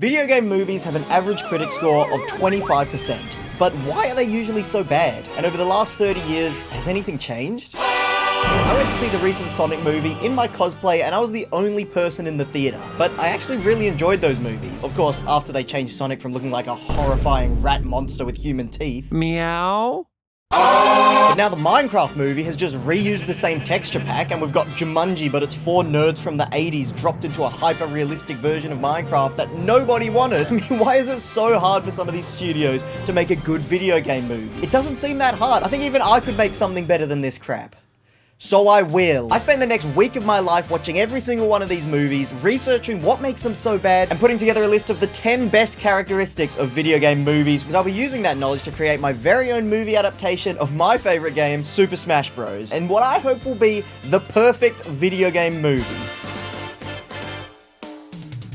Video game movies have an average critic score of 25%. But why are they usually so bad? And over the last 30 years, has anything changed? I went to see the recent Sonic movie in my cosplay and I was the only person in the theater. But I actually really enjoyed those movies. Of course, after they changed Sonic from looking like a horrifying rat monster with human teeth. Meow. But now the Minecraft movie has just reused the same texture pack and we've got Jumanji, but it's 4 nerds from the 80s dropped into a hyper-realistic version of Minecraft that nobody wanted. I mean, why is it so hard for some of these studios to make a good video game movie? It doesn't seem that hard. I think even I could make something better than this crap. So I will. I spent the next week of my life watching every single one of these movies, researching what makes them so bad, and putting together a list of the 10 best characteristics of video game movies, because I'll be using that knowledge to create my very own movie adaptation of my favorite game, Super Smash Bros. And what I hope will be the perfect video game movie.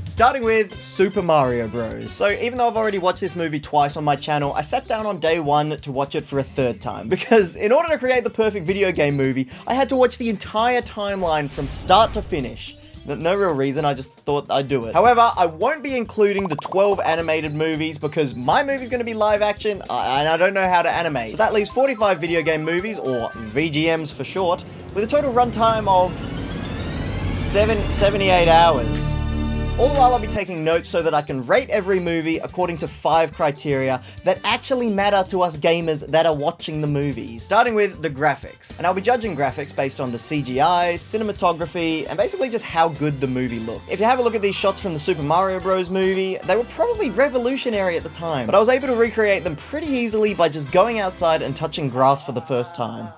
Starting with Super Mario Bros. So even though I've already watched this movie twice on my channel, I sat down on day one to watch it for a third time. Because in order to create the perfect video game movie, I had to watch the entire timeline from start to finish. No real reason, I just thought I'd do it. However, I won't be including the 12 animated movies because my movie's gonna be live action and I don't know how to animate. So that leaves 45 video game movies, or VGMs for short, with a total runtime of 78 hours. All the while I'll be taking notes so that I can rate every movie according to 5 criteria that actually matter to us gamers that are watching the movies. Starting with the graphics. And I'll be judging graphics based on the CGI, cinematography, and basically just how good the movie looked. If you have a look at these shots from the Super Mario Bros. Movie, they were probably revolutionary at the time, but I was able to recreate them pretty easily by just going outside and touching grass for the first time.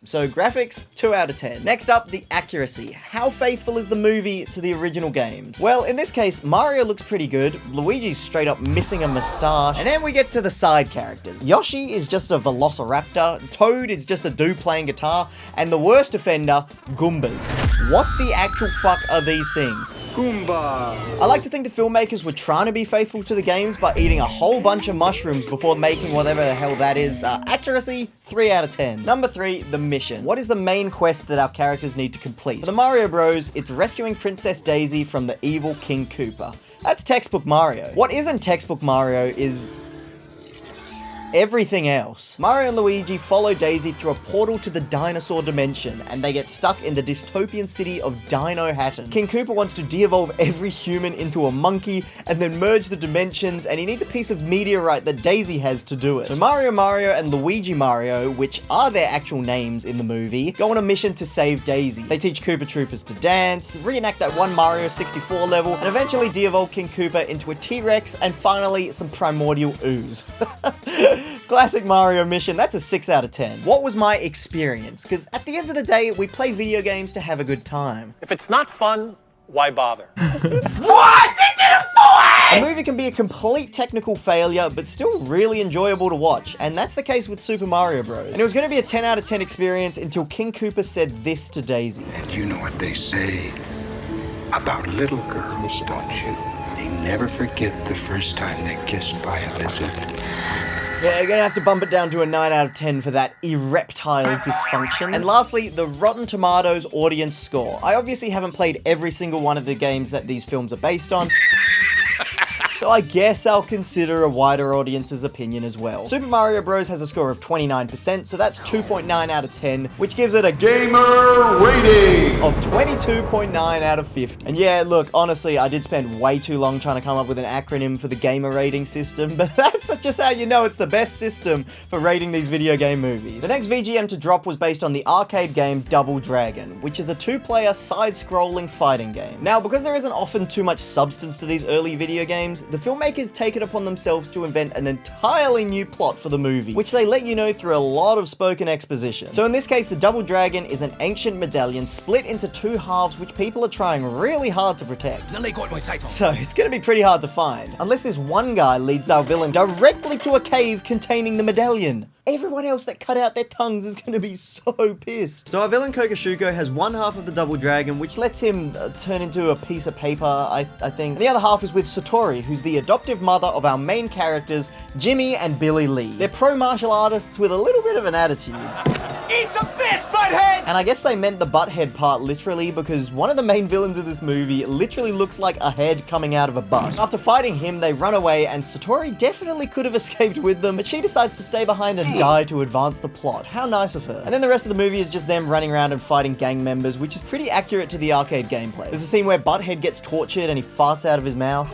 So graphics, 2 out of 10. Next up, the accuracy. How faithful is the movie to the original games? Well, in this case, Mario looks pretty good, Luigi's straight up missing a mustache, and then we get to the side characters. Yoshi is just a velociraptor, Toad is just a dude playing guitar, and the worst offender, Goombas. What the actual fuck are these things? Goombas. I like to think the filmmakers were trying to be faithful to the games by eating a whole bunch of mushrooms before making whatever the hell that is. Accuracy, 3 out of 10. Number 3, the mission. What is the main quest that our characters need to complete? For the Mario Bros, it's rescuing Princess Daisy from the evil King Koopa. That's textbook Mario. What isn't textbook Mario is everything else. Mario and Luigi follow Daisy through a portal to the dinosaur dimension, and they get stuck in the dystopian city of Dino Hatton. King Koopa wants to de-evolve every human into a monkey, and then merge the dimensions, and he needs a piece of meteorite that Daisy has to do it. So Mario and Luigi Mario, which are their actual names in the movie, go on a mission to save Daisy. They teach Koopa Troopers to dance, reenact that one Mario 64 level, and eventually de-evolve King Koopa into a T-Rex, and finally some primordial ooze. Classic Mario mission, that's a 6 out of 10. What was my experience? Because at the end of the day, we play video games to have a good time. If it's not fun, why bother? What? It didn't for it! A movie can be a complete technical failure, but still really enjoyable to watch, and that's the case with Super Mario Bros. And it was going to be a 10 out of 10 experience until King Koopa said this to Daisy. And you know what they say about little girls, don't you? They never forget the first time they kissed by a lizard. Yeah, you're gonna have to bump it down to a 9 out of 10 for that erectile dysfunction. And lastly, the Rotten Tomatoes audience score. I obviously haven't played every single one of the games that these films are based on, so I guess I'll consider a wider audience's opinion as well. Super Mario Bros. Has a score of 29%, so that's 2.9 out of 10, which gives it a gamer rating of 22.9 out of 50. And yeah, look, honestly, I did spend way too long trying to come up with an acronym for the gamer rating system, but that's just how you know it's the best system for rating these video game movies. The next VGM to drop was based on the arcade game Double Dragon, which is a 2-player side-scrolling fighting game. Now, because there isn't often too much substance to these early video games, the filmmakers take it upon themselves to invent an entirely new plot for the movie, which they let you know through a lot of spoken exposition. So in this case, the Double Dragon is an ancient medallion split into 2 halves, which people are trying really hard to protect. So it's gonna be pretty hard to find, unless this one guy leads our villain directly to a cave containing the medallion. Everyone else that cut out their tongues is going to be so pissed. So our villain Kokoshuko has one half of the Double Dragon, which lets him turn into a piece of paper, I think. And the other half is with Satori, who's the adoptive mother of our main characters, Jimmy and Billy Lee. They're pro martial artists with a little bit of an attitude. Eat some fish! this, buttheads! And I guess they meant the butthead part literally, because one of the main villains of this movie literally looks like a head coming out of a butt. After fighting him, they run away, and Satori definitely could have escaped with them, but she decides to stay behind and die to advance the plot. How nice of her. And then the rest of the movie is just them running around and fighting gang members, which is pretty accurate to the arcade gameplay. There's a scene where Butthead gets tortured and he farts out of his mouth.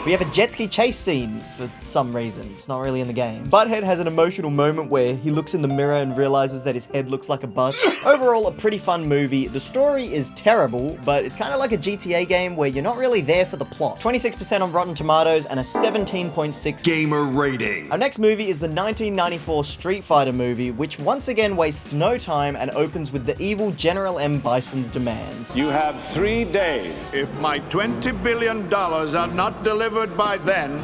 We have a jet ski chase scene for some reason. It's not really in the game. Butthead has an emotional moment where he looks in the mirror and realizes that his head looks like a butt. Overall, a pretty fun movie. The story is terrible, but it's kind of like a GTA game where you're not really there for the plot. 26% on Rotten Tomatoes and a 17.6 gamer rating. Our next movie is the 1994 Street Fighter movie, which once again wastes no time and opens with the evil General M. Bison's demands. You have 3 days. If my $20 billion are not delivered by then,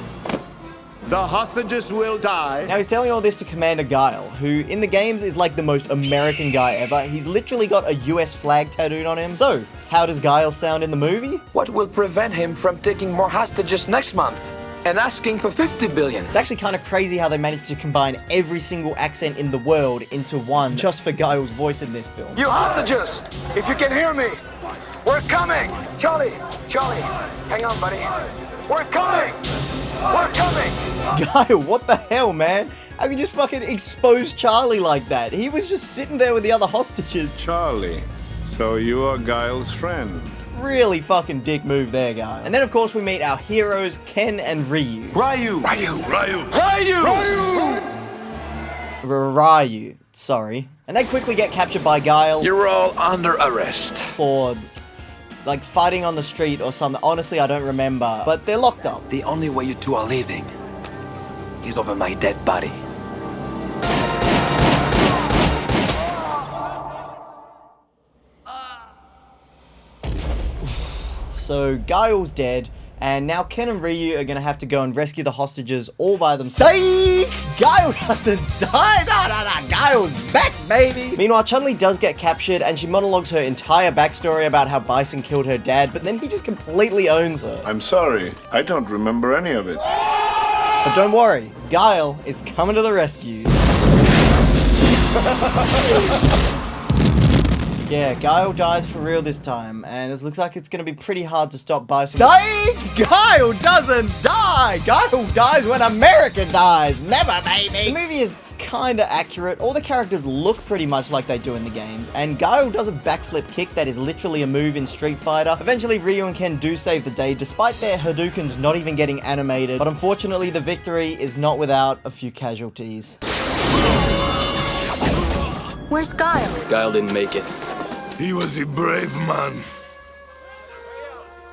the hostages will die. Now he's telling all this to Commander Guile, who in the games is like the most American guy ever. He's literally got a US flag tattooed on him. So, how does Guile sound in the movie? What will prevent him from taking more hostages next month and asking for 50 billion? It's actually kind of crazy how they managed to combine every single accent in the world into one just for Guile's voice in this film. You hostages, if you can hear me, we're coming. Charlie, hang on, buddy. We're coming! We're coming! Guile, what the hell, man? How can you just fucking expose Charlie like that? He was just sitting there with the other hostages. Charlie, so you are Guile's friend. Really fucking dick move there, guy. And then, of course, we meet our heroes, Ken and Ryu. Ryu! Ryu, sorry. And they quickly get captured by Guile. You're all under arrest. For, like, fighting on the street or something. Honestly, I don't remember. But they're locked up. The only way you two are leaving is over my dead body. So, Guile's dead. And now Ken and Ryu are gonna have to go and rescue the hostages all by themselves. Psych! Guile doesn't die! No, Guile's back, baby! Meanwhile, Chun-Li does get captured, and she monologues her entire backstory about how Bison killed her dad, but then he just completely owns her. I'm sorry, I don't remember any of it. But don't worry, Guile is coming to the rescue. Yeah, Guile dies for real this time, and it looks like it's gonna be pretty hard to stop Bison. Psych! Guile doesn't die! Guile dies when America dies! Never, baby! The movie is kinda accurate. All the characters look pretty much like they do in the games, and Guile does a backflip kick that is literally a move in Street Fighter. Eventually, Ryu and Ken do save the day, despite their Hadoukens not even getting animated, but unfortunately, the victory is not without a few casualties. Where's Guile? Guile didn't make it. He was a brave man.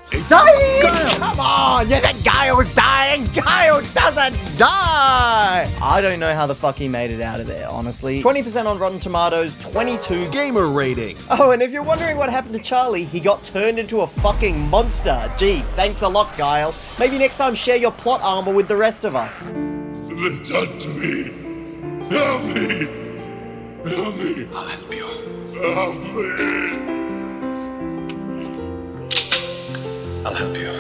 Psych! Come on! You think Guile's dying? Guile doesn't die! I don't know how the fuck he made it out of there, honestly. 20% on Rotten Tomatoes, 22 Gamer rating. Oh, and if you're wondering what happened to Charlie, he got turned into a fucking monster. Gee, thanks a lot, Guile. Maybe next time share your plot armor with the rest of us. Return to me. Help me. Help me. I'll help you. Help me. I'll help you.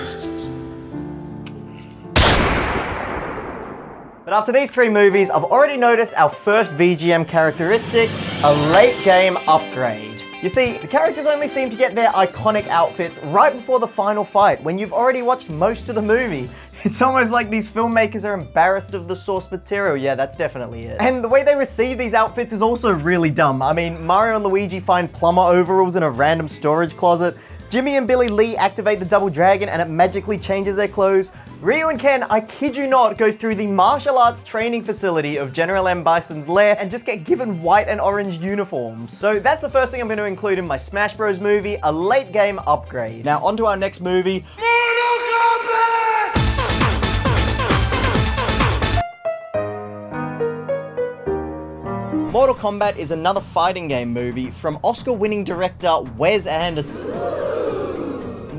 But after these three movies, I've already noticed our first VGM characteristic, a late game upgrade. You see, the characters only seem to get their iconic outfits right before the final fight, when you've already watched most of the movie. It's almost like these filmmakers are embarrassed of the source material. Yeah, that's definitely it. And the way they receive these outfits is also really dumb. I mean, Mario and Luigi find plumber overalls in a random storage closet. Jimmy and Billy Lee activate the Double Dragon and it magically changes their clothes. Ryu and Ken, I kid you not, go through the martial arts training facility of General M. Bison's lair and just get given white and orange uniforms. So that's the first thing I'm going to include in my Smash Bros. Movie, a late game upgrade. Now on to our next movie. Mortal Kombat is another fighting game movie from Oscar-winning director Wes Anderson.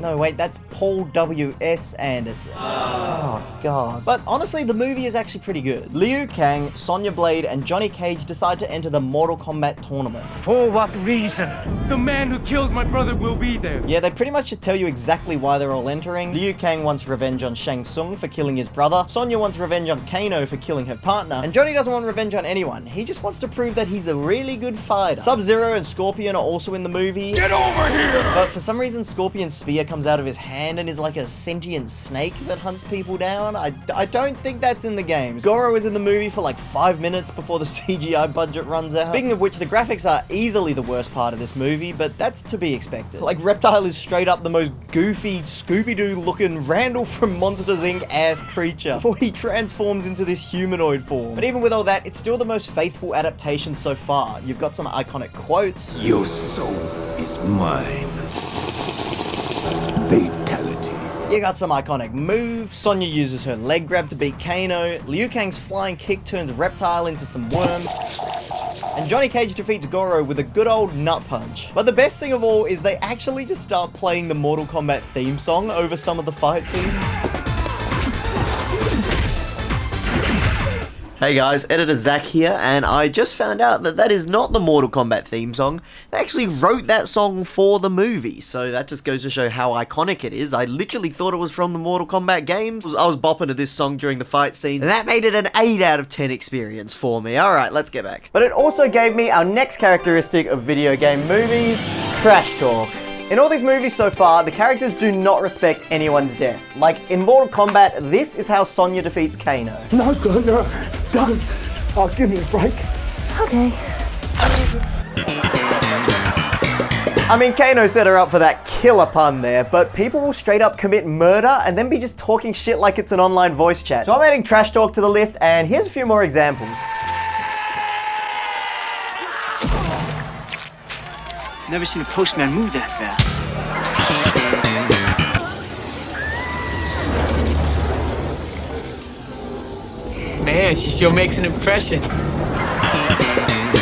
No, wait, that's Paul W.S. Anderson. Oh, God. But honestly, the movie is actually pretty good. Liu Kang, Sonya Blade, and Johnny Cage decide to enter the Mortal Kombat tournament. For what reason? The man who killed my brother will be there. Yeah, they pretty much just tell you exactly why they're all entering. Liu Kang wants revenge on Shang Tsung for killing his brother. Sonya wants revenge on Kano for killing her partner. And Johnny doesn't want revenge on anyone. He just wants to prove that he's a really good fighter. Sub-Zero and Scorpion are also in the movie. Get over here! But for some reason, Scorpion's spear comes out of his hand and is like a sentient snake that hunts people down. I don't think that's in the games. Goro is in the movie for like 5 minutes before the CGI budget runs out. Speaking of which, the graphics are easily the worst part of this movie, but that's to be expected. Like, Reptile is straight up the most goofy, Scooby-Doo looking Randall from Monsters Inc. ass creature before he transforms into this humanoid form. But even with all that, it's still the most faithful adaptation so far. You've got some iconic quotes. Your soul is mine. Fatality. You got some iconic moves. Sonya uses her leg grab to beat Kano. Liu Kang's flying kick turns Reptile into some worms. And Johnny Cage defeats Goro with a good old nut punch. But the best thing of all is they actually just start playing the Mortal Kombat theme song over some of the fight scenes. Hey guys, Editor Zach here, and I just found out that that is not the Mortal Kombat theme song. They actually wrote that song for the movie, so that just goes to show how iconic it is. I literally thought it was from the Mortal Kombat games. I was bopping to this song during the fight scenes, and that made it an 8 out of 10 experience for me. Alright, let's get back. But it also gave me our next characteristic of video game movies, trash talk. In all these movies so far, the characters do not respect anyone's death. Like, in Mortal Kombat, this is how Sonya defeats Kano. No, Sonya, don't. Oh, give me a break. Okay. I mean, Kano set her up for that killer pun there, but people will straight up commit murder and then be just talking shit like it's an online voice chat. So I'm adding trash talk to the list, and here's a few more examples. Never seen a postman move that fast. Man, she sure makes an impression.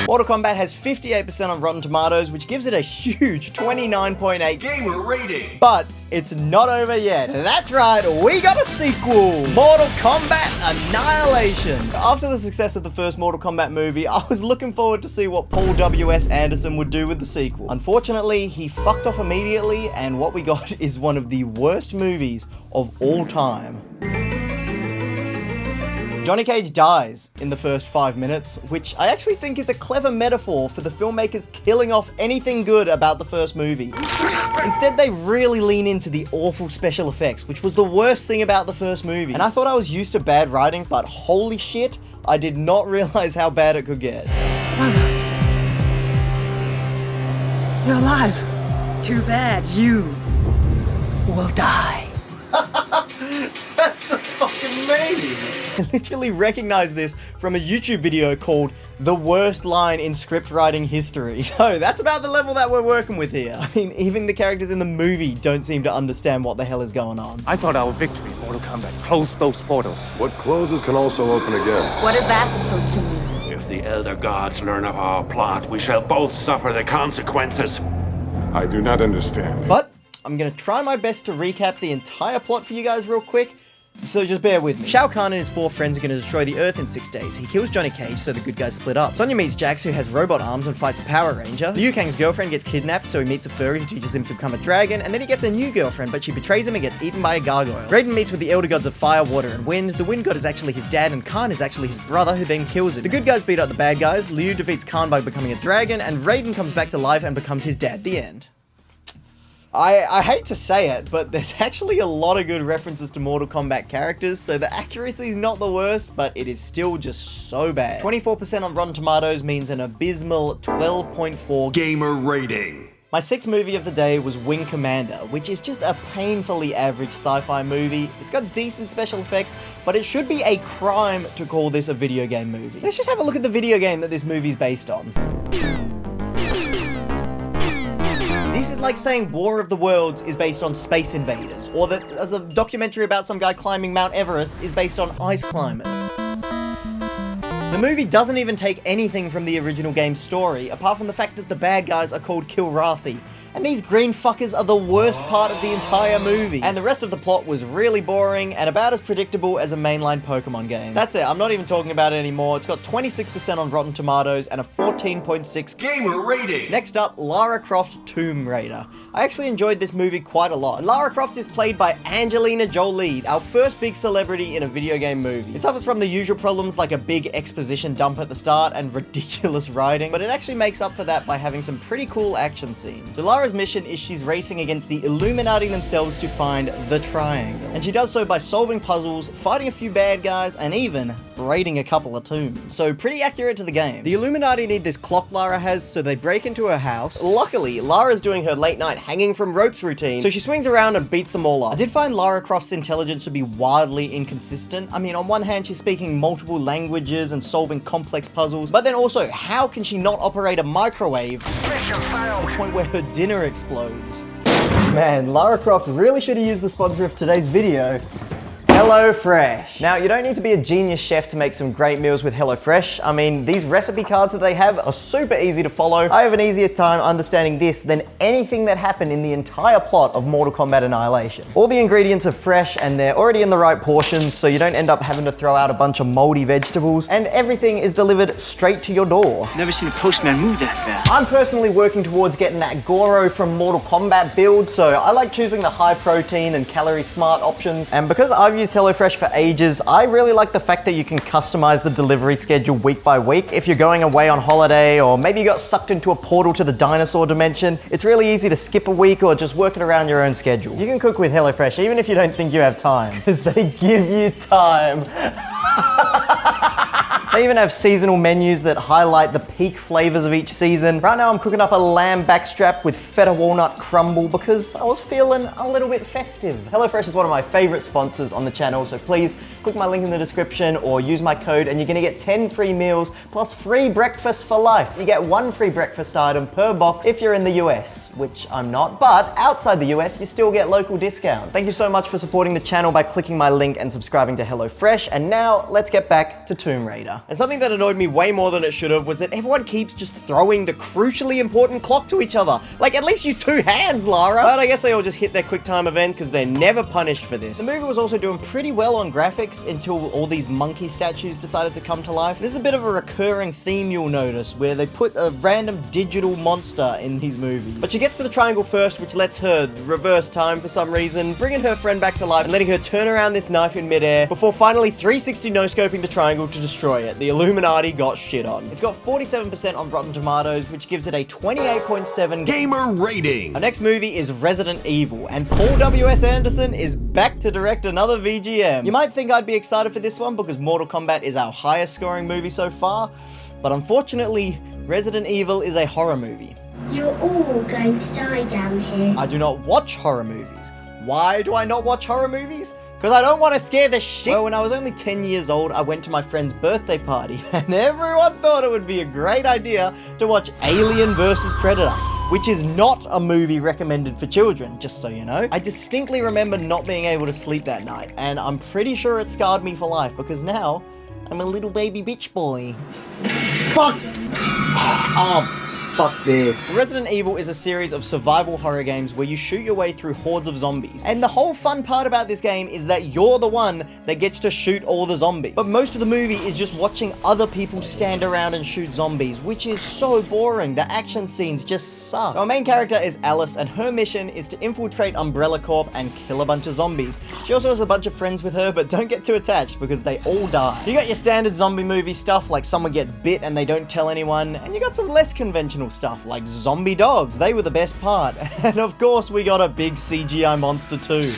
Mortal Kombat has 58% on Rotten Tomatoes, which gives it a huge 29.8 Gamer rating. But it's not over yet. That's right, we got a sequel! Mortal Kombat Annihilation! After the success of the first Mortal Kombat movie, I was looking forward to see what Paul W.S. Anderson would do with the sequel. Unfortunately, he fucked off immediately, and what we got is one of the worst movies of all time. Johnny Cage dies in the first 5 minutes, which I actually think is a clever metaphor for the filmmakers killing off anything good about the first movie. Instead, they really lean into the awful special effects, which was the worst thing about the first movie. And I thought I was used to bad writing, but holy shit, I did not realize how bad it could get. Brother. You're alive. Too bad you will die. That's the fucking meme! I literally recognize this from a YouTube video called The Worst Line in Script Writing History. So that's about the level that we're working with here. I mean, even the characters in the movie don't seem to understand what the hell is going on. I thought our victory in Mortal Kombat closed those portals. What closes can also open again. What is that supposed to mean? If the Elder Gods learn of our plot, we shall both suffer the consequences. I do not understand. But I'm gonna try my best to recap the entire plot for you guys real quick, so just bear with me. Shao Kahn and his 4 friends are gonna destroy the Earth in 6 days. He kills Johnny Cage, so the good guys split up. Sonya meets Jax, who has robot arms and fights a Power Ranger. Liu Kang's girlfriend gets kidnapped, so he meets a furry who teaches him to become a dragon, and then he gets a new girlfriend, but she betrays him and gets eaten by a gargoyle. Raiden meets with the Elder Gods of Fire, Water, and Wind. The Wind God is actually his dad, and Kahn is actually his brother, who then kills him. The good guys beat up the bad guys. Liu defeats Kahn by becoming a dragon, and Raiden comes back to life and becomes his dad. The end. I hate to say it, but there's actually a lot of good references to Mortal Kombat characters, so the accuracy is not the worst, but it is still just so bad. 24% on Rotten Tomatoes means an abysmal 12.4 Gamer rating. My 6th movie of the day was Wing Commander, which is just a painfully average sci-fi movie. It's got decent special effects, but it should be a crime to call this a video game movie. Let's just have a look at the video game that this movie's based on. This is like saying War of the Worlds is based on Space Invaders, or that as a documentary about some guy climbing Mount Everest is based on ice climbers. The movie doesn't even take anything from the original game's story, apart from the fact that the bad guys are called Kilrathi, And these green fuckers are the worst part of the entire movie. And the rest of the plot was really boring and about as predictable as a mainline Pokemon game. That's it, I'm not even talking about it anymore. It's got 26% on Rotten Tomatoes and a 14.6 Gamer rating. Next up, Lara Croft Tomb Raider. I actually enjoyed this movie quite a lot. Lara Croft is played by Angelina Jolie, our first big celebrity in a video game movie. It suffers from the usual problems like a big exposition dump at the start and ridiculous writing, but it actually makes up for that by having some pretty cool action scenes. So Lara's mission is she's racing against the Illuminati themselves to find the Triangle. And she does so by solving puzzles, fighting a few bad guys, and even raiding a couple of tombs. So pretty accurate to the game. The Illuminati need this clock Lara has, so they break into her house. Luckily, Lara's doing her late night hanging from ropes routine, so she swings around and beats them all up. I did find Lara Croft's intelligence to be wildly inconsistent. I mean, on one hand, she's speaking multiple languages and solving complex puzzles, but then also, how can she not operate a microwave to the point where her dinner explodes? Man, Lara Croft really should have used the sponsor of today's video, HelloFresh. Now, you don't need to be a genius chef to make some great meals with HelloFresh. I mean, these recipe cards that they have are super easy to follow. I have an easier time understanding this than anything that happened in the entire plot of Mortal Kombat Annihilation. All the ingredients are fresh and they're already in the right portions, so you don't end up having to throw out a bunch of moldy vegetables, and everything is delivered straight to your door. Never seen a postman move that fast. I'm personally working towards getting that Goro from Mortal Kombat build, so I like choosing the high protein and calorie smart options, and because I've used HelloFresh for ages, I really like the fact that you can customize the delivery schedule week by week. If you're going away on holiday, or maybe you got sucked into a portal to the dinosaur dimension, it's really easy to skip a week or just work it around your own schedule. You can cook with HelloFresh even if you don't think you have time, because they give you time. They even have seasonal menus that highlight the peak flavors of each season. Right now I'm cooking up a lamb backstrap with feta walnut crumble because I was feeling a little bit festive. HelloFresh is one of my favorite sponsors on the channel, so please click my link in the description or use my code and you're gonna get 10 free meals plus free breakfast for life. You get 1 free breakfast item per box if you're in the US, which I'm not, but outside the US you still get local discounts. Thank you so much for supporting the channel by clicking my link and subscribing to HelloFresh, and now let's get back to Tomb Raider. And something that annoyed me way more than it should have was that everyone keeps just throwing the crucially important clock to each other. Like, at least use 2 hands, Lara. But I guess they all just hit their quick time events because they're never punished for this. The movie was also doing pretty well on graphics until all these monkey statues decided to come to life. This is a bit of a recurring theme you'll notice, where they put a random digital monster in these movies. But she gets to the triangle first, which lets her reverse time for some reason, bringing her friend back to life and letting her turn around this knife in midair before finally 360 no-scoping the triangle to destroy it. The Illuminati got shit on. It's got 47% on Rotten Tomatoes, which gives it a 28.7 Gamer rating. Our next movie is Resident Evil, and Paul W.S. Anderson is back to direct another VGM. You might think I'd be excited for this one because Mortal Kombat is our highest scoring movie so far, but unfortunately, Resident Evil is a horror movie. You're all going to die down here. I do not watch horror movies. Why do I not watch horror movies? Because I don't want to scare the shit. Well, when I was only 10 years old, I went to my friend's birthday party, and everyone thought it would be a great idea to watch Alien vs. Predator, which is not a movie recommended for children, just so you know. I distinctly remember not being able to sleep that night, and I'm pretty sure it scarred me for life, because now I'm a little baby bitch boy. Fuck! Oh. Fuck this. Resident Evil is a series of survival horror games where you shoot your way through hordes of zombies. And the whole fun part about this game is that you're the one that gets to shoot all the zombies. But most of the movie is just watching other people stand around and shoot zombies, which is so boring. The action scenes just suck. Our main character is Alice, and her mission is to infiltrate Umbrella Corp and kill a bunch of zombies. She also has a bunch of friends with her, but don't get too attached because they all die. You got your standard zombie movie stuff like someone gets bit and they don't tell anyone, and you got some less conventional stuff like zombie dogs. They were the best part. And of course we got a big CGI monster too.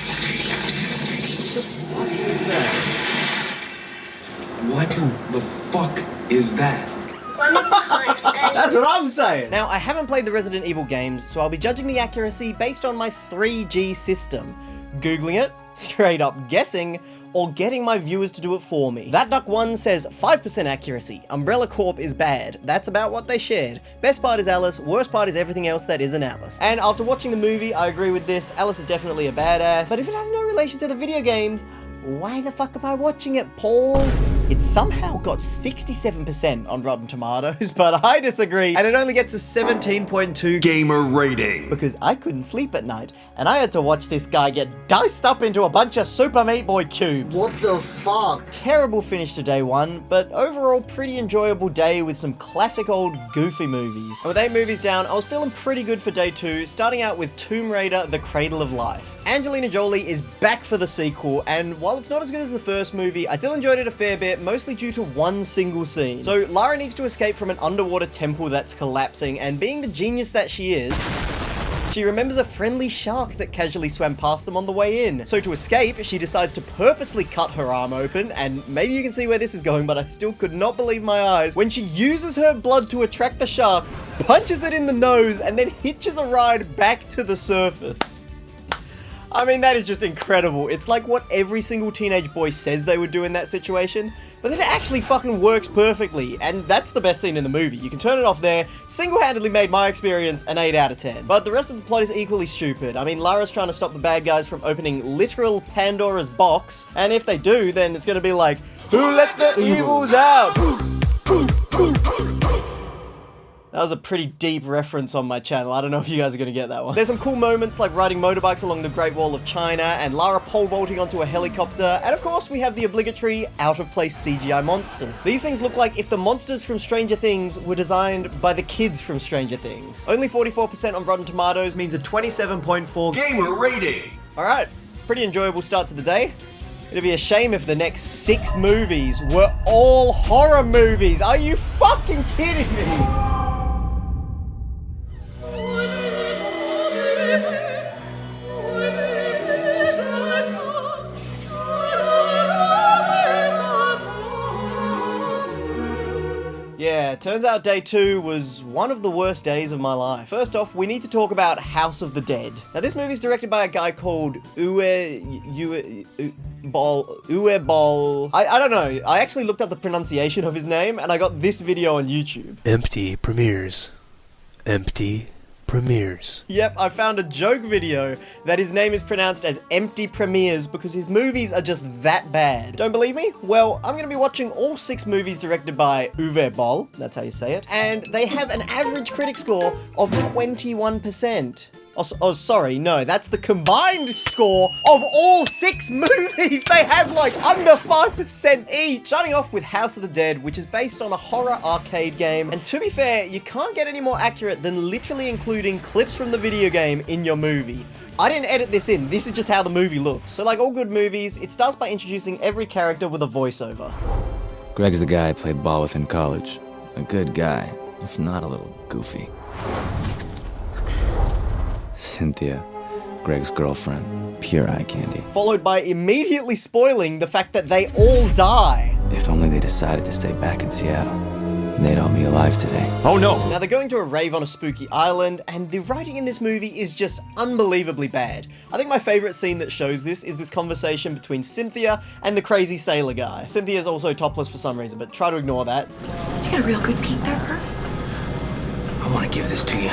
What the fuck is that? What the fuck is that? That's what I'm saying! Now, I haven't played the Resident Evil games, so I'll be judging the accuracy based on my 3G system. Googling it, straight up guessing, or getting my viewers to do it for me. That Duck 1 says 5% accuracy. Umbrella Corp is bad. That's about what they shared. Best part is Alice, worst part is everything else that isn't Alice. And after watching the movie, I agree with this. Alice is definitely a badass. But if it has no relation to the video games, why the fuck am I watching it, Paul? It somehow got 67% on Rotten Tomatoes, but I disagree, and it only gets a 17.2 gamer rating. Because I couldn't sleep at night, and I had to watch this guy get diced up into a bunch of Super Meat Boy cubes. What the fuck? Terrible finish to day one, but overall pretty enjoyable day with some classic old goofy movies. And with 8 movies down, I was feeling pretty good for day 2, starting out with Tomb Raider: The Cradle of Life. Angelina Jolie is back for the sequel, and while it's not as good as the first movie, I still enjoyed it a fair bit, mostly due to one single scene. So Lara needs to escape from an underwater temple that's collapsing, and being the genius that she is, she remembers a friendly shark that casually swam past them on the way in. So to escape, she decides to purposely cut her arm open, and maybe you can see where this is going, but I still could not believe my eyes when she uses her blood to attract the shark, punches it in the nose, and then hitches a ride back to the surface. I mean, that is just incredible. It's like what every single teenage boy says they would do in that situation, but then it actually fucking works perfectly, and that's the best scene in the movie. You can turn it off there. Single-handedly made my experience an 8 out of 10. But the rest of the plot is equally stupid. I mean, Lara's trying to stop the bad guys from opening literal Pandora's box, and if they do, then it's gonna be like, who let the evils out? That was a pretty deep reference on my channel. I don't know if you guys are going to get that one. There's some cool moments like riding motorbikes along the Great Wall of China and Lara pole vaulting onto a helicopter. And of course, we have the obligatory out-of-place CGI monsters. These things look like if the monsters from Stranger Things were designed by the kids from Stranger Things. Only 44% on Rotten Tomatoes means a 27.4 gamer rating. All right, pretty enjoyable start to the day. It'd be a shame if the next 6 movies were all horror movies. Are you fucking kidding me? Yeah, turns out day 2 was one of the worst days of my life. First off, we need to talk about House of the Dead. Now, this movie is directed by a guy called Uwe Boll. I don't know. I actually looked up the pronunciation of his name, and I got this video on YouTube. Empty premieres. Empty premieres. Yep, I found a joke video that his name is pronounced as Empty Premieres because his movies are just that bad. Don't believe me? Well, I'm gonna be watching all 6 movies directed by Uwe Boll, that's how you say it, and they have an average critic score of 21%. Oh, sorry, no, that's the combined score of all 6 movies. They have like under 5% each. Starting off with House of the Dead, which is based on a horror arcade game. And to be fair, you can't get any more accurate than literally including clips from the video game in your movie. I didn't edit this in, this is just how the movie looks. So like all good movies, it starts by introducing every character with a voiceover. Greg's the guy I played ball with in college. A good guy, if not a little goofy. Cynthia, Greg's girlfriend, pure eye candy. Followed by immediately spoiling the fact that they all die. If only they decided to stay back in Seattle, they'd all be alive today. Oh no! Now they're going to a rave on a spooky island, and the writing in this movie is just unbelievably bad. I think my favorite scene that shows this is this conversation between Cynthia and the crazy sailor guy. Cynthia's also topless for some reason, but try to ignore that. Did you get a real good peek there, Perf? I want to give this to you.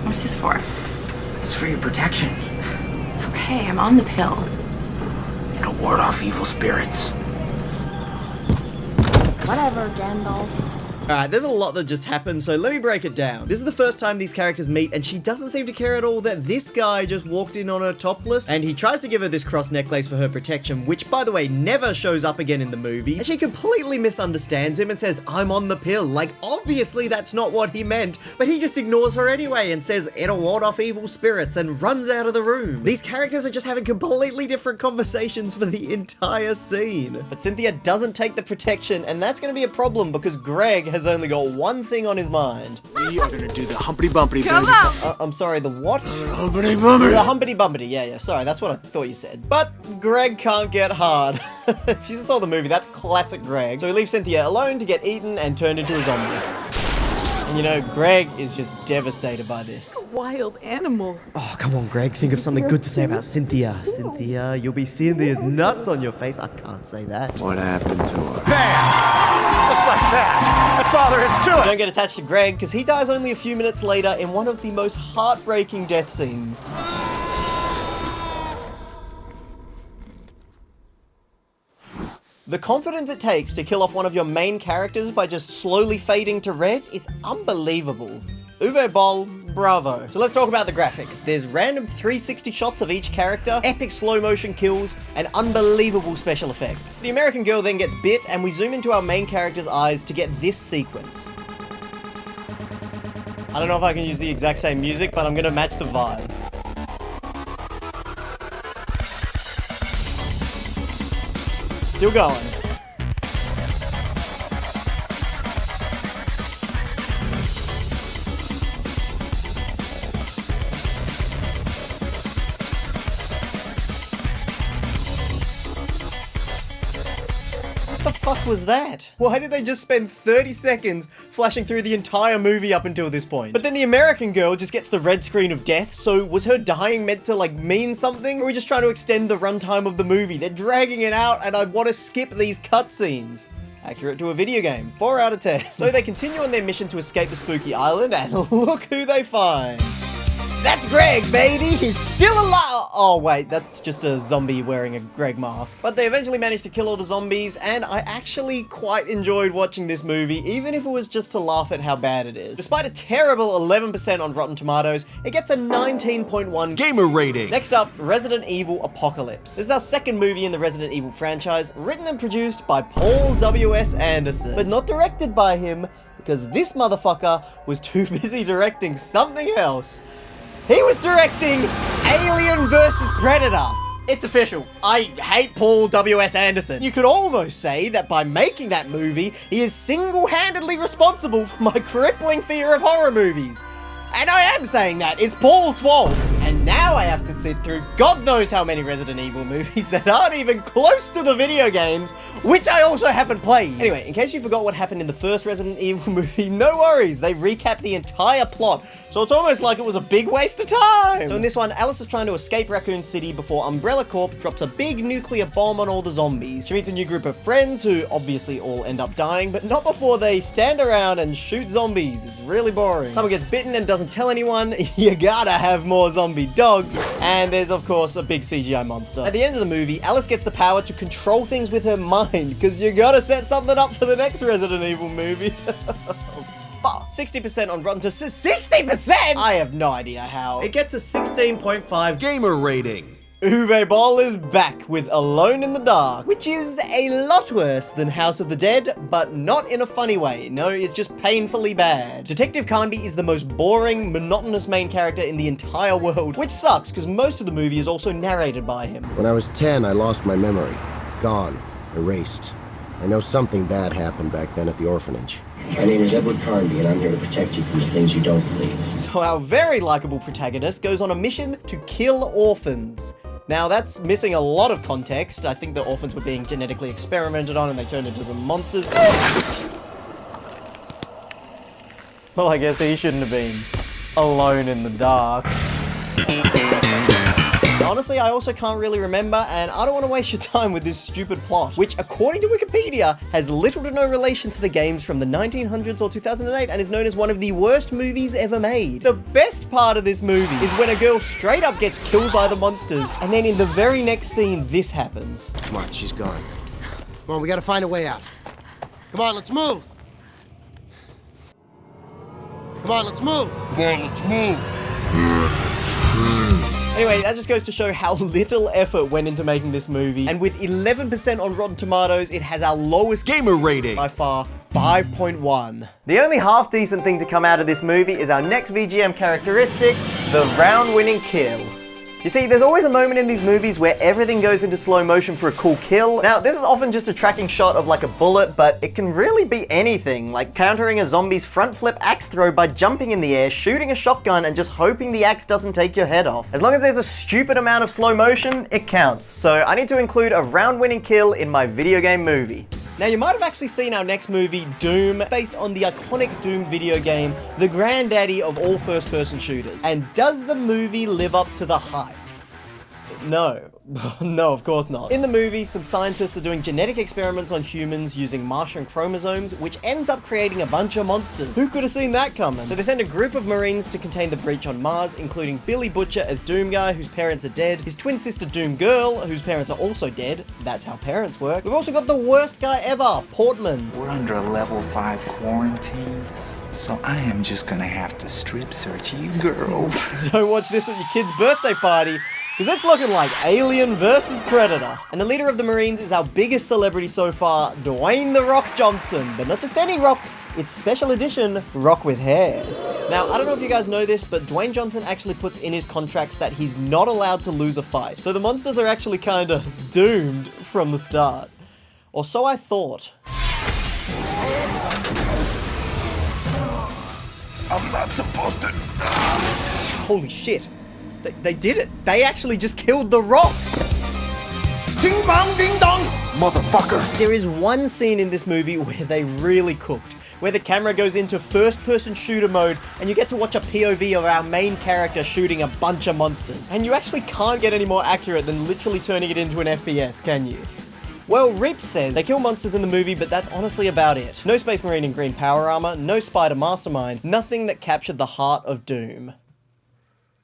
What's this for? It's for your protection. It's okay, I'm on the pill. It'll ward off evil spirits. Whatever, Gandalf. Alright, there's a lot that just happened, so let me break it down. This is the first time these characters meet, and she doesn't seem to care at all that this guy just walked in on her topless, and he tries to give her this cross necklace for her protection, which, by the way, never shows up again in the movie, and she completely misunderstands him and says, I'm on the pill. Like, obviously that's not what he meant, but he just ignores her anyway and says, it'll ward off evil spirits, and runs out of the room. These characters are just having completely different conversations for the entire scene. But Cynthia doesn't take the protection, and that's going to be a problem because Greg has only got one thing on his mind. We are gonna do the humpty bumpty. Come on! I'm sorry, the what? Humpty bumpty. The humpty bumpty, yeah, sorry, that's what I thought you said. But Greg can't get hard. If you saw the movie, that's classic Greg. So he leaves Cynthia alone to get eaten and turned into a zombie. And you know, Greg is just devastated by this. A wild animal. Oh, come on, Greg, think of something good to say about Cynthia. Cynthia, you'll be seeing these nuts on your face. I can't say that. What happened to her? Bam! Just like that. That's all there is to it. Don't get attached to Greg, because he dies only a few minutes later in one of the most heartbreaking death scenes. The confidence it takes to kill off one of your main characters by just slowly fading to red is unbelievable. Uwe Boll, bravo. So let's talk about the graphics. There's random 360 shots of each character, epic slow motion kills, and unbelievable special effects. The American girl then gets bit, and we zoom into our main character's eyes to get this sequence. I don't know if I can use the exact same music, but I'm gonna match the vibe. Still going. What the fuck was that? Why did they just spend 30 seconds flashing through the entire movie up until this point? But then the American girl just gets the red screen of death, so was her dying meant to like mean something? Or are we just trying to extend the runtime of the movie? They're dragging it out and I want to skip these cutscenes. Accurate to a video game, 4 out of 10. So they continue on their mission to escape the spooky island and look who they find. That's Greg, baby! He's still alive! Oh, wait, that's just a zombie wearing a Greg mask. But they eventually managed to kill all the zombies, and I actually quite enjoyed watching this movie, even if it was just to laugh at how bad it is. Despite a terrible 11% on Rotten Tomatoes, it gets a 19.1 gamer rating. Next up, Resident Evil Apocalypse. This is our second movie in the Resident Evil franchise, written and produced by Paul W.S. Anderson, but not directed by him, because this motherfucker was too busy directing something else. He was directing Alien vs. Predator. It's official. I hate Paul W.S. Anderson. You could almost say that by making that movie, he is single-handedly responsible for my crippling fear of horror movies. And I am saying that. It's Paul's fault. And now I have to sit through God knows how many Resident Evil movies that aren't even close to the video games, which I also haven't played. Anyway, in case you forgot what happened in the first Resident Evil movie, no worries. They recap the entire plot. So it's almost like it was a big waste of time. So in this one, Alice is trying to escape Raccoon City before Umbrella Corp drops a big nuclear bomb on all the zombies. She meets a new group of friends who obviously all end up dying, but not before they stand around and shoot zombies. It's really boring. Someone gets bitten and doesn't tell anyone. You gotta have more zombie dogs. And there's of course a big CGI monster. At the end of the movie, Alice gets the power to control things with her mind, because you gotta set something up for the next Resident Evil movie. 60% on Rotten Tomatoes. 60%? I have no idea how. It gets a 16.5 gamer rating. Uwe Boll is back with Alone in the Dark, which is a lot worse than House of the Dead, but not in a funny way. No, it's just painfully bad. Detective Canby is the most boring, monotonous main character in the entire world, which sucks because most of the movie is also narrated by him. When I was 10, I lost my memory. Gone. Erased. I know something bad happened back then at the orphanage. My name is Edward Carnby, and I'm here to protect you from the things you don't believe. So our very likable protagonist goes on a mission to kill orphans. Now that's missing a lot of context. I think the orphans were being genetically experimented on and they turned into some monsters. Well, I guess he shouldn't have been alone in the dark. Honestly, I also can't really remember, and I don't want to waste your time with this stupid plot, which, according to Wikipedia, has little to no relation to the games from the 1900s or 2008 and is known as one of the worst movies ever made. The best part of this movie is when a girl straight up gets killed by the monsters, and then in the very next scene, this happens. Come on, she's gone. Come on, we gotta find a way out. Come on, let's move! Come on, let's move! Come on, let's move! Anyway, that just goes to show how little effort went into making this movie. And with 11% on Rotten Tomatoes, it has our lowest gamer rating by far, 5.1. The only half-decent thing to come out of this movie is our next VGM characteristic, the round-winning kill. You see, there's always a moment in these movies where everything goes into slow motion for a cool kill. Now, this is often just a tracking shot of like a bullet, but it can really be anything, like countering a zombie's front flip axe throw by jumping in the air, shooting a shotgun, and just hoping the axe doesn't take your head off. As long as there's a stupid amount of slow motion, it counts. So I need to include a round-winning kill in my video game movie. Now, you might have actually seen our next movie, Doom, based on the iconic Doom video game, the granddaddy of all first-person shooters. And does the movie live up to the hype? No. No, of course not. In the movie, some scientists are doing genetic experiments on humans using Martian chromosomes, which ends up creating a bunch of monsters. Who could have seen that coming? So they send a group of Marines to contain the breach on Mars, including Billy Butcher as Doom Guy, whose parents are dead, his twin sister Doom Girl, whose parents are also dead. That's how parents work. We've also got the worst guy ever, Portman. We're under a level 5 quarantine, so I am just gonna have to strip search you girls. Don't watch this at your kid's birthday party, because it's looking like Alien versus Predator. And the leader of the Marines is our biggest celebrity so far, Dwayne "The Rock" Johnson. But not just any rock, it's special edition Rock with hair. Now, I don't know if you guys know this, but Dwayne Johnson actually puts in his contracts that he's not allowed to lose a fight. So the monsters are actually kinda doomed from the start. Or so I thought. I'm not supposed to die. Holy shit. They did it. They actually just killed The Rock. Ding bong ding dong, motherfucker. There is one scene in this movie where they really cooked, where the camera goes into first-person shooter mode and you get to watch a POV of our main character shooting a bunch of monsters. And you actually can't get any more accurate than literally turning it into an FPS, can you? Well, Rip says they kill monsters in the movie, but that's honestly about it. No Space Marine in green power armor, no Spider Mastermind, nothing that captured the heart of Doom.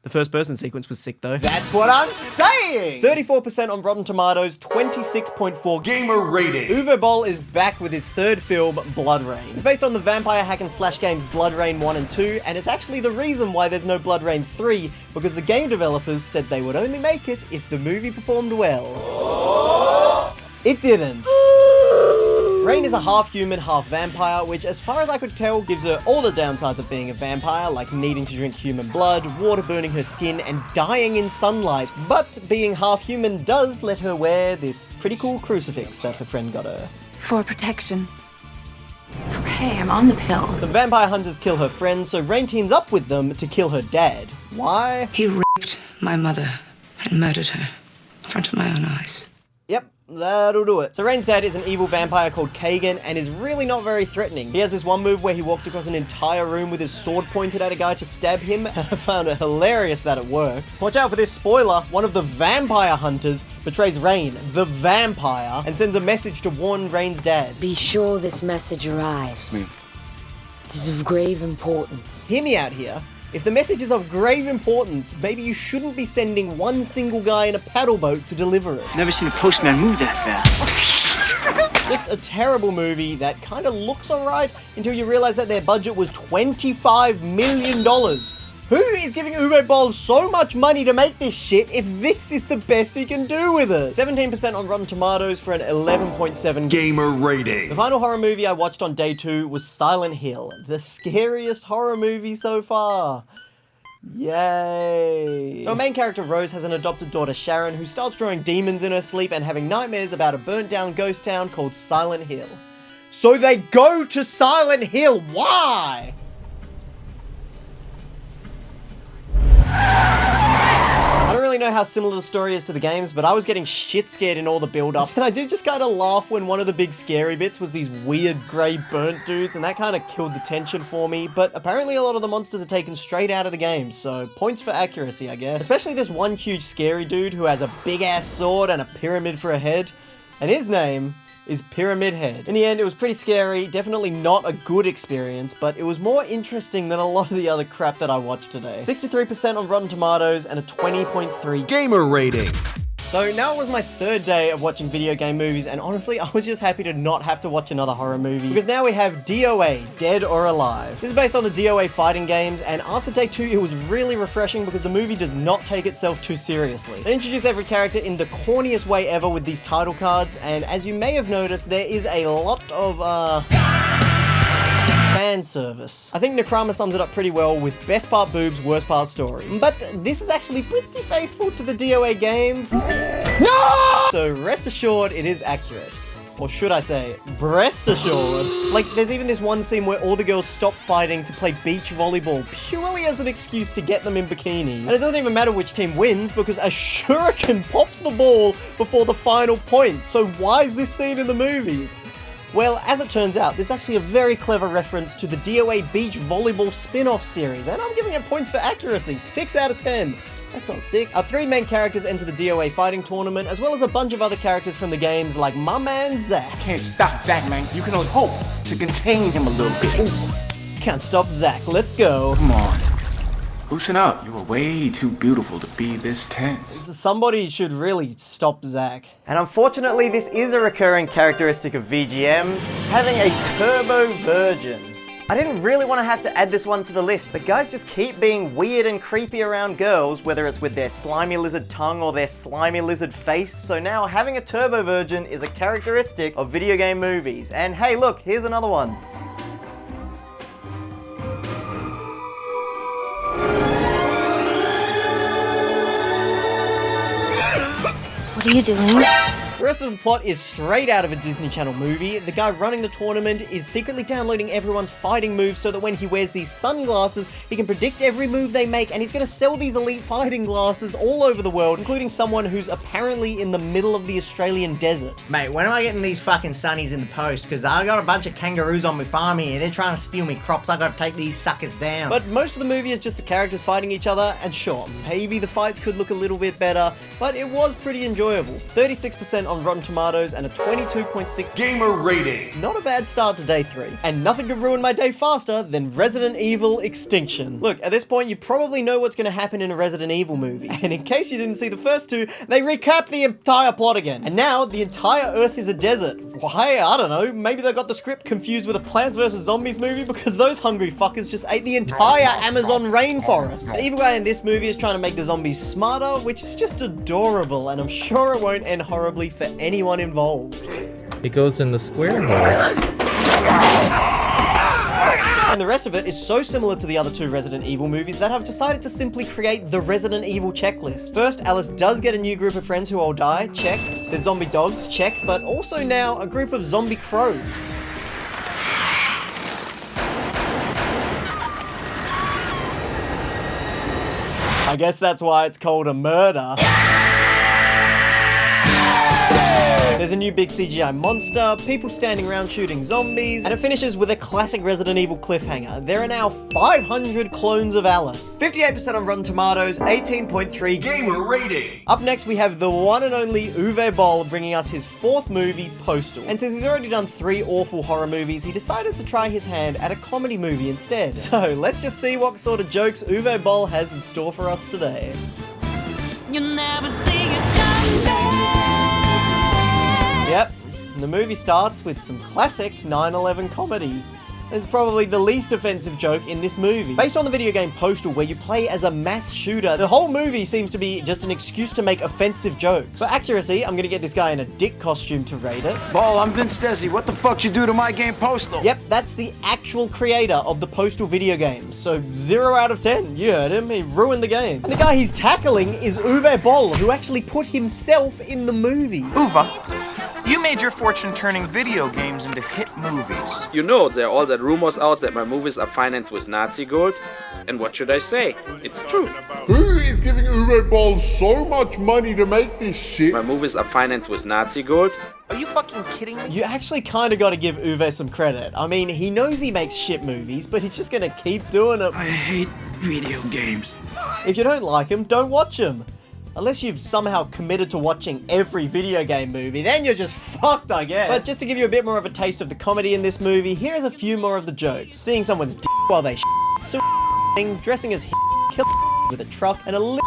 The first-person sequence was sick, though. That's what I'm saying! 34% on Rotten Tomatoes, 26.4 gamer rating. Uwe Boll is back with his third film, BloodRayne. It's based on the vampire hack and slash games BloodRayne 1 and 2, and it's actually the reason why there's no BloodRayne 3, because the game developers said they would only make it if the movie performed well. It didn't. Rain is a half human, half vampire, which as far as I could tell gives her all the downsides of being a vampire, like needing to drink human blood, water burning her skin, and dying in sunlight. But being half human does let her wear this pretty cool crucifix that her friend got her. For protection. It's okay, I'm on the pill. Some vampire hunters kill her friend, so Rain teams up with them to kill her dad. Why? He raped my mother and murdered her in front of my own eyes. Yep. That'll do it. So Rain's dad is an evil vampire called Kagan and is really not very threatening. He has this one move where he walks across an entire room with his sword pointed at a guy to stab him, and I found it hilarious that it works. Watch out for this spoiler. One of the vampire hunters betrays Rain, the vampire, and sends a message to warn Rain's dad. Be sure this message arrives. It is of grave importance. Hear me out here. If the message is of grave importance, maybe you shouldn't be sending one single guy in a paddle boat to deliver it. Never seen a postman move that fast. Just a terrible movie that kind of looks alright until you realize that their budget was $25 million. Who is giving Uwe Boll so much money to make this shit if this is the best he can do with it? 17% on Rotten Tomatoes for an 11.7 gamer rating. The final horror movie I watched on day 2 was Silent Hill, the scariest horror movie so far. Yay. So our main character Rose has an adopted daughter Sharon who starts drawing demons in her sleep and having nightmares about a burnt down ghost town called Silent Hill. So they go to Silent Hill. Why? I don't really know how similar the story is to the games, but I was getting shit scared in all the build-up, and I did just kind of laugh when one of the big scary bits was these weird grey burnt dudes, and that kind of killed the tension for me, but apparently a lot of the monsters are taken straight out of the game, so points for accuracy, I guess. Especially this one huge scary dude who has a big-ass sword and a pyramid for a head, and his name is Pyramid Head. In the end, it was pretty scary, definitely not a good experience, but it was more interesting than a lot of the other crap that I watched today. 63% on Rotten Tomatoes and a 20.3 gamer rating. So now it was my third day of watching video game movies, and honestly, I was just happy to not have to watch another horror movie, because now we have DOA, Dead or Alive. This is based on the DOA fighting games, and after day 2, it was really refreshing because the movie does not take itself too seriously. They introduce every character in the corniest way ever with these title cards, and as you may have noticed, there is a lot of, fan service. I think Necrama sums it up pretty well with best part boobs, worst part story. But this is actually pretty faithful to the DOA games. No! So rest assured it is accurate. Or should I say, breast assured. Like, there's even this one scene where all the girls stop fighting to play beach volleyball purely as an excuse to get them in bikinis. And it doesn't even matter which team wins because a shuriken pops the ball before the final point. So why is this scene in the movie? Well, as it turns out, this is actually a very clever reference to the DOA Beach Volleyball spin-off series, and I'm giving it points for accuracy, 6 out of 10. That's not 6. Our 3 main characters enter the DOA fighting tournament, as well as a bunch of other characters from the games like my man Zack. Can't stop Zack, man. You can only hope to contain him a little bit. Ooh. Can't stop Zack, let's go. Come on. Loosen up. You are way too beautiful to be this tense. Somebody should really stop Zack. And unfortunately, this is a recurring characteristic of VGMs, having a turbo virgin. I didn't really want to have to add this one to the list, but guys just keep being weird and creepy around girls, whether it's with their slimy lizard tongue or their slimy lizard face. So now having a turbo virgin is a characteristic of video game movies. And hey, look, here's another one. What are you doing? The rest of the plot is straight out of a Disney Channel movie. The guy running the tournament is secretly downloading everyone's fighting moves so that when he wears these sunglasses, he can predict every move they make, and he's gonna sell these elite fighting glasses all over the world, including someone who's apparently in the middle of the Australian desert. Mate, when am I getting these fucking sunnies in the post? Because I got a bunch of kangaroos on my farm here. They're trying to steal me crops. I gotta take these suckers down. But most of the movie is just the characters fighting each other, and sure, maybe the fights could look a little bit better, but it was pretty enjoyable. 36% on Rotten Tomatoes and a 22.6 gamer rating. Not a bad start to day 3. And nothing could ruin my day faster than Resident Evil Extinction. Look, at this point, you probably know what's going to happen in a Resident Evil movie. And in case you didn't see the first 2, they recap the entire plot again. And now, the entire Earth is a desert. Why? I don't know. Maybe they got the script confused with a Plants vs. Zombies movie because those hungry fuckers just ate the entire Amazon rainforest. The evil guy in this movie is trying to make the zombies smarter, which is just adorable, and I'm sure it won't end horribly for anyone involved. It goes in the square hole. And the rest of it is so similar to the other 2 Resident Evil movies that I've decided to simply create the Resident Evil checklist. First, Alice does get a new group of friends who all die, check. There's zombie dogs, check. But also now a group of zombie crows. I guess that's why it's called a murder. There's a new big CGI monster, people standing around shooting zombies, and it finishes with a classic Resident Evil cliffhanger. There are now 500 clones of Alice. 58% on Rotten Tomatoes, 18.3 gamer rating. Up next, we have the one and only Uwe Boll bringing us his 4th movie, Postal. And since he's already done 3 awful horror movies, he decided to try his hand at a comedy movie instead. So let's just see what sort of jokes Uwe Boll has in store for us today. You never see it done. Yep, and the movie starts with some classic 9/11 comedy. It's probably the least offensive joke in this movie. Based on the video game Postal, where you play as a mass shooter, the whole movie seems to be just an excuse to make offensive jokes. For accuracy, I'm gonna get this guy in a dick costume to rate it. Ball, I'm Vince Desi. What the fuck you do to my game Postal? Yep, that's the actual creator of the Postal video games. So 0 out of 10. You heard him, he ruined the game. And the guy he's tackling is Uwe Boll, who actually put himself in the movie. Uwe, you made your fortune turning video games into hit movies. You know, there are all that rumors out that my movies are financed with Nazi gold. And what should I say? It's true. Who is giving Uwe Boll so much money to make this shit? My movies are financed with Nazi gold. Are you fucking kidding me? You actually kind of got to give Uwe some credit. I mean, he knows he makes shit movies, but he's just going to keep doing it. I hate video games. If you don't like him, don't watch him. Unless you've somehow committed to watching every video game movie, then you're just fucked, I guess. But just to give you a bit more of a taste of the comedy in this movie, here's a few more of the jokes. Seeing someone's dick while they dressing as kill with a truck, and a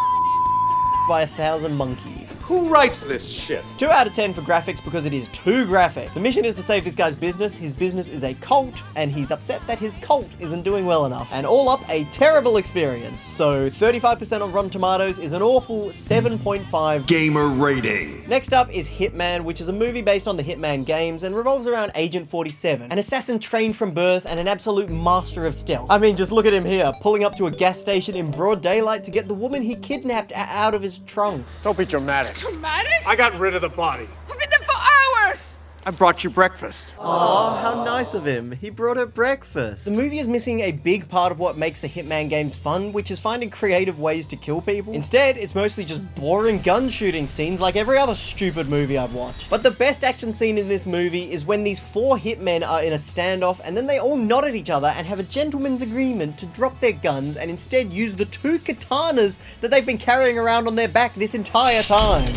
by 1,000 monkeys. Who writes this shit? 2 out of 10 for graphics because it is too graphic. The mission is to save this guy's business. His business is a cult, and he's upset that his cult isn't doing well enough. And all up, a terrible experience. So 35% on Rotten Tomatoes is an awful 7.5 gamer rating. Next up is Hitman, which is a movie based on the Hitman games and revolves around Agent 47, an assassin trained from birth and an absolute master of stealth. I mean, just look at him here, pulling up to a gas station in broad daylight to get the woman he kidnapped out of his trunk. Don't be dramatic. Dramatic? I got rid of the body. I've been there for hours! I brought you breakfast. Oh, how nice of him. He brought her breakfast. The movie is missing a big part of what makes the Hitman games fun, which is finding creative ways to kill people. Instead, it's mostly just boring gun shooting scenes like every other stupid movie I've watched. But the best action scene in this movie is when these 4 hitmen are in a standoff and then they all nod at each other and have a gentleman's agreement to drop their guns and instead use the 2 katanas that they've been carrying around on their back this entire time.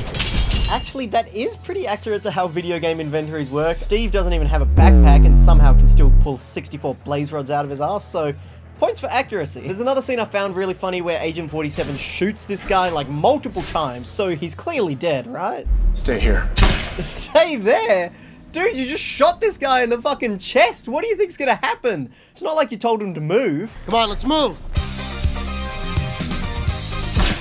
Actually, that is pretty accurate to how video game inventories work. Steve doesn't even have a backpack and somehow can still pull 64 blaze rods out of his ass, so points for accuracy. There's another scene I found really funny where Agent 47 shoots this guy like multiple times, so he's clearly dead, right? Stay here. Stay there? Dude, you just shot this guy in the fucking chest. What do you think's gonna happen? It's not like you told him to move. Come on, let's move.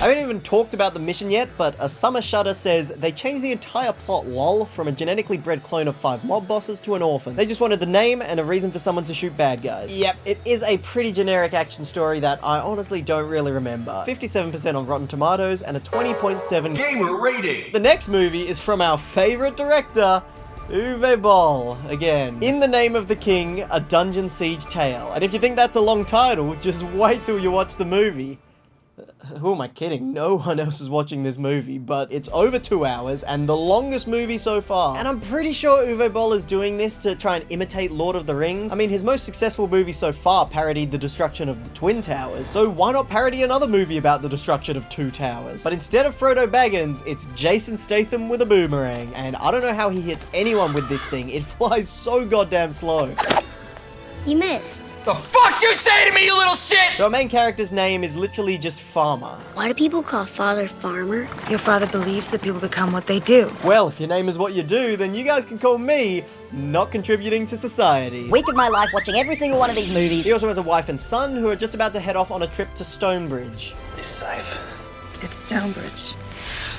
I haven't even talked about the mission yet, but a Summer Shudder says they changed the entire plot lol from a genetically bred clone of 5 mob bosses to an orphan. They just wanted the name and a reason for someone to shoot bad guys. Yep, it is a pretty generic action story that I honestly don't really remember. 57% on Rotten Tomatoes and a 20.7 Gamer rating. The next movie is from our favorite director, Uwe Boll, again. In the Name of the King, a Dungeon Siege Tale. And if you think that's a long title, just wait till you watch the movie. Who am I kidding? No one else is watching this movie, but it's over 2 hours and the longest movie so far. And I'm pretty sure Uwe Boll is doing this to try and imitate Lord of the Rings. I mean, his most successful movie so far parodied the destruction of the Twin Towers, so why not parody another movie about the destruction of 2 towers? But instead of Frodo Baggins, it's Jason Statham with a boomerang, and I don't know how he hits anyone with this thing. It flies so goddamn slow. You missed. The fuck you say to me, you little shit! So our main character's name is literally just Farmer. Why do people call Father Farmer? Your father believes that people become what they do. Well, if your name is what you do, then you guys can call me not contributing to society. Week of my life watching every single one of these movies. He also has a wife and son who are just about to head off on a trip to Stonebridge. It's safe. It's Stonebridge.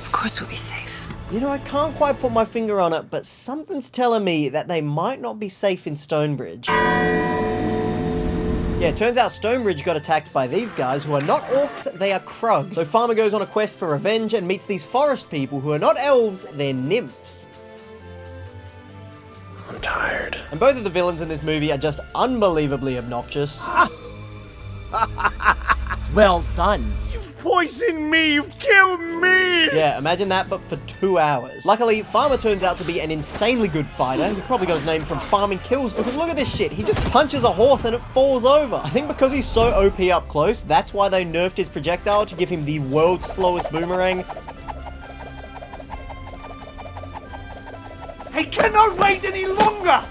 Of course we'll be safe. You know, I can't quite put my finger on it, but something's telling me that they might not be safe in Stonebridge. Yeah, it turns out Stonebridge got attacked by these guys who are not orcs, they are Krug. So Farmer goes on a quest for revenge and meets these forest people who are not elves, they're nymphs. I'm tired. And both of the villains in this movie are just unbelievably obnoxious. Well done. Poisoned me! You've killed me! Yeah, imagine that, but for 2 hours. Luckily, Farmer turns out to be an insanely good fighter. He probably got his name from farming kills, because look at this shit. He just punches a horse and it falls over. I think because he's so OP up close, that's why they nerfed his projectile to give him the world's slowest boomerang. I cannot wait any longer!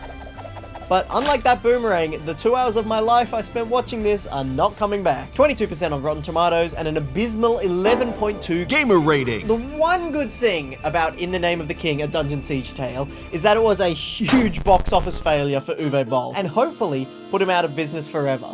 But unlike that boomerang, the 2 hours of my life I spent watching this are not coming back. 22% on Rotten Tomatoes and an abysmal 11.2 Gamer rating. The one good thing about In the Name of the King, a Dungeon Siege Tale, is that it was a huge box office failure for Uwe Boll, and hopefully put him out of business forever.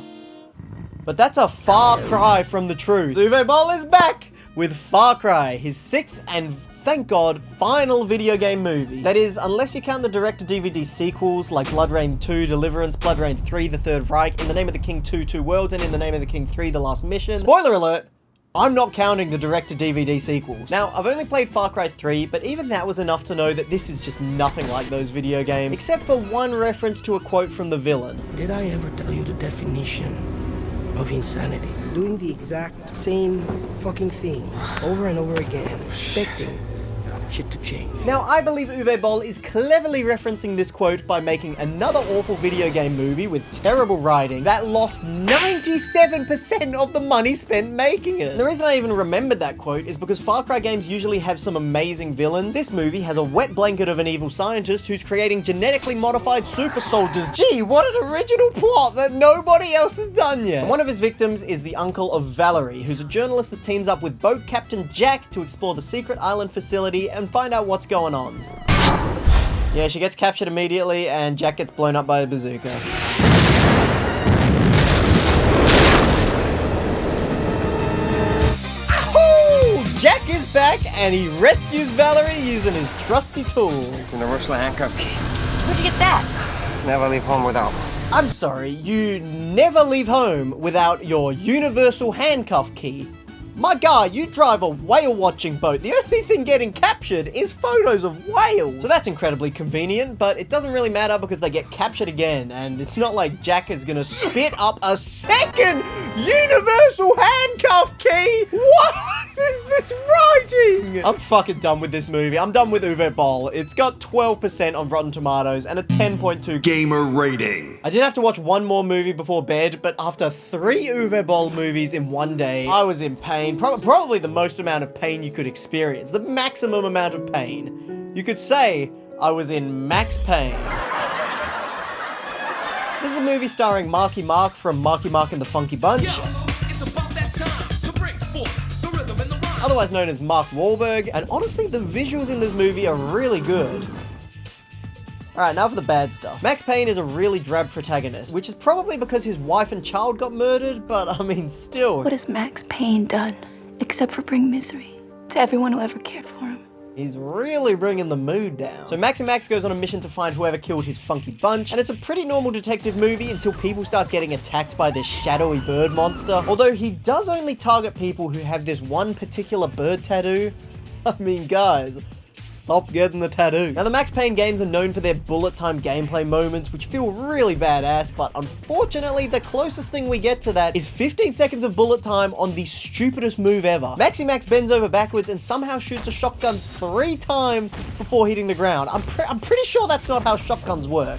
But that's a far cry from the truth. Uwe Boll is back with Far Cry, his 6th and, thank God, final video game movie. That is, unless you count the direct-to-DVD sequels like BloodRayne 2, Deliverance, BloodRayne 3, The Third Reich, In the Name of the King 2, Two Worlds, and In the Name of the King 3, The Last Mission. Spoiler alert! I'm not counting the direct-to-DVD sequels. Now, I've only played Far Cry 3, but even that was enough to know that this is just nothing like those video games, except for one reference to a quote from the villain. Did I ever tell you the definition of insanity? Doing the exact same fucking thing over and over again, expecting shit to change. Now, I believe Uwe Boll is cleverly referencing this quote by making another awful video game movie with terrible writing that lost 97% of the money spent making it. And the reason I even remembered that quote is because Far Cry games usually have some amazing villains. This movie has a wet blanket of an evil scientist who's creating genetically modified super soldiers. Gee, what an original plot that nobody else has done yet. And one of his victims is the uncle of Valerie, who's a journalist that teams up with boat captain Jack to explore the secret island facility and find out what's going on. Yeah, she gets captured immediately and Jack gets blown up by a bazooka. Ahoo! Jack is back and he rescues Valerie using his trusty tool. Universal handcuff key. Where'd you get that? Never leave home without. I'm sorry, you never leave home without your universal handcuff key. My guy, you drive a whale watching boat. The only thing getting captured is photos of whales. So that's incredibly convenient, but it doesn't really matter because they get captured again, and it's not like Jack is gonna spit up a second universal handcuff key. What is this writing? I'm fucking done with this movie. I'm done with Uwe Boll. It's got 12% on Rotten Tomatoes and a 10.2 gamer rating. I did have to watch one more movie before bed, but after 3 Uwe Boll movies in one day, I was in pain. Probably the most amount of pain you could experience. The maximum amount of pain. You could say I was in max pain. This is a movie starring Marky Mark from Marky Mark and the Funky Bunch. Otherwise known as Mark Wahlberg, and honestly, the visuals in this movie are really good. Alright, now for the bad stuff. Max Payne is a really drab protagonist, which is probably because his wife and child got murdered, but I mean, still. What has Max Payne done, except for bring misery to everyone who ever cared for him? He's really bringing the mood down. So Max goes on a mission to find whoever killed his funky bunch, and it's a pretty normal detective movie until people start getting attacked by this shadowy bird monster. Although he does only target people who have this one particular bird tattoo. I mean, guys, stop getting the tattoo. Now, the Max Payne games are known for their bullet time gameplay moments, which feel really badass, but unfortunately, the closest thing we get to that is 15 seconds of bullet time on the stupidest move ever. Max bends over backwards and somehow shoots a shotgun 3 times before hitting the ground. I'm pretty sure that's not how shotguns work.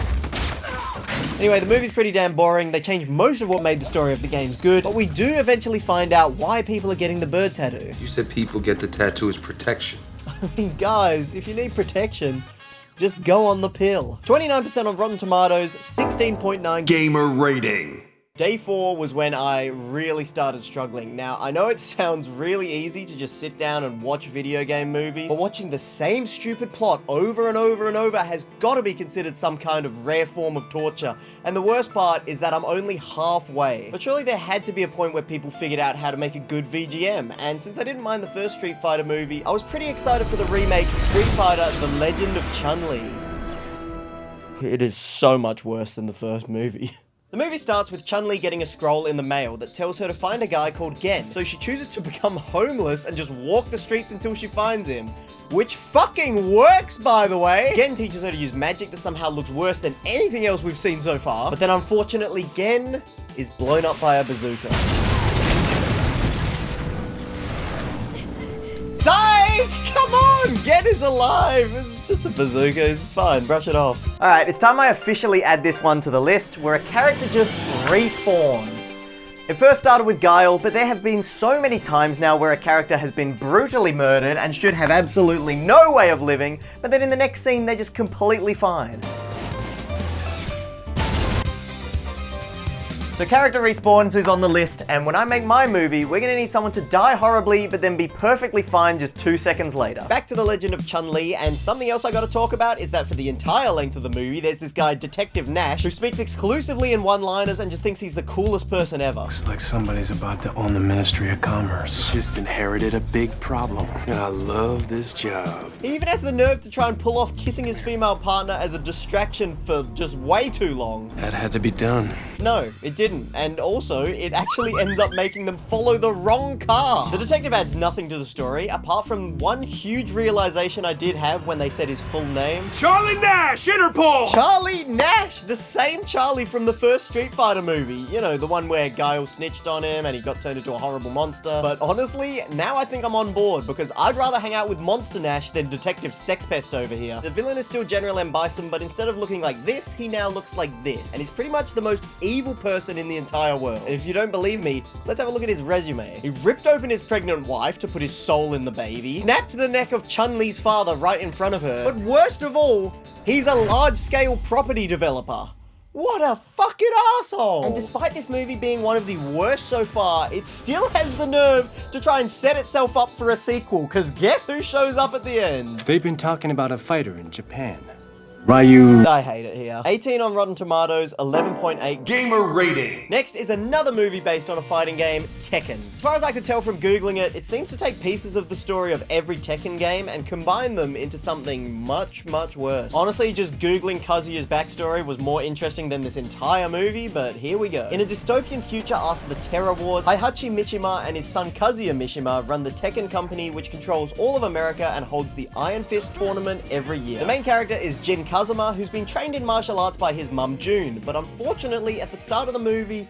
Anyway, the movie's pretty damn boring. They change most of what made the story of the games good, but we do eventually find out why people are getting the bird tattoo. You said people get the tattoo as protection. I mean, guys, if you need protection, just go on the pill. 29% on Rotten Tomatoes, 16.9 gamer rating. Day 4 was when I really started struggling. Now, I know it sounds really easy to just sit down and watch video game movies, but watching the same stupid plot over and over and over has got to be considered some kind of rare form of torture. And the worst part is that I'm only halfway. But surely there had to be a point where people figured out how to make a good VGM. And since I didn't mind the first Street Fighter movie, I was pretty excited for the remake Street Fighter: The Legend of Chun-Li. It is so much worse than the first movie. The movie starts with Chun-Li getting a scroll in the mail that tells her to find a guy called Gen, so she chooses to become homeless and just walk the streets until she finds him. Which fucking works, by the way! Gen teaches her to use magic that somehow looks worse than anything else we've seen so far, but then unfortunately Gen is blown up by a bazooka. Psych! Come on! Gen is alive! It's just a bazooka, it's fine, brush it off. Alright, it's time I officially add this one to the list, where a character just respawns. It first started with Guile, but there have been so many times now where a character has been brutally murdered and should have absolutely no way of living, but then in the next scene they're just completely fine. So character respawns is on the list, and when I make my movie, we're gonna need someone to die horribly, but then be perfectly fine just 2 seconds later. Back to the Legend of Chun-Li, and something else I gotta talk about is that for the entire length of the movie, there's this guy, Detective Nash, who speaks exclusively in one-liners and just thinks he's the coolest person ever. Looks like somebody's about to own the Ministry of Commerce. Just inherited a big problem, and I love this job. He even has the nerve to try and pull off kissing his female partner as a distraction for just way too long. That had to be done. No, it didn't. And also, it actually ends up making them follow the wrong car. The detective adds nothing to the story, apart from one huge realization I did have when they said his full name. Charlie Nash, Interpol! Charlie Nash! The same Charlie from the first Street Fighter movie. You know, the one where Guile snitched on him and he got turned into a horrible monster. But honestly, now I think I'm on board, because I'd rather hang out with Monster Nash than Detective Sexpest over here. The villain is still General M. Bison, but instead of looking like this, he now looks like this. And he's pretty much the most evil person in the entire world. And if you don't believe me, let's have a look at his resume. He ripped open his pregnant wife to put his soul in the baby, snapped the neck of Chun-Li's father right in front of her, but worst of all, he's a large-scale property developer. What a fucking asshole! And despite this movie being one of the worst so far, it still has the nerve to try and set itself up for a sequel, because guess who shows up at the end? They've been talking about a fighter in Japan. Ryu. I hate it here. 18 on Rotten Tomatoes, 11.8 Gamer rating. Next is another movie based on a fighting game, Tekken. As far as I could tell from Googling it, it seems to take pieces of the story of every Tekken game and combine them into something much, much worse. Honestly, just Googling Kazuya's backstory was more interesting than this entire movie, but here we go. In a dystopian future after the Terror Wars, Heihachi Mishima and his son Kazuya Mishima run the Tekken company, which controls all of America and holds the Iron Fist tournament every year. The main character is Jin Kazuma, who's been trained in martial arts by his mum June, but unfortunately at the start of the movie,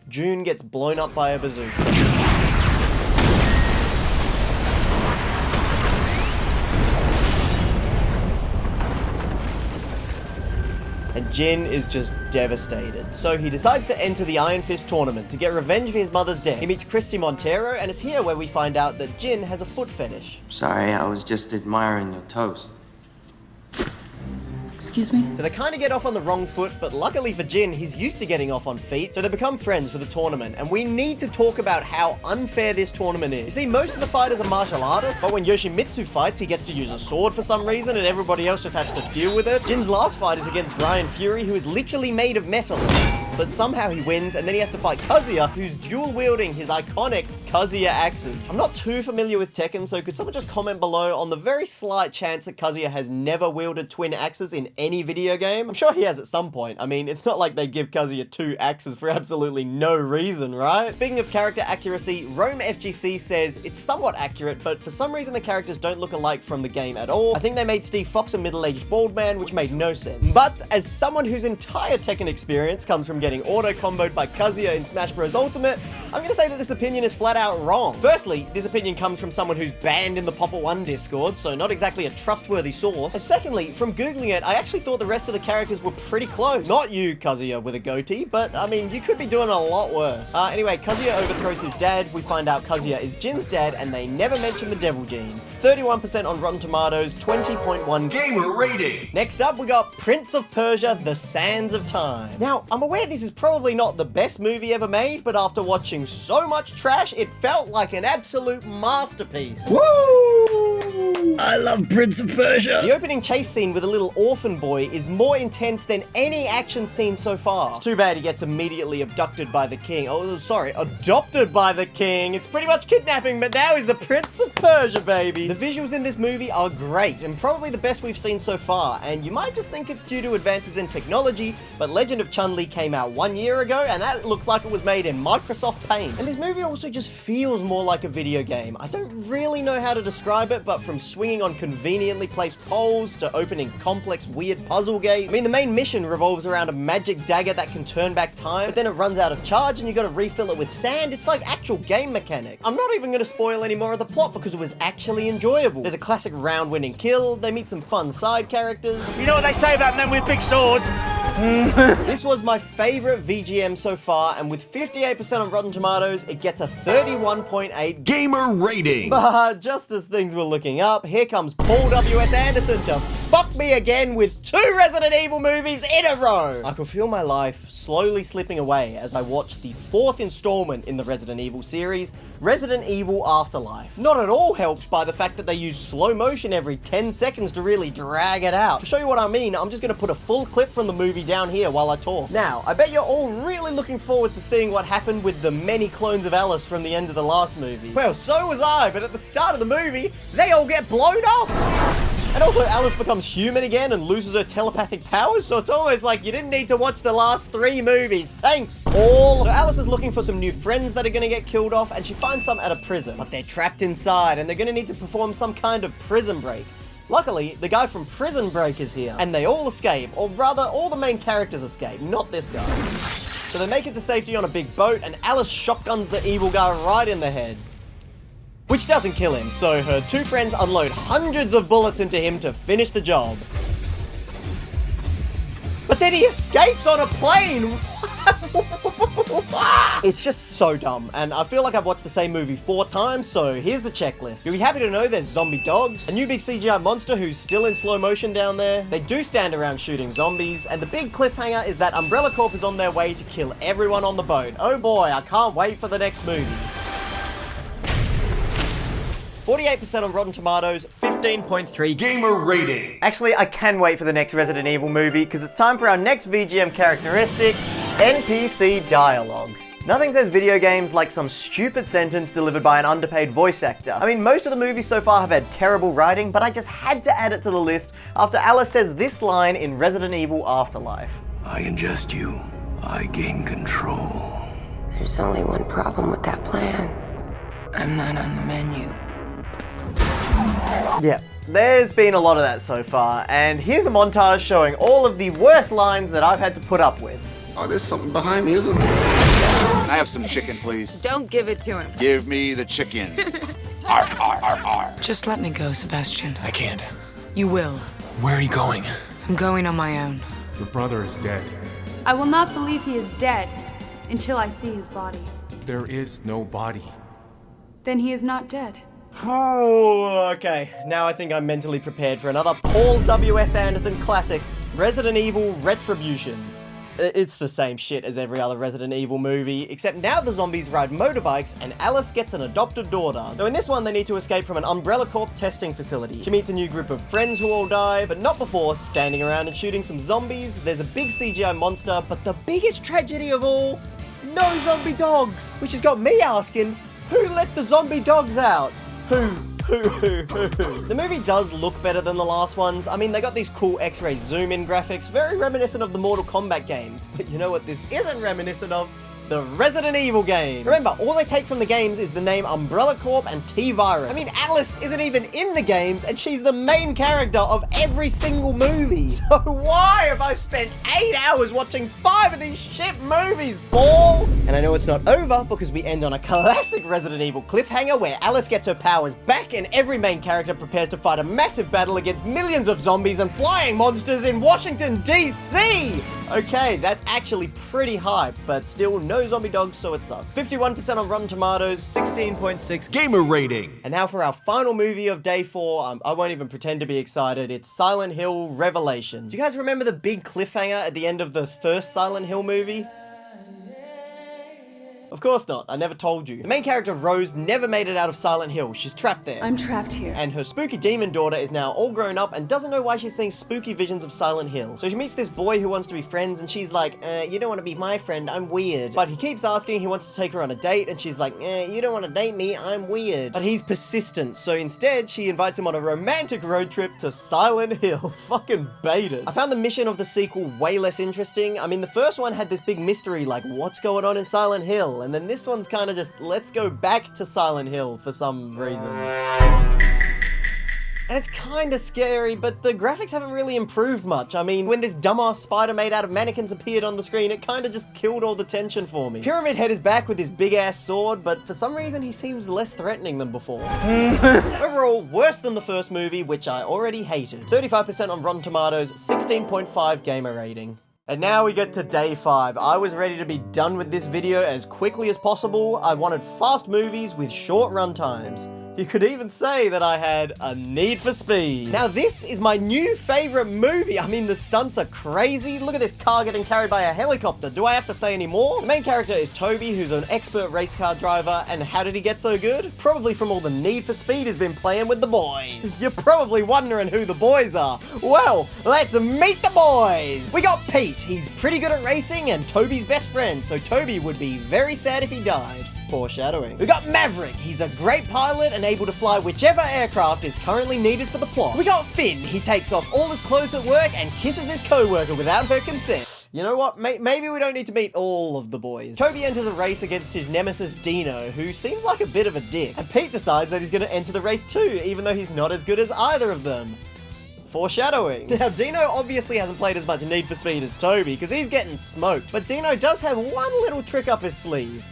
June gets blown up by a bazooka. And Jin is just devastated. So he decides to enter the Iron Fist tournament to get revenge for his mother's death. He meets Christy Montero, and it's here where we find out that Jin has a foot fetish. Sorry, I was just admiring your toes. Excuse me? So they kind of get off on the wrong foot, but luckily for Jin, he's used to getting off on feet, so they become friends for the tournament. And we need to talk about how unfair this tournament is. You see, most of the fighters are martial artists, but when Yoshimitsu fights, he gets to use a sword for some reason, and everybody else just has to deal with it. Jin's last fight is against Brian Fury, who is literally made of metal. But somehow he wins, and then he has to fight Kazuya, who's dual-wielding his iconic Kazuya axes. I'm not too familiar with Tekken, so could someone just comment below on the very slight chance that Kazuya has never wielded twin axes in any video game? I'm sure he has at some point. I mean, it's not like they give Kazuya 2 axes for absolutely no reason, right? Speaking of character accuracy, Rome FGC says it's somewhat accurate, but for some reason the characters don't look alike from the game at all. I think they made Steve Fox a middle-aged bald man, which made no sense. But as someone whose entire Tekken experience comes from getting auto-comboed by Kazuya in Smash Bros. Ultimate, I'm gonna say that this opinion is flat out wrong. Firstly, this opinion comes from someone who's banned in the Popper 1 Discord, so not exactly a trustworthy source. And secondly, from Googling it, I actually thought the rest of the characters were pretty close. Not you, Kazuya, with a goatee, but I mean, you could be doing a lot worse. Anyway, Kazuya overthrows his dad. We find out Kazuya is Jin's dad, and they never mention the devil gene. 31% on Rotten Tomatoes, 20.1 Gamer rating. Next up, we got Prince of Persia, The Sands of Time. Now, I'm aware this is probably not the best movie ever made, but after watching so much trash, it felt like an absolute masterpiece. Woo! I love Prince of Persia. The opening chase scene with a little orphan boy is more intense than any action scene so far. It's too bad he gets immediately abducted by the king. Oh, sorry, adopted by the king. It's pretty much kidnapping, but now he's the Prince of Persia, baby. The visuals in this movie are great, and probably the best we've seen so far, and you might just think it's due to advances in technology, but Legend of Chun-Li came out 1 year ago, and that looks like it was made in Microsoft Paint. And this movie also just feels more like a video game. I don't really know how to describe it, but from swinging on conveniently placed poles to opening complex, weird puzzle gates. I mean, the main mission revolves around a magic dagger that can turn back time, but then it runs out of charge and you gotta refill it with sand. It's like actual game mechanics. I'm not even gonna spoil any more of the plot because it was actually enjoyable. There's a classic round-winning kill, they meet some fun side characters. You know what they say about men with big swords? This was my favorite VGM so far, and with 58% on Rotten Tomatoes, it gets a 31.8 Gamer rating. But just as things were looking up, here comes Paul W.S. Anderson to fuck me again with 2 Resident Evil movies in a row. I could feel my life slowly slipping away as I watched the 4th installment in the Resident Evil series, Resident Evil Afterlife. Not at all helped by the fact that they use slow motion every 10 seconds to really drag it out. To show you what I mean, I'm just gonna put a full clip from the movie down here while I talk. Now, I bet you're all really looking forward to seeing what happened with the many clones of Alice from the end of the last movie. Well, so was I, but at the start of the movie, they all get blown up! And also, Alice becomes human again and loses her telepathic powers, so it's almost like you didn't need to watch the last 3 movies. Thanks, Paul! So Alice is looking for some new friends that are gonna get killed off, and she finds some at a prison. But they're trapped inside, and they're gonna need to perform some kind of prison break. Luckily, the guy from Prison Break is here, and they all escape, or rather, all the main characters escape, not this guy. So they make it to safety on a big boat, and Alice shotguns the evil guy right in the head. Which doesn't kill him, so her 2 friends unload hundreds of bullets into him to finish the job. But then he escapes on a plane! It's just so dumb, and I feel like I've watched the same movie 4 times, so here's the checklist. You'll be happy to know there's zombie dogs, a new big CGI monster who's still in slow motion down there, they do stand around shooting zombies, and the big cliffhanger is that Umbrella Corp is on their way to kill everyone on the boat. Oh boy, I can't wait for the next movie. 48% on Rotten Tomatoes, 15.3 Gamer rating. Actually, I can wait for the next Resident Evil movie, because it's time for our next VGM characteristic, NPC dialogue. Nothing says video games like some stupid sentence delivered by an underpaid voice actor. I mean, most of the movies so far have had terrible writing, but I just had to add it to the list after Alice says this line in Resident Evil Afterlife. I ingest you. I gain control. There's only one problem with that plan. I'm not on the menu. Yeah, there's been a lot of that so far, and here's a montage showing all of the worst lines that I've had to put up with. Oh, there's something behind me, isn't there? Can I have some chicken, please? Don't give it to him. Give me the chicken. Arr, arr, arr, arr. Just let me go, Sebastian. I can't. You will. Where are you going? I'm going on my own. Your brother is dead. I will not believe he is dead until I see his body. There is no body. Then he is not dead. Oh, okay. Now I think I'm mentally prepared for another Paul W.S. Anderson classic, Resident Evil Retribution. It's the same shit as every other Resident Evil movie, except now the zombies ride motorbikes and Alice gets an adopted daughter. Though in this one, they need to escape from an Umbrella Corp testing facility. She meets a new group of friends who all die, but not before standing around and shooting some zombies. There's a big CGI monster, but the biggest tragedy of all, no zombie dogs! Which has got me asking, who let the zombie dogs out? Who? The movie does look better than the last ones. I mean, they got these cool X-ray zoom-in graphics, very reminiscent of the Mortal Kombat games. But you know what this isn't reminiscent of? The Resident Evil games. Remember, all they take from the games is the name Umbrella Corp and T-Virus. I mean, Alice isn't even in the games, and she's the main character of every single movie. So why have I spent 8 hours watching 5 of these shit movies, ball? And I know it's not over, because we end on a classic Resident Evil cliffhanger where Alice gets her powers back and every main character prepares to fight a massive battle against millions of zombies and flying monsters in Washington, D.C. Okay, that's actually pretty hype, but still no zombie dogs, so it sucks. 51% on Rotten Tomatoes, 16.6 Gamer rating. And now for our final movie of day 4. I won't even pretend to be excited. It's Silent Hill Revelation. Do you guys remember the big cliffhanger at the end of the first Silent Hill movie? Of course not, I never told you. The main character, Rose, never made it out of Silent Hill. She's trapped there. I'm trapped here. And her spooky demon daughter is now all grown up and doesn't know why she's seeing spooky visions of Silent Hill. So she meets this boy who wants to be friends and she's like, you don't want to be my friend, I'm weird. But he keeps asking, he wants to take her on a date and she's like, you don't want to date me, I'm weird. But he's persistent, so instead she invites him on a romantic road trip to Silent Hill. Fucking baited. I found the mission of the sequel way less interesting. I mean, the first one had this big mystery like, what's going on in Silent Hill? And then this one's kind of just, let's go back to Silent Hill for some reason. And it's kind of scary, but the graphics haven't really improved much. I mean, when this dumbass spider made out of mannequins appeared on the screen, it kind of just killed all the tension for me. Pyramid Head is back with his big-ass sword, but for some reason he seems less threatening than before. Overall, worse than the first movie, which I already hated. 35% on Rotten Tomatoes, 16.5 gamer rating. And now we get to day 5. I was ready to be done with this video as quickly as possible. I wanted fast movies with short run times. You could even say that I had a need for speed. Now this is my new favorite movie. I mean, the stunts are crazy. Look at this car getting carried by a helicopter. Do I have to say any more? The main character is Toby, who's an expert race car driver. And how did he get so good? Probably from all the Need for Speed he's been playing with the boys. You're probably wondering who the boys are. Well, let's meet the boys. We got Pete. He's pretty good at racing and Toby's best friend. So Toby would be very sad if he died. Foreshadowing. We got Maverick. He's a great pilot and able to fly whichever aircraft is currently needed for the plot. We got Finn. He takes off all his clothes at work and kisses his co-worker without her consent. You know what? Maybe we don't need to meet all of the boys. Toby enters a race against his nemesis Dino, who seems like a bit of a dick. And Pete decides that he's going to enter the race too, even though he's not as good as either of them. Foreshadowing. Now, Dino obviously hasn't played as much Need for Speed as Toby, because he's getting smoked. But Dino does have one little trick up his sleeve.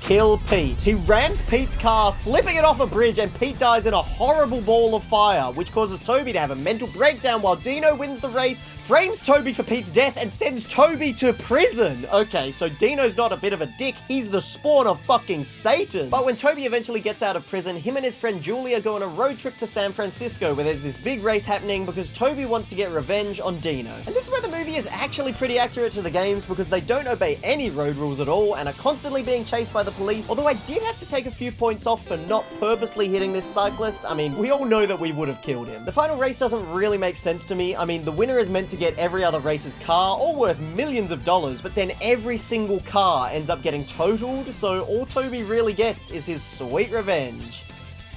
Kill Pete. He rams Pete's car, flipping it off a bridge, and Pete dies in a horrible ball of fire, which causes Toby to have a mental breakdown while Dino wins the race, frames Toby for Pete's death, and sends Toby to prison. Okay, so Dino's not a bit of a dick, he's the spawn of fucking Satan. But when Toby eventually gets out of prison, him and his friend Julia go on a road trip to San Francisco where there's this big race happening because Toby wants to get revenge on Dino. And this is where the movie is actually pretty accurate to the games because they don't obey any road rules at all and are constantly being chased by the the police. Although I did have to take a few points off for not purposely hitting this cyclist. I mean, we all know that we would have killed him. The final race doesn't really make sense to me. I mean, the winner is meant to get every other racer's car, all worth millions of dollars, but then every single car ends up getting totaled, so all Toby really gets is his sweet revenge.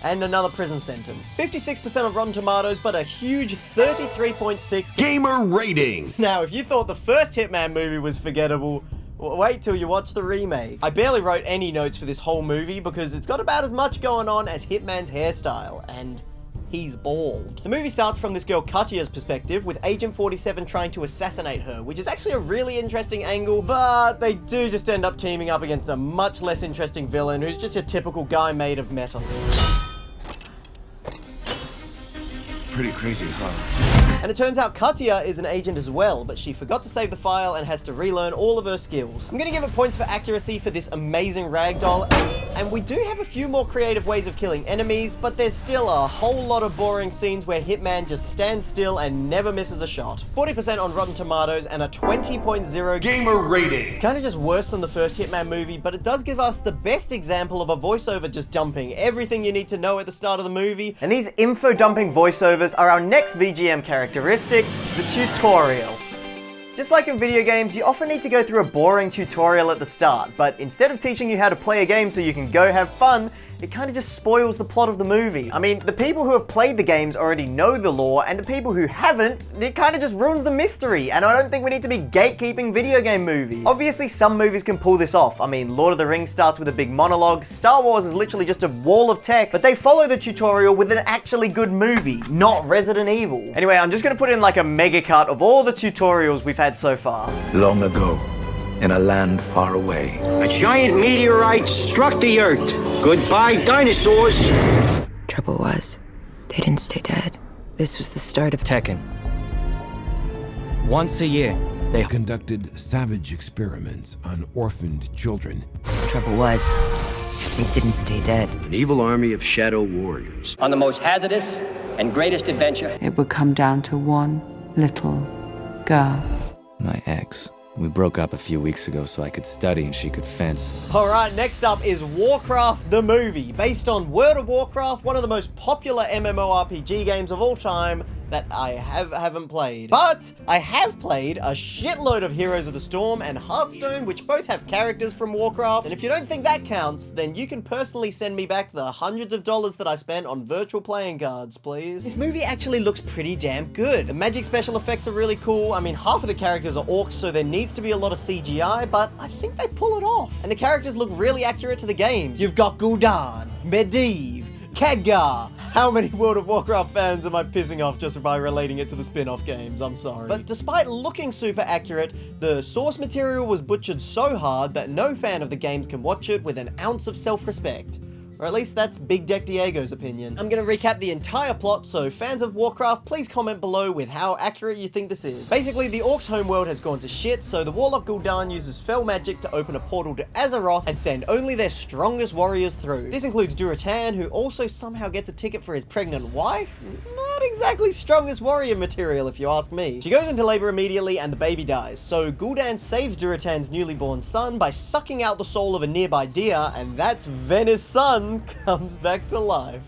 And another prison sentence. 56% on Rotten Tomatoes, but a huge 33.6 gamer rating. Now, if you thought the first Hitman movie was forgettable, wait till you watch the remake. I barely wrote any notes for this whole movie because it's got about as much going on as Hitman's hairstyle, and he's bald. The movie starts from this girl Katya's perspective, with Agent 47 trying to assassinate her, which is actually a really interesting angle, but they do just end up teaming up against a much less interesting villain who's just your typical guy made of metal. Pretty crazy, huh? And it turns out Katya is an agent as well, but she forgot to save the file and has to relearn all of her skills. I'm gonna give it points for accuracy for this amazing ragdoll, and we do have a few more creative ways of killing enemies, but there's still a whole lot of boring scenes where Hitman just stands still and never misses a shot. 40% on Rotten Tomatoes and a 20.0 gamer rating. It's kind of just worse than the first Hitman movie, but it does give us the best example of a voiceover just dumping everything you need to know at the start of the movie. And these info dumping voiceovers are our next VGM characteristic, the tutorial. Just like in video games, you often need to go through a boring tutorial at the start, but instead of teaching you how to play a game so you can go have fun, it kind of just spoils the plot of the movie. I mean, the people who have played the games already know the lore, and the people who haven't, it kind of just ruins the mystery, and I don't think we need to be gatekeeping video game movies. Obviously, some movies can pull this off. I mean, Lord of the Rings starts with a big monologue, Star Wars is literally just a wall of text, but they follow the tutorial with an actually good movie, not Resident Evil. Anyway, I'm just gonna put in like a mega cut of all the tutorials we've had so far. Long ago, in a land far away, a giant meteorite struck the Earth. Goodbye, dinosaurs. Trouble was, they didn't stay dead. This was the start of Tekken. Once a year, they conducted savage experiments on orphaned children. Trouble was, they didn't stay dead. An evil army of shadow warriors. On the most hazardous and greatest adventure. It would come down to one little girl. My ex. We broke up a few weeks ago so I could study and she could fence. Alright, next up is Warcraft the movie, based on World of Warcraft, one of the most popular MMORPG games of all time that I haven't played. But I have played a shitload of Heroes of the Storm and Hearthstone, which both have characters from Warcraft, and if you don't think that counts, then you can personally send me back the hundreds of dollars that I spent on virtual playing cards, please. This movie actually looks pretty damn good. The magic special effects are really cool. I mean, half of the characters are orcs, so there needs to be a lot of CGI, but I think they pull it off. And the characters look really accurate to the games. You've got Gul'dan, Medivh, Khadgar. How many World of Warcraft fans am I pissing off just by relating it to the spin-off games? I'm sorry. But despite looking super accurate, the source material was butchered so hard that no fan of the games can watch it with an ounce of self-respect. Or at least that's Big Deck Diego's opinion. I'm gonna recap the entire plot, so fans of Warcraft, please comment below with how accurate you think this is. Basically, the Orcs' homeworld has gone to shit, so the Warlock Gul'dan uses fell magic to open a portal to Azeroth and send only their strongest warriors through. This includes Durotan, who also somehow gets a ticket for his pregnant wife? Not exactly strongest warrior material, if you ask me. She goes into labor immediately and the baby dies, so Gul'dan saves Durotan's newly born son by sucking out the soul of a nearby deer, and that's Venice's son comes back to life.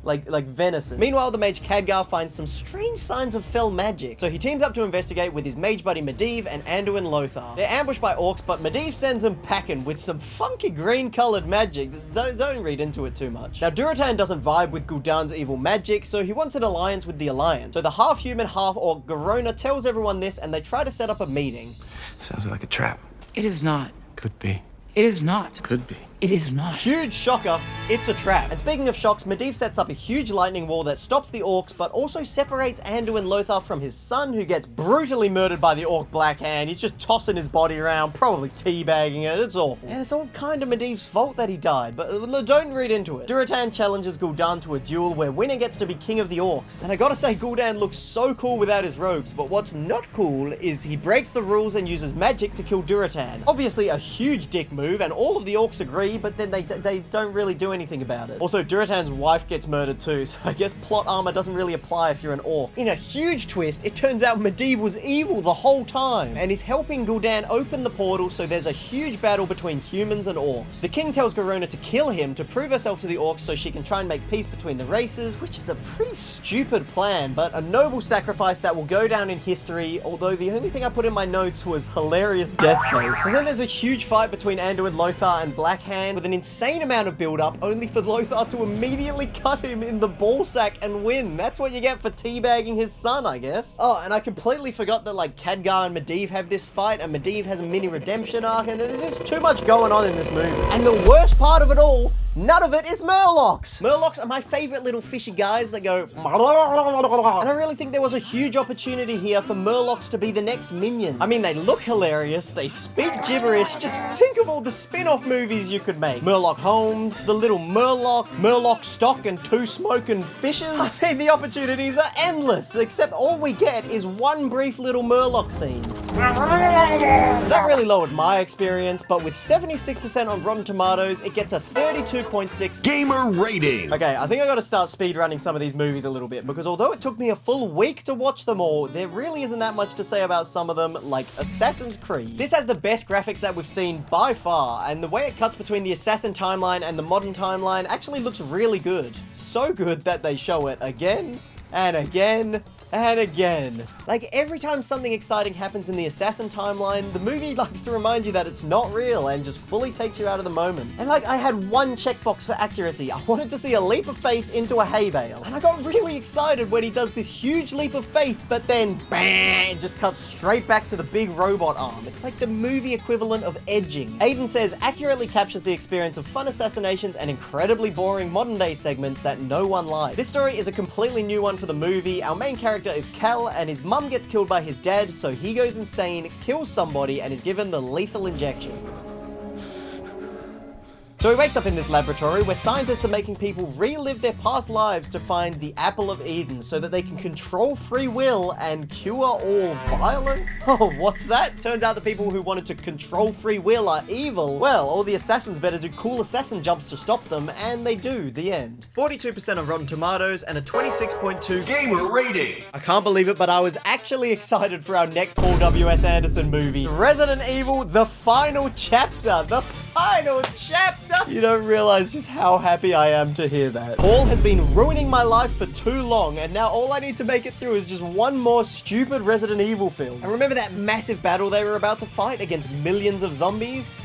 Like venison. Meanwhile, the mage Khadgar finds some strange signs of fell magic, so he teams up to investigate with his mage buddy Medivh and Anduin Lothar. They're ambushed by orcs, but Medivh sends them packing with some funky green-colored magic. Don't read into it too much. Now, Durotan doesn't vibe with Gul'dan's evil magic, so he wants an alliance with the Alliance. So the half-human, half-orc Garona tells everyone this, and they try to set up a meeting. Sounds like a trap. It is not. Could be. It is not. Could be. It is not. Huge shocker, it's a trap. And speaking of shocks, Medivh sets up a huge lightning wall that stops the orcs, but also separates Anduin Lothar from his son, who gets brutally murdered by the orc Black Hand. He's just tossing his body around, probably teabagging it. It's awful. And it's all kind of Medivh's fault that he died, but don't read into it. Durotan challenges Gul'dan to a duel where winner gets to be king of the orcs. And I gotta say, Gul'dan looks so cool without his robes, but what's not cool is he breaks the rules and uses magic to kill Durotan. Obviously a huge dick move, and all of the orcs agree free, but then they don't really do anything about it. Also, Durotan's wife gets murdered too, so I guess plot armor doesn't really apply if you're an orc. In a huge twist, it turns out Medivh was evil the whole time, and is helping Gul'dan open the portal, so there's a huge battle between humans and orcs. The king tells Garona to kill him to prove herself to the orcs so she can try and make peace between the races, which is a pretty stupid plan, but a noble sacrifice that will go down in history, although the only thing I put in my notes was hilarious death face. And then there's a huge fight between Anduin Lothar and Blackhand with an insane amount of build-up, only for Lothar to immediately cut him in the ballsack and win. That's what you get for teabagging his son, I guess. Oh, and I completely forgot that, like, Khadgar and Medivh have this fight, and Medivh has a mini redemption arc, and there's just too much going on in this movie. And the worst part of it all, none of it is Murlocs. Murlocs are my favorite little fishy guys that go, and I really think there was a huge opportunity here for Murlocs to be the next minions. I mean, they look hilarious, they speak gibberish, just think of all the spin-off movies you could make. Murloc Holmes, the little Murloc, Murloc Stock and Two Smoking Fishes. I mean, the opportunities are endless, except all we get is one brief little Murloc scene. That really lowered my experience, but with 76% on Rotten Tomatoes, it gets a 32.6 gamer rating. Okay, I think I gotta start speedrunning some of these movies a little bit, because although it took me a full week to watch them all, there really isn't that much to say about some of them, like Assassin's Creed. This has the best graphics that we've seen by far, and the way it cuts between the Assassin timeline and the modern timeline actually looks really good. So good that they show it again and again and again. Like, every time something exciting happens in the Assassin timeline, the movie likes to remind you that it's not real and just fully takes you out of the moment. And like, I had one checkbox for accuracy. I wanted to see a leap of faith into a hay bale. And I got really excited when he does this huge leap of faith, but then, bang, it just cuts straight back to the big robot arm. It's like the movie equivalent of edging. Aiden says, accurately captures the experience of fun assassinations and incredibly boring modern day segments that no one likes. This story is a completely new one for the movie. Our main character is Cal, and his mum gets killed by his dad, so he goes insane, kills somebody, and is given the lethal injection. So he wakes up in this laboratory where scientists are making people relive their past lives to find the Apple of Eden so that they can control free will and cure all violence? Oh, what's that? Turns out the people who wanted to control free will are evil. Well, all the assassins better do cool assassin jumps to stop them, and they do. The end. 42% on Rotten Tomatoes and a 26.2 gamer rating. I can't believe it, but I was actually excited for our next Paul W.S. Anderson movie, Resident Evil: The Final Chapter. The final chapter! You don't realize just how happy I am to hear that. Paul has been ruining my life for too long, and now all I need to make it through is just one more stupid Resident Evil film. And remember that massive battle they were about to fight against millions of zombies?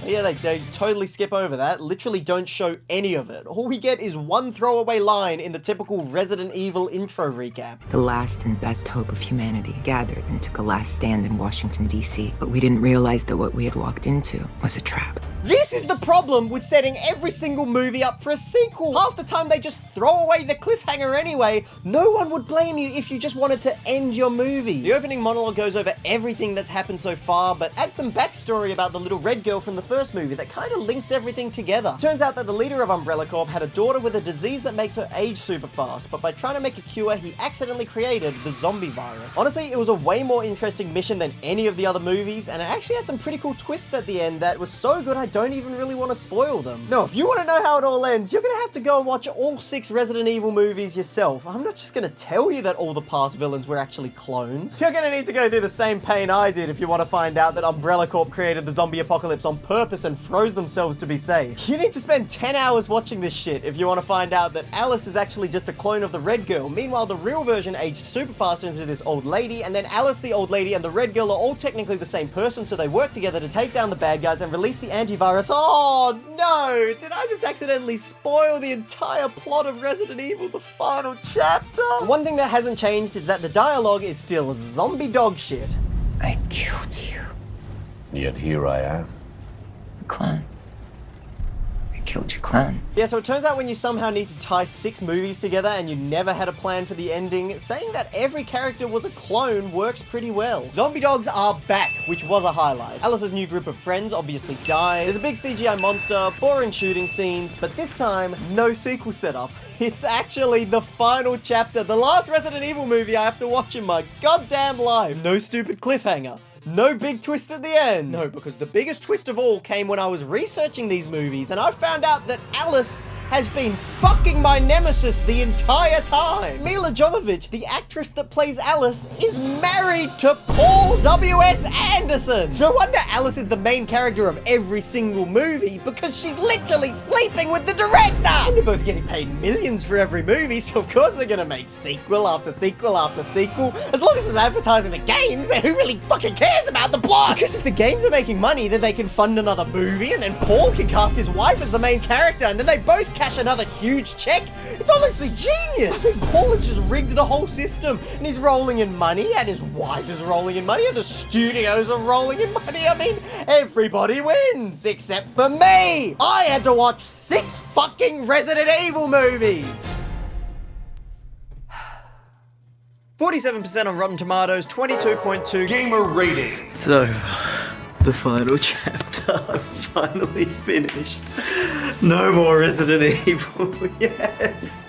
Yeah, they totally skip over that. Literally don't show any of it. All we get is one throwaway line in the typical Resident Evil intro recap. The last and best hope of humanity gathered and took a last stand in Washington, D.C. But we didn't realize that what we had walked into was a trap. This is the problem with setting every single movie up for a sequel. Half the time they just throw away the cliffhanger anyway. No one would blame you if you just wanted to end your movie. The opening monologue goes over everything that's happened so far, but adds some backstory about the little red girl from the first movie that kind of links everything together. Turns out that the leader of Umbrella Corp had a daughter with a disease that makes her age super fast, but by trying to make a cure, he accidentally created the zombie virus. Honestly, it was a way more interesting mission than any of the other movies, and it actually had some pretty cool twists at the end that was so good I don't even really want to spoil them. No, if you want to know how it all ends, you're gonna have to go and watch all 6 Resident Evil movies yourself. I'm not just gonna tell you that all the past villains were actually clones. You're gonna need to go through the same pain I did if you want to find out that Umbrella Corp created the zombie apocalypse on purpose and froze themselves to be safe. You need to spend 10 hours watching this shit if you want to find out that Alice is actually just a clone of the red girl. Meanwhile, the real version aged super fast into this old lady, and then Alice, the old lady, and the red girl are all technically the same person, so they work together to take down the bad guys and release the antivirus. Oh no! Did I just accidentally spoil the entire plot of Resident Evil: The Final Chapter? One thing that hasn't changed is that the dialogue is still zombie dog shit. I killed you. Yet here I am. A clown. I killed your clown. Yeah, so it turns out when you somehow need to tie 6 movies together and you never had a plan for the ending, saying that every character was a clone works pretty well. Zombie dogs are back, which was a highlight. Alice's new group of friends obviously die. There's a big CGI monster, boring shooting scenes, but this time, no sequel setup. It's actually the final chapter, the last Resident Evil movie I have to watch in my goddamn life. No stupid cliffhanger. No big twist at the end. No, because the biggest twist of all came when I was researching these movies and I found out that Alice has been fucking my nemesis the entire time. Mila Jovovich, the actress that plays Alice, is married to Paul W.S. Anderson. No wonder Alice is the main character of every single movie, because she's literally sleeping with the director. And they're both getting paid millions for every movie, so of course they're gonna make sequel after sequel after sequel. As long as it's advertising the games, who really fucking cares about the plot? Because if the games are making money, then they can fund another movie, and then Paul can cast his wife as the main character, and then they both cash another huge check. It's honestly genius. I think Paul has just rigged the whole system, and he's rolling in money, and his wife is rolling in money, and the studios are rolling in money. I mean, everybody wins, except for me. I had to watch 6 fucking Resident Evil movies. 47% on Rotten Tomatoes, 22.2 gamer rating. So, the final chapter. I'm finally finished. No more Resident Evil. Yes.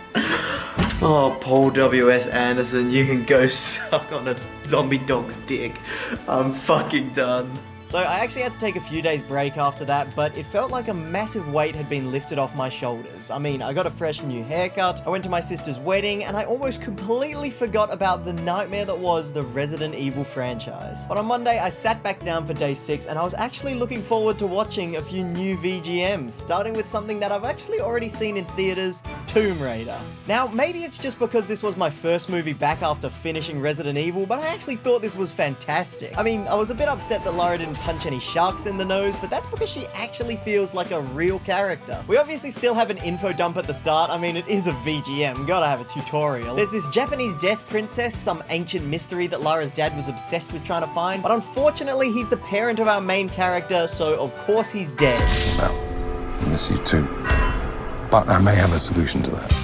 Oh, Paul W.S. Anderson, you can go suck on a zombie dog's dick. I'm fucking done. So I actually had to take a few days break after that, but it felt like a massive weight had been lifted off my shoulders. I mean, I got a fresh new haircut, I went to my sister's wedding, and I almost completely forgot about the nightmare that was the Resident Evil franchise. But on Monday, I sat back down for day 6, and I was actually looking forward to watching a few new VGMs, starting with something that I've actually already seen in theaters, Tomb Raider. Now, maybe it's just because this was my first movie back after finishing Resident Evil, but I actually thought this was fantastic. I mean, I was a bit upset that Lara didn't punch any sharks in the nose, but that's because she actually feels like a real character. We obviously still have an info dump at the start. I mean, it is a VGM, gotta have a tutorial. There's this Japanese death princess, some ancient mystery that Lara's dad was obsessed with trying to find, but unfortunately he's the parent of our main character, so of course he's dead. Well, I miss you too. But I may have a solution to that.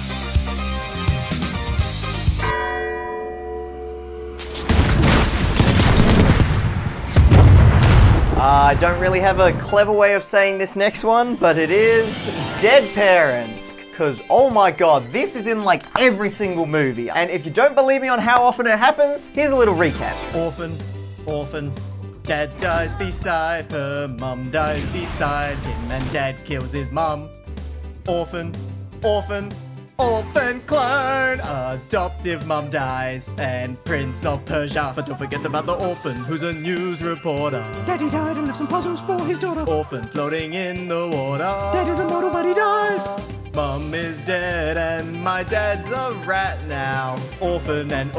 I don't really have a clever way of saying this next one, but it is dead parents. Because, oh my god, this is in like every single movie. And if you don't believe me on how often it happens, here's a little recap. Orphan, dad dies beside her, mum dies beside him, and dad kills his mum. Orphan clone, adoptive mum dies, and Prince of Persia. But don't forget about the orphan, who's a news reporter. Daddy died and left some puzzles for his daughter. Orphan floating in the water. Dad is immortal, but he dies. Mum is dead and my dad's a rat now. Orphan and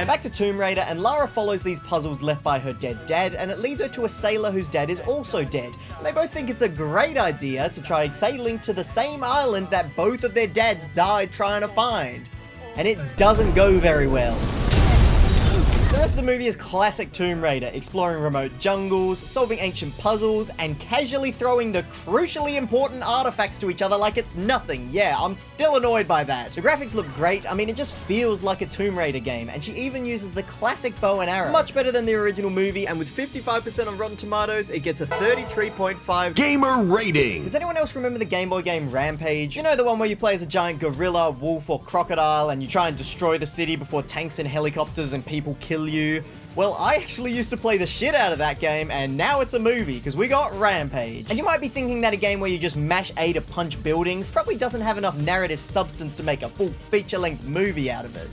back to Tomb Raider, and Lara follows these puzzles left by her dead dad, and it leads her to a sailor whose dad is also dead. And they both think it's a great idea to try sailing to the same island that both of their dads died trying to find. And it doesn't go very well. The rest of the movie is classic Tomb Raider, exploring remote jungles, solving ancient puzzles, and casually throwing the crucially important artifacts to each other like it's nothing. Yeah, I'm still annoyed by that. The graphics look great. I mean, it just feels like a Tomb Raider game, and she even uses the classic bow and arrow. Much better than the original movie, and with 55% on Rotten Tomatoes, it gets a 33.5 gamer rating. Does anyone else remember the Game Boy game Rampage? You know, the one where you play as a giant gorilla, wolf, or crocodile, and you try and destroy the city before tanks and helicopters and people kill you? Well, I actually used to play the shit out of that game, and now it's a movie, because we got Rampage. And you might be thinking that a game where you just mash A to punch buildings probably doesn't have enough narrative substance to make a full feature-length movie out of it.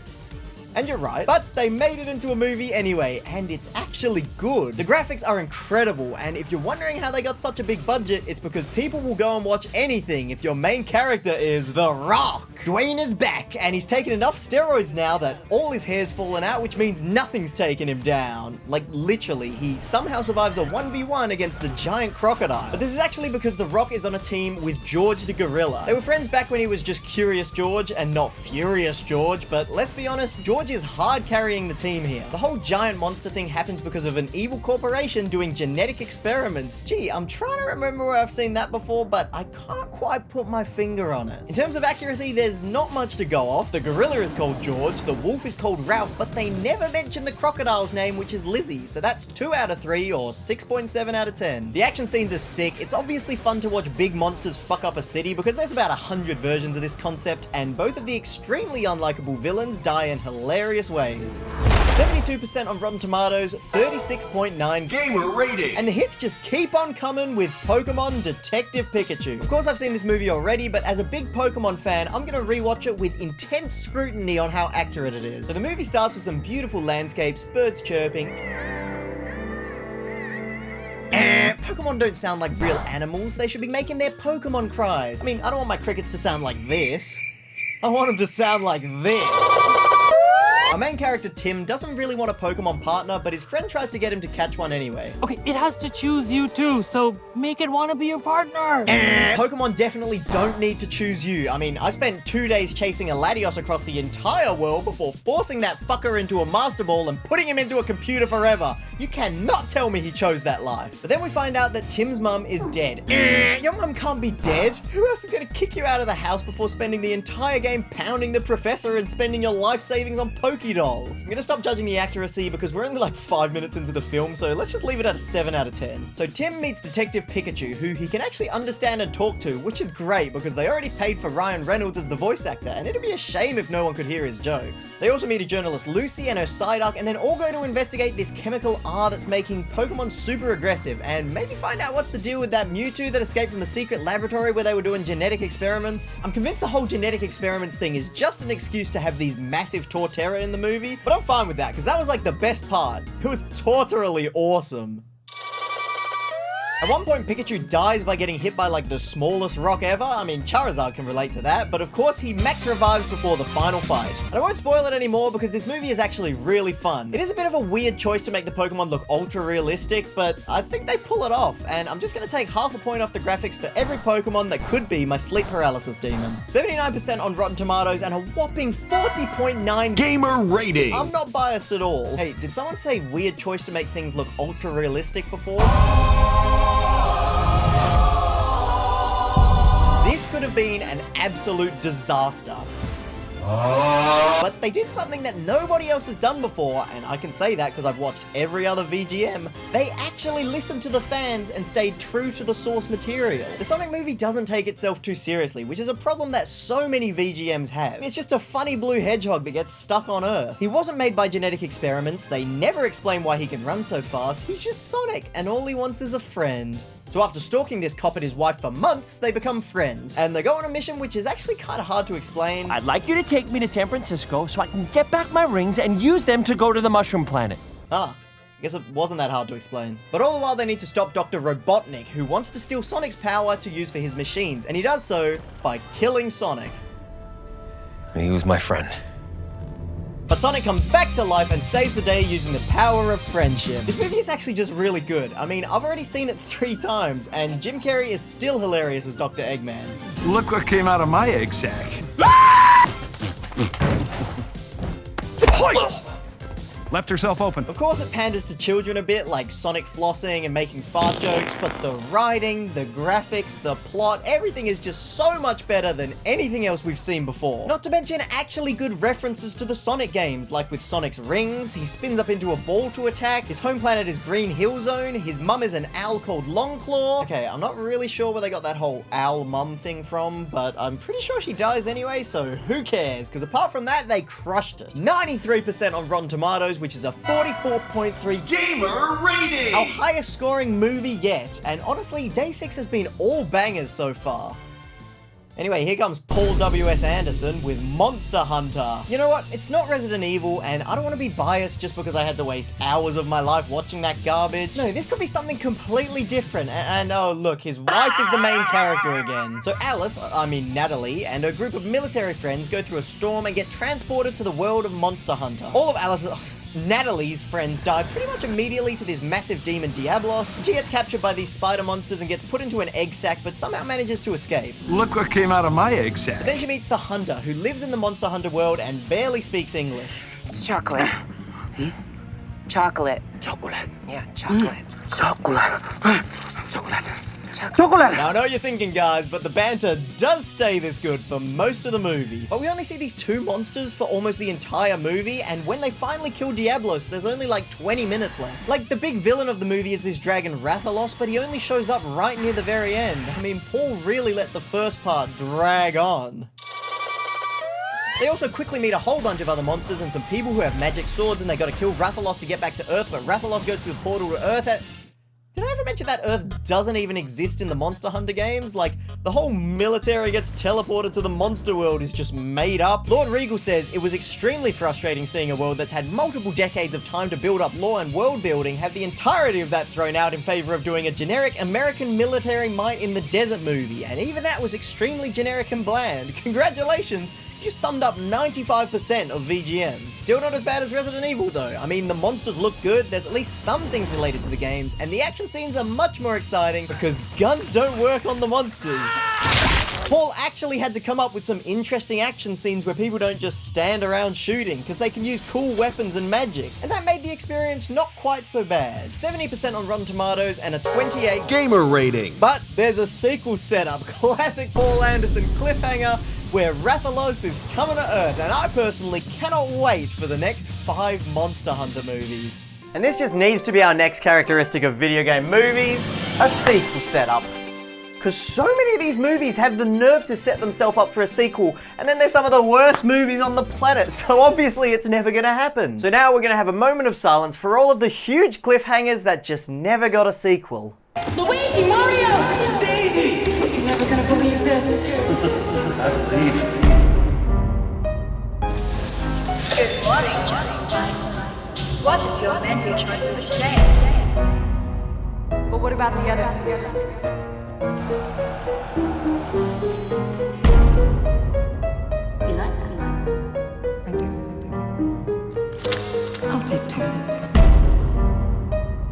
And you're right, but they made it into a movie anyway, and it's actually good. The graphics are incredible, and if you're wondering how they got such a big budget, it's because people will go and watch anything if your main character is The Rock. Dwayne is back, and he's taken enough steroids now that all his hair's fallen out, which means nothing's taken him down. Like, literally, he somehow survives a 1v1 against the giant crocodile. But this is actually because The Rock is on a team with George the Gorilla. They were friends back when he was just Curious George and not Furious George, but let's be honest, George is hard carrying the team here. The whole giant monster thing happens because of an evil corporation doing genetic experiments. Gee, I'm trying to remember where I've seen that before, but I can't quite put my finger on it. In terms of accuracy, there's not much to go off. The gorilla is called George, the wolf is called Ralph, but they never mention the crocodile's name, which is Lizzie, so that's 2 out of 3 or 6.7 out of 10. The action scenes are sick. It's obviously fun to watch big monsters fuck up a city because there's about 100 versions of this concept, and both of the extremely unlikable villains die in hilarious hilarious ways. 72% on Rotten Tomatoes, 36.9 Gamer rating. And the hits just keep on coming with Pokemon Detective Pikachu. Of course, I've seen this movie already, but as a big Pokemon fan, I'm gonna rewatch it with intense scrutiny on how accurate it is. So the movie starts with some beautiful landscapes, birds chirping. Pokemon don't sound like real animals. They should be making their Pokemon cries. I mean, I don't want my crickets to sound like this. I want them to sound like this. Our main character, Tim, doesn't really want a Pokemon partner, but his friend tries to get him to catch one anyway. Okay, it has to choose you too, so make it want to be your partner. Pokemon definitely don't need to choose you. I mean, I spent 2 days chasing a Latios across the entire world before forcing that fucker into a Master Ball and putting him into a computer forever. You cannot tell me he chose that life. But then we find out that Tim's mum is dead. Your mum can't be dead. Who else is gonna kick you out of the house before spending the entire game pounding the professor and spending your life savings on Pokédolls? I'm gonna stop judging the accuracy because we're only like 5 minutes into the film, so let's just leave it at a 7 out of 10. So Tim meets Detective Pikachu, who he can actually understand and talk to, which is great because they already paid for Ryan Reynolds as the voice actor, and it'd be a shame if no one could hear his jokes. They also meet a journalist Lucy and her Psyduck, and then all go to investigate this chemical R that's making Pokemon super aggressive, and maybe find out what's the deal with that Mewtwo that escaped from the secret laboratory where they were doing genetic experiments. I'm convinced the whole genetic experiments thing is just an excuse to have these massive Torterra in the movie, but I'm fine with that because that was like the best part. It was torturally awesome. At one point, Pikachu dies by getting hit by like the smallest rock ever. I mean, Charizard can relate to that, but of course he max revives before the final fight. And I won't spoil it anymore because this movie is actually really fun. It is a bit of a weird choice to make the Pokemon look ultra realistic, but I think they pull it off, and I'm just gonna take half a point off the graphics for every Pokemon that could be my sleep paralysis demon. 79% on Rotten Tomatoes and a whopping 40.9 Gamer rating. I'm not biased at all. Hey, did someone say weird choice to make things look ultra realistic before? This could have been an absolute disaster. But they did something that nobody else has done before, and I can say that because I've watched every other VGM. They actually listened to the fans and stayed true to the source material. The Sonic movie doesn't take itself too seriously, which is a problem that so many VGMs have. It's just a funny blue hedgehog that gets stuck on Earth. He wasn't made by genetic experiments, they never explain why he can run so fast, he's just Sonic, and all he wants is a friend. So after stalking this cop and his wife for months, they become friends. And they go on a mission which is actually kind of hard to explain. I'd like you to take me to San Francisco so I can get back my rings and use them to go to the Mushroom Planet. I guess it wasn't that hard to explain. But all the while they need to stop Dr. Robotnik, who wants to steal Sonic's power to use for his machines. And he does so by killing Sonic. He was my friend. But Sonic comes back to life and saves the day using the power of friendship. This movie is actually just really good. I mean, I've already seen it 3 times, and Jim Carrey is still hilarious as Dr. Eggman. Look what came out of my egg sack. Left herself open. Of course, it panders to children a bit, like Sonic flossing and making fart jokes, but the writing, the graphics, the plot, everything is just so much better than anything else we've seen before. Not to mention actually good references to the Sonic games, like with Sonic's rings, he spins up into a ball to attack, his home planet is Green Hill Zone, his mum is an owl called Longclaw. Okay, I'm not really sure where they got that whole owl mum thing from, but I'm pretty sure she dies anyway, so who cares? Because apart from that, they crushed it. 93% on Rotten Tomatoes, which is a 44.3 Gamer rating! Our highest scoring movie yet, and honestly, Day 6 has been all bangers so far. Anyway, here comes Paul W.S. Anderson with Monster Hunter. You know what? It's not Resident Evil, and I don't want to be biased just because I had to waste hours of my life watching that garbage. No, this could be something completely different. And oh, look, his wife is the main character again. So Natalie, and her group of military friends go through a storm and get transported to the world of Monster Hunter. All of Natalie's friends die pretty much immediately to this massive demon Diablos. She gets captured by these spider monsters and gets put into an egg sack, but somehow manages to escape. Look what came out of my egg sack. But then she meets the Hunter, who lives in the Monster Hunter world and barely speaks English. It's chocolate. Chocolate. Chocolate. Yeah, chocolate. Chocolate. Chocolate. Chocolate! Now, I know what you're thinking, guys, but the banter does stay this good for most of the movie. But we only see these 2 monsters for almost the entire movie, and when they finally kill Diablos, there's only like 20 minutes left. Like, the big villain of the movie is this dragon Rathalos, but he only shows up right near the very end. I mean, Paul really let the first part drag on. They also quickly meet a whole bunch of other monsters and some people who have magic swords, and they gotta kill Rathalos to get back to Earth, but Rathalos goes through the portal to Earth. Did I ever mention that Earth doesn't even exist in the Monster Hunter games? Like, the whole military gets teleported to the monster world is just made up. Lord Regal says it was extremely frustrating seeing a world that's had multiple decades of time to build up lore and world building have the entirety of that thrown out in favor of doing a generic American military might in the desert movie, and even that was extremely generic and bland. Congratulations! You summed up 95% of VGMs. Still not as bad as Resident Evil though. I mean, the monsters look good, there's at least some things related to the games, and the action scenes are much more exciting because guns don't work on the monsters. Paul actually had to come up with some interesting action scenes where people don't just stand around shooting, because they can use cool weapons and magic, and that made the experience not quite so bad. 70% on Rotten Tomatoes and a 28 gamer rating. But there's a sequel setup, classic Paul Anderson cliffhanger, where Rathalos is coming to Earth, and I personally cannot wait for the next 5 Monster Hunter movies. And this just needs to be our next characteristic of video game movies, a sequel setup. Because so many of these movies have the nerve to set themselves up for a sequel, and then they're some of the worst movies on the planet, so obviously it's never gonna happen. So now we're gonna have a moment of silence for all of the huge cliffhangers that just never got a sequel. Luigi, Mario! Daisy! You're never gonna believe this. Good morning, Johnny. What is your menu choice for today? But what about the other 300? You like that? I do. I'll take 2.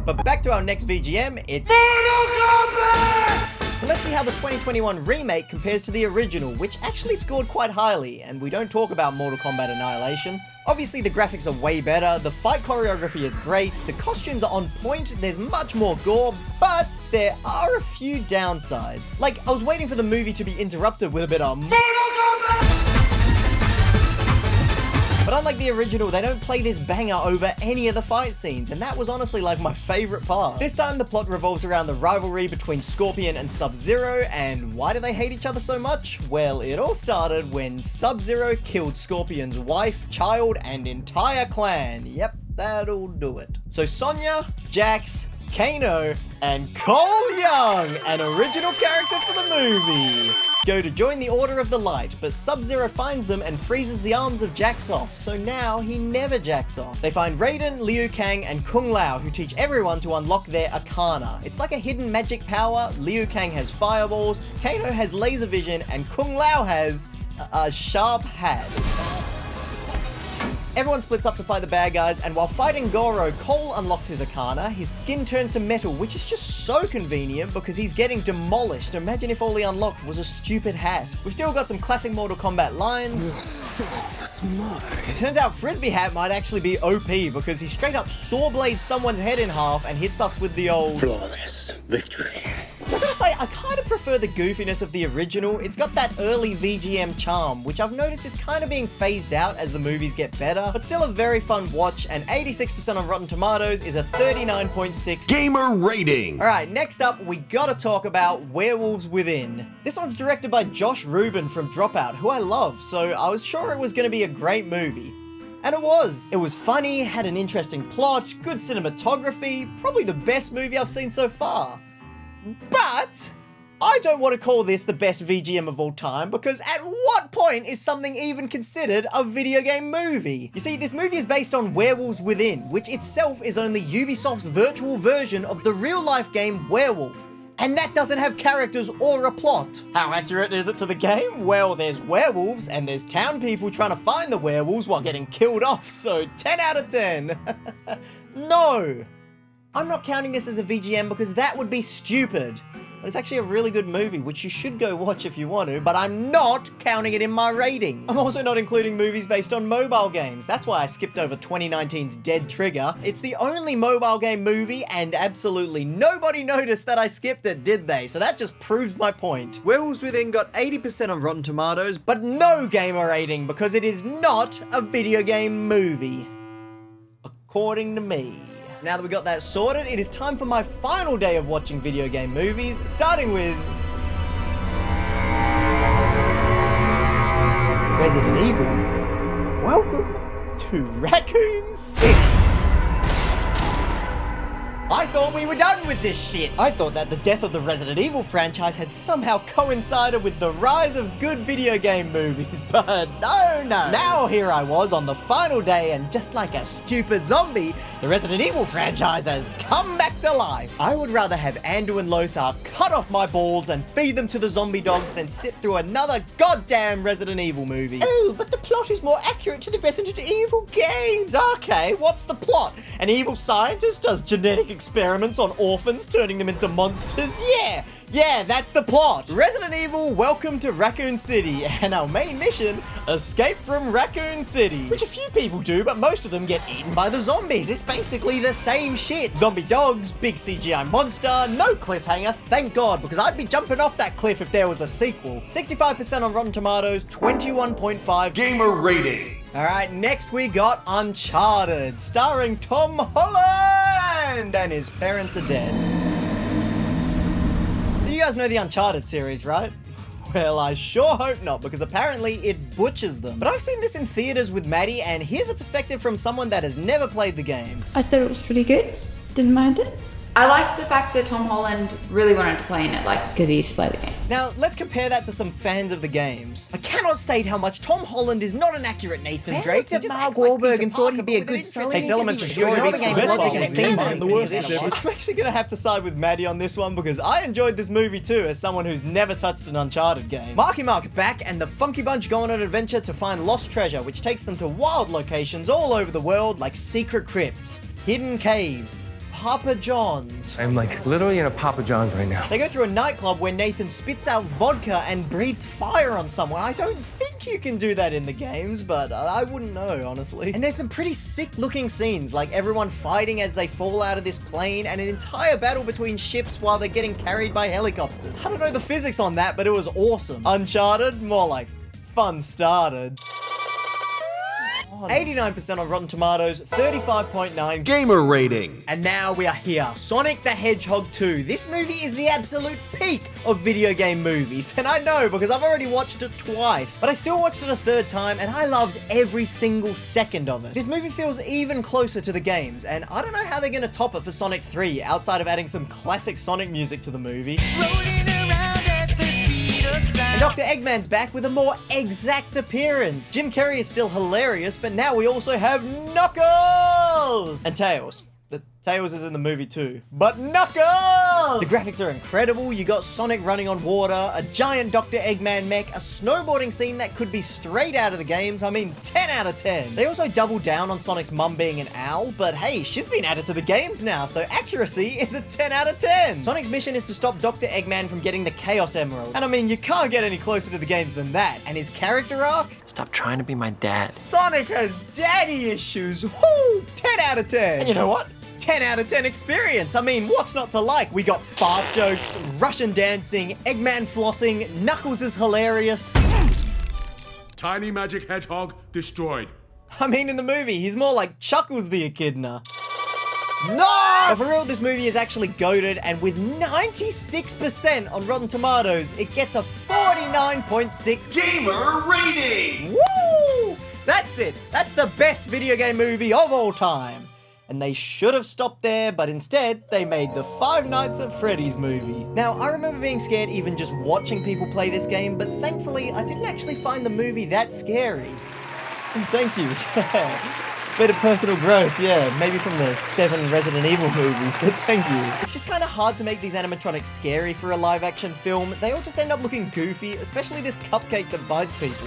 But back to our next VGM, it's Mortal Kombat! But let's see how the 2021 remake compares to the original, which actually scored quite highly, and we don't talk about Mortal Kombat Annihilation. Obviously the graphics are way better, the fight choreography is great, the costumes are on point, there's much more gore, but there are a few downsides. Like, I was waiting for the movie to be interrupted with a bit of Mortal Kombat! But unlike the original, they don't play this banger over any of the fight scenes, and that was honestly like my favorite part. This time the plot revolves around the rivalry between Scorpion and Sub-Zero, and why do they hate each other so much? Well, it all started when Sub-Zero killed Scorpion's wife, child, and entire clan. Yep, that'll do it. So Sonya, Jax, Kano, and Cole Young, an original character for the movie, go to join the Order of the Light, but Sub-Zero finds them and freezes the arms of Jax off, so now he never jacks off. They find Raiden, Liu Kang, and Kung Lao, who teach everyone to unlock their Arcana. It's like a hidden magic power. Liu Kang has fireballs, Kano has laser vision, and Kung Lao has a sharp hat. Everyone splits up to fight the bad guys, and while fighting Goro, Cole unlocks his Arcana. His skin turns to metal, which is just so convenient because he's getting demolished. Imagine if all he unlocked was a stupid hat. We've still got some classic Mortal Kombat lines. It turns out Frisbee Hat might actually be OP because he straight up saw blades someone's head in half and hits us with the old flawless victory. I gotta say, I kind of prefer the goofiness of the original. It's got that early VGM charm, which I've noticed is kind of being phased out as the movies get better, but still a very fun watch, and 86% on Rotten Tomatoes is a 39.6 gamer rating. Alright, next up, we gotta talk about Werewolves Within. This one's directed by Josh Rubin from Dropout, who I love, so I was sure it was gonna be a great movie. And it was. It was funny, had an interesting plot, good cinematography, probably the best movie I've seen so far. But I don't want to call this the best VGM of all time, because at what point is something even considered a video game movie? You see, this movie is based on Werewolves Within, which itself is only Ubisoft's virtual version of the real-life game Werewolf. And that doesn't have characters or a plot. How accurate is it to the game? Well, there's werewolves, and there's town people trying to find the werewolves while getting killed off, so 10 out of 10. No! I'm not counting this as a VGM because that would be stupid. But it's actually a really good movie, which you should go watch if you want to, but I'm not counting it in my rating. I'm also not including movies based on mobile games. That's why I skipped over 2019's Dead Trigger. It's the only mobile game movie, and absolutely nobody noticed that I skipped it, did they? So that just proves my point. Werewolves Within got 80% on Rotten Tomatoes, but no gamer rating because it is not a video game movie. According to me. Now that we got that sorted, it is time for my final day of watching video game movies, starting with Resident Evil to Raccoon City. I thought we were done with this shit. I thought that the death of the Resident Evil franchise had somehow coincided with the rise of good video game movies, but no. Now here I was on the final day, and just like a stupid zombie, the Resident Evil franchise has come back to life. I would rather have Andu and Lothar cut off my balls and feed them to the zombie dogs than sit through another goddamn Resident Evil movie. Oh, but the plot is more accurate to the Resident Evil games. Okay, what's the plot? An evil scientist does genetic experiments on orphans, turning them into monsters? Yeah, that's the plot. Resident Evil, welcome to Raccoon City, and our main mission, escape from Raccoon City. Which a few people do, but most of them get eaten by the zombies. It's basically the same shit. Zombie dogs, big CGI monster, no cliffhanger, thank God, because I'd be jumping off that cliff if there was a sequel. 65% on Rotten Tomatoes, 21.5 Gamer rating. Alright, next we got Uncharted, starring Tom Holland, and his parents are dead. You guys know the Uncharted series, right? Well, I sure hope not, because apparently it butchers them. But I've seen this in theaters with Maddie, and here's a perspective from someone that has never played the game. I thought it was pretty good. Didn't mind it. I liked the fact that Tom Holland really wanted to play in it, because he used to play the game. Now, let's compare that to some fans of the games. I cannot state how much Tom Holland is not an accurate Nathan Drake. He just Mark Wahlberg and thought he'd be a good Sully. Takes elements of story beats from the best part of the and the worst ever. I'm actually going to have to side with Maddie on this one, because I enjoyed this movie too, as someone who's never touched an Uncharted game. Marky Mark's back, and the Funky Bunch go on an adventure to find lost treasure, which takes them to wild locations all over the world, like secret crypts, hidden caves, Papa John's. I'm literally in a Papa John's right now. They go through a nightclub where Nathan spits out vodka and breathes fire on someone. I don't think you can do that in the games, but I wouldn't know, honestly. And there's some pretty sick looking scenes, like everyone fighting as they fall out of this plane, and an entire battle between ships while they're getting carried by helicopters. I don't know the physics on that, but it was awesome. Uncharted, more like fun started. 89% on Rotten Tomatoes, 35.9 Gamer rating. And now we are here, Sonic the Hedgehog 2. This movie is the absolute peak of video game movies, and I know because I've already watched it twice, but I still watched it a third time, and I loved every single second of it. This movie feels even closer to the games, and I don't know how they're gonna top it for Sonic 3, outside of adding some classic Sonic music to the movie. And Dr. Eggman's back with a more exact appearance. Jim Carrey is still hilarious, but now we also have Knuckles! And Tails. Tails is in the movie too. But Knuckles! The graphics are incredible. You got Sonic running on water, a giant Dr. Eggman mech, a snowboarding scene that could be straight out of the games. I mean, 10 out of 10. They also double down on Sonic's mum being an owl, but hey, she's been added to the games now, so accuracy is a 10 out of 10. Sonic's mission is to stop Dr. Eggman from getting the Chaos Emerald. And I mean, you can't get any closer to the games than that. And his character arc? Stop trying to be my dad. Sonic has daddy issues. Woo! 10 out of 10. And you know what? 10 out of 10 experience. I mean, what's not to like? We got fart jokes, Russian dancing, Eggman flossing, Knuckles is hilarious. Tiny magic hedgehog destroyed. I mean, in the movie, he's more like Chuckles the Echidna. No! But for real, this movie is actually goated, and with 96% on Rotten Tomatoes, it gets a 49.6 Gamer rating! Woo! That's it. That's the best video game movie of all time. And they should have stopped there, but instead, they made the Five Nights at Freddy's movie. Now, I remember being scared even just watching people play this game, but thankfully, I didn't actually find the movie that scary. Thank you. Bit of personal growth, yeah, maybe from the 7 Resident Evil movies, but thank you. It's just kind of hard to make these animatronics scary for a live-action film. They all just end up looking goofy, especially this cupcake that bites people.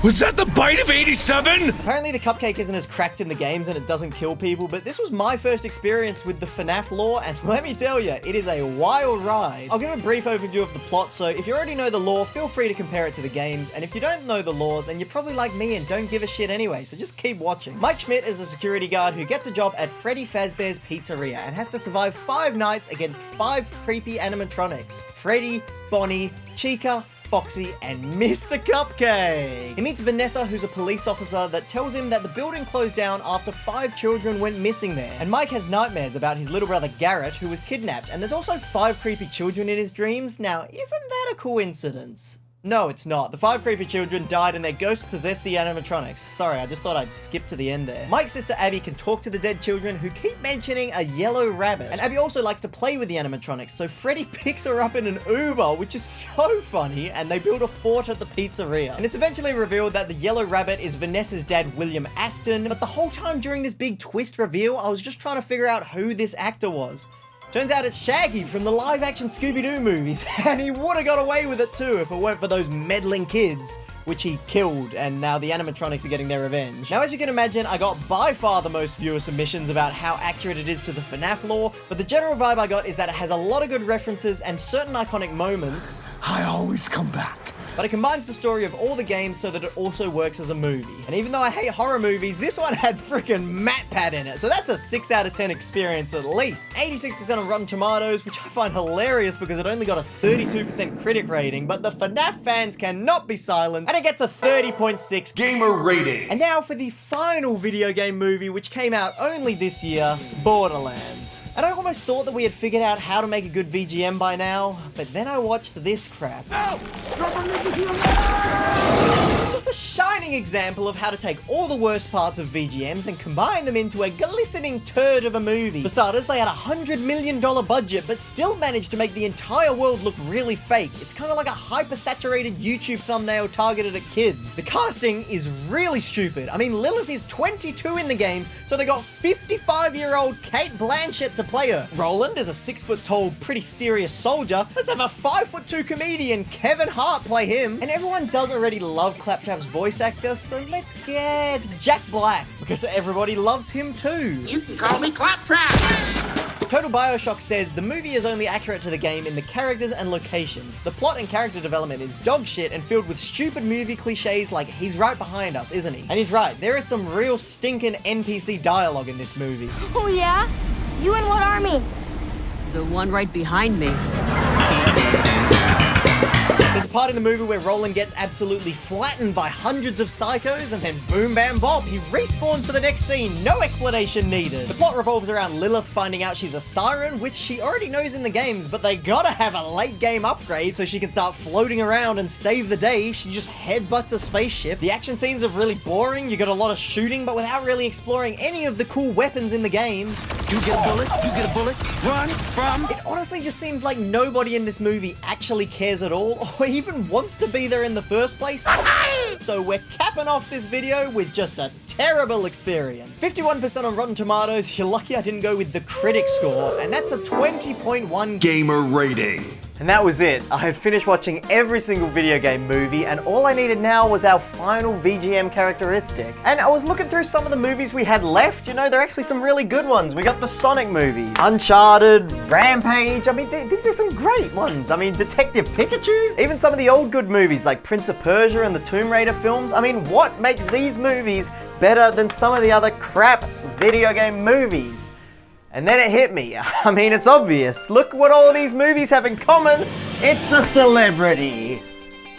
Was that the bite of 87? Apparently the cupcake isn't as cracked in the games and it doesn't kill people, but this was my first experience with the FNAF lore, and let me tell you, it is a wild ride. I'll give a brief overview of the plot, so if you already know the lore, feel free to compare it to the games, and if you don't know the lore, then you're probably like me and don't give a shit anyway, so just keep watching. Mike Schmidt is a security guard who gets a job at Freddy Fazbear's Pizzeria and has to survive 5 nights against 5 creepy animatronics. Freddy, Bonnie, Chica, Foxy, and Mr. Cupcake. He meets Vanessa, who's a police officer, that tells him that the building closed down after 5 children went missing there. And Mike has nightmares about his little brother Garrett, who was kidnapped, and there's also 5 creepy children in his dreams. Now, isn't that a coincidence? No, it's not. The 5 creepy children died and their ghosts possessed the animatronics. Sorry, I just thought I'd skip to the end there. Mike's sister Abby can talk to the dead children who keep mentioning a yellow rabbit. And Abby also likes to play with the animatronics, so Freddy picks her up in an Uber, which is so funny, and they build a fort at the pizzeria. And it's eventually revealed that the yellow rabbit is Vanessa's dad, William Afton, but the whole time during this big twist reveal, I was just trying to figure out who this actor was. Turns out it's Shaggy from the live-action Scooby-Doo movies, and he would have got away with it too if it weren't for those meddling kids, which he killed, and now the animatronics are getting their revenge. Now, as you can imagine, I got by far the most viewer submissions about how accurate it is to the FNAF lore, but the general vibe I got is that it has a lot of good references and certain iconic moments. I always come back. But it combines the story of all the games so that it also works as a movie. And even though I hate horror movies, this one had freaking MatPat in it, so that's a 6 out of 10 experience at least. 86% on Rotten Tomatoes, which I find hilarious because it only got a 32% critic rating, but the FNAF fans cannot be silenced, and it gets a 30.6 gamer rating. And now for the final video game movie, which came out only this year, Borderlands. And I almost thought that we had figured out how to make a good VGM by now, but then I watched this crap. Just a shining example of how to take all the worst parts of VGMs and combine them into a glistening turd of a movie. For starters, they had a $100 million budget, but still managed to make the entire world look really fake. It's kind of like a hyper-saturated YouTube thumbnail targeted at kids. The casting is really stupid. I mean, Lilith is 22 in the games, so they got 55-year-old Kate Blanchett to play her. Roland is a 6-foot-tall, pretty serious soldier. Let's have a 5'2" comedian, Kevin Hart, play him. And everyone does already love Claptrap's voice actor, so let's get Jack Black, because everybody loves him too. You can call me Claptrap! Total Bioshock says the movie is only accurate to the game in the characters and locations. The plot and character development is dog shit and filled with stupid movie cliches like he's right behind us, isn't he? And he's right, there is some real stinking NPC dialogue in this movie. Oh yeah? You in what army? The one right behind me. There's a part in the movie where Roland gets absolutely flattened by hundreds of psychos, and then boom bam bob, he respawns for the next scene, no explanation needed. The plot revolves around Lilith finding out she's a siren, which she already knows in the games, but they gotta have a late game upgrade so she can start floating around and save the day. She just headbutts a spaceship. The action scenes are really boring, you got a lot of shooting, but without really exploring any of the cool weapons in the games. You get a bullet, you get a bullet, run from... It honestly just seems like nobody in this movie actually cares at all, or even wants to be there in the first place. So we're capping off this video with just a terrible experience. 51% on Rotten Tomatoes. You're lucky I didn't go with the critic score, and that's a 20.1 gamer rating. And that was it. I had finished watching every single video game movie, and all I needed now was our final VGM characteristic. And I was looking through some of the movies we had left. You know, there are actually some really good ones. We got the Sonic movies, Uncharted, Rampage. I mean, these are some great ones. I mean, Detective Pikachu, even some of the old good movies like Prince of Persia and the Tomb Raider films. I mean, what makes these movies better than some of the other crap video game movies? And then it hit me. I mean, it's obvious. Look what all these movies have in common. It's a celebrity.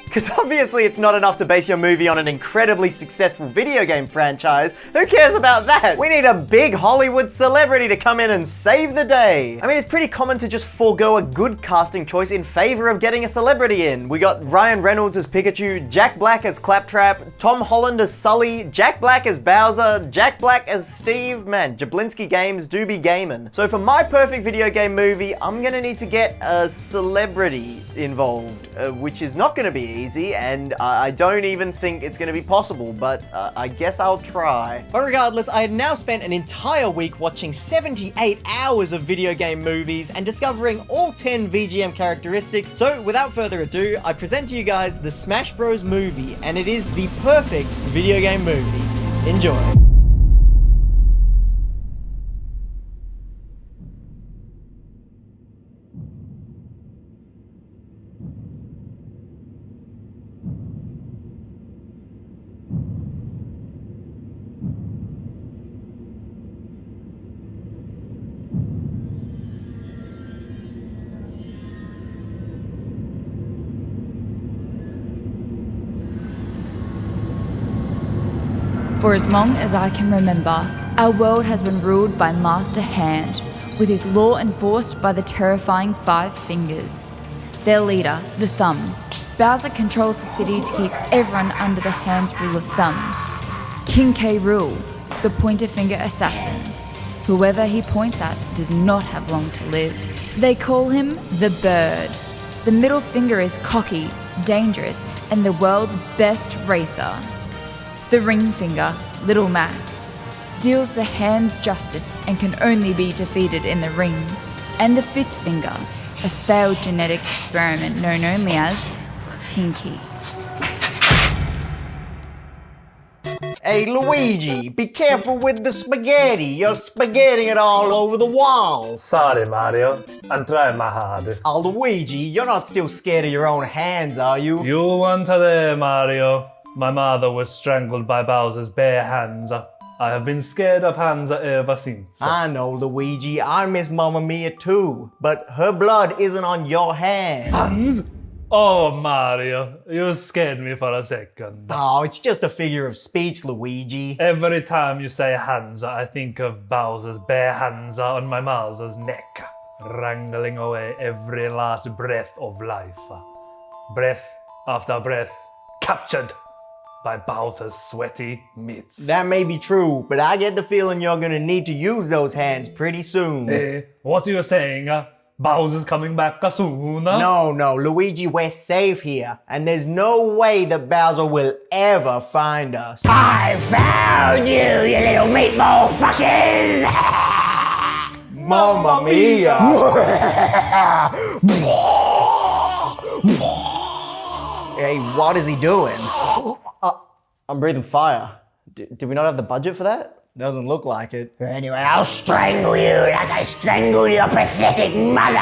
Because obviously it's not enough to base your movie on an incredibly successful video game franchise. Who cares about that? We need a big Hollywood celebrity to come in and save the day. I mean, it's pretty common to just forego a good casting choice in favor of getting a celebrity in. We got Ryan Reynolds as Pikachu, Jack Black as Claptrap, Tom Holland as Sully, Jack Black as Bowser, Jack Black as Steve. Man, Jablinski Games do be gaming. So for my perfect video game movie, I'm gonna need to get a celebrity involved, which is not gonna be easy, and I don't even think it's going to be possible, but I guess I'll try. But regardless, I had now spent an entire week watching 78 hours of video game movies and discovering all 10 VGM characteristics. So without further ado, I present to you guys the Smash Bros movie, and it is the perfect video game movie. Enjoy. For as long as I can remember, our world has been ruled by Master Hand, with his law enforced by the terrifying Five Fingers. Their leader, the Thumb, Bowser controls the city to keep everyone under the hand's rule of thumb. King K. Rool, the pointer finger assassin. Whoever he points at does not have long to live. They call him the Bird. The middle finger is cocky, dangerous, and the world's best racer. The ring finger, Little Mac, deals the hand's justice and can only be defeated in the ring. And the fifth finger, a failed genetic experiment known only as Pinky. Hey Luigi, be careful with the spaghetti. You're spaghetting it all over the walls. Sorry, Mario. I'm trying my hardest. Oh, Luigi, you're not still scared of your own hands, are you? You want to there, Mario. My mother was strangled by Bowser's bare hands. I have been scared of hands ever since. I know, Luigi. I miss Mamma Mia too, but her blood isn't on your hands. Hands? Oh, Mario, you scared me for a second. Oh, it's just a figure of speech, Luigi. Every time you say hands, I think of Bowser's bare hands on my mother's neck, wrangling away every last breath of life. Breath after breath, captured by Bowser's sweaty mitts. That may be true, but I get the feeling you're gonna need to use those hands pretty soon. What are you saying? Bowser's coming back soon? No, Luigi, we're safe here, and there's no way that Bowser will ever find us. I found you little meatball fuckers! Mamma Mia! Hey, what is he doing? I'm breathing fire. Did we not have the budget for that? Doesn't look like it. Anyway, I'll strangle you like I strangled your pathetic mother!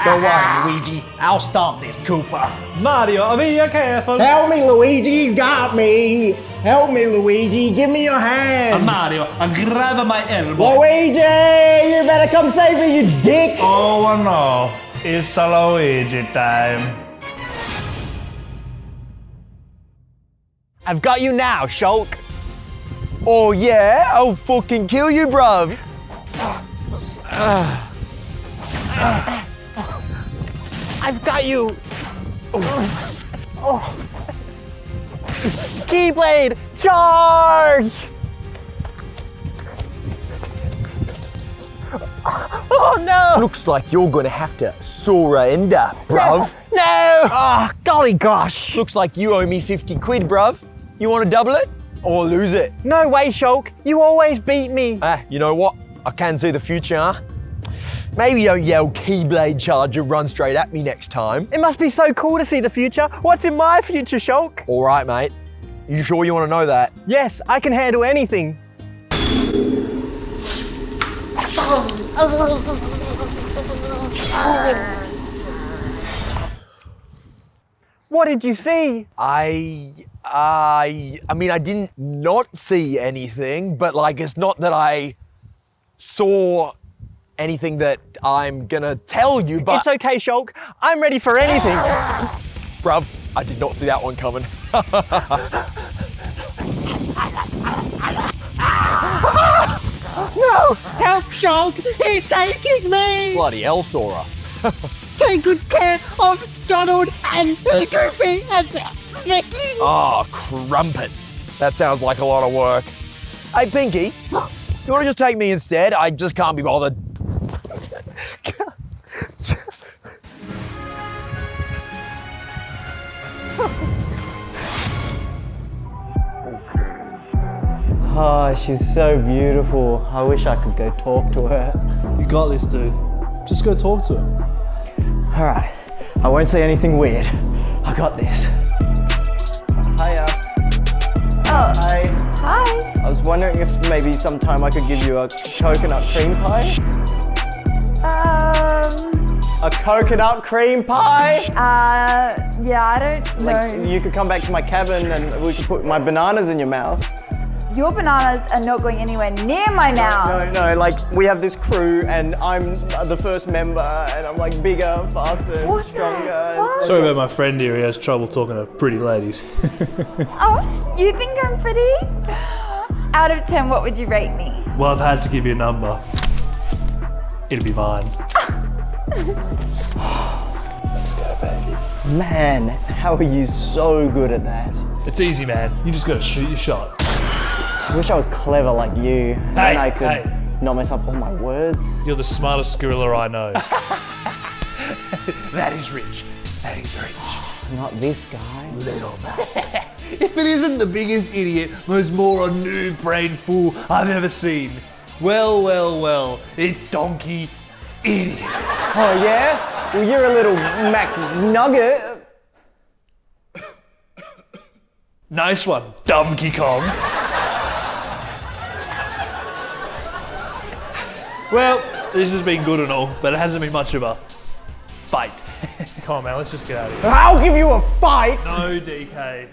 Don't worry, Luigi. I'll stop this, Cooper. Mario, be careful. Help me, Luigi. He's got me. Help me, Luigi. Give me your hand. Mario, grab my elbow. Luigi, you better come save me, you dick. Oh no, it's Luigi time. I've got you now, Shulk. Oh yeah? I'll fucking kill you, bruv. I've got you. Keyblade, charge! Oh no! Looks like you're gonna have to surrender, bruv. No! Oh, golly gosh. Looks like you owe me 50 quid, bruv. You wanna double it? Or lose it? No way, Shulk. You always beat me. You know what? I can see the future, huh? Maybe don't yell Keyblade charge and run straight at me next time. It must be so cool to see the future. What's in my future, Shulk? All right, mate. You sure you want to know that? Yes, I can handle anything. What did you see? I mean, I didn't not see anything, but like, it's not that I saw anything that I'm gonna tell you, but... It's okay, Shulk. I'm ready for anything. Bruv, I did not see that one coming. No! Help, Shulk! He's taking me! Bloody hell, Sora. Take good care of Donald and Goofy and Mickey! Oh, crumpets. That sounds like a lot of work. Hey, Pinky, you want to just take me instead? I just can't be bothered. Oh, she's so beautiful. I wish I could go talk to her. You got this, dude. Just go talk to her. All right, I won't say anything weird. I got this. Hiya. Oh. Hi. Hi. I was wondering if maybe sometime I could give you a coconut cream pie? A coconut cream pie? Yeah, I don't know. Like, you could come back to my cabin and we could put my bananas in your mouth. Your bananas are not going anywhere near my mouth. No, like, we have this crew and I'm the first member and I'm like bigger, faster, and stronger. Sorry about my friend here, he has trouble talking to pretty ladies. Oh, you think I'm pretty? Out of 10, what would you rate me? Well, I've had to give you a number. It'll be mine. Let's go, baby. Man, how are you so good at that? It's easy, man. You just gotta shoot your shot. I wish I was clever like you. Then I could not mess up all my words. You're the smartest gorilla I know. That is rich. That is rich. Not this guy. Little man. If it isn't the biggest idiot, most moron, noob, brain fool I've ever seen. Well, well, well, it's Donkey Idiot. Oh yeah? Well, you're a little McNugget. Nice one, Donkey Kong. Well, this has been good and all, but it hasn't been much of a fight. Come on, man, let's just get out of here. I'll give you a fight! No, DK.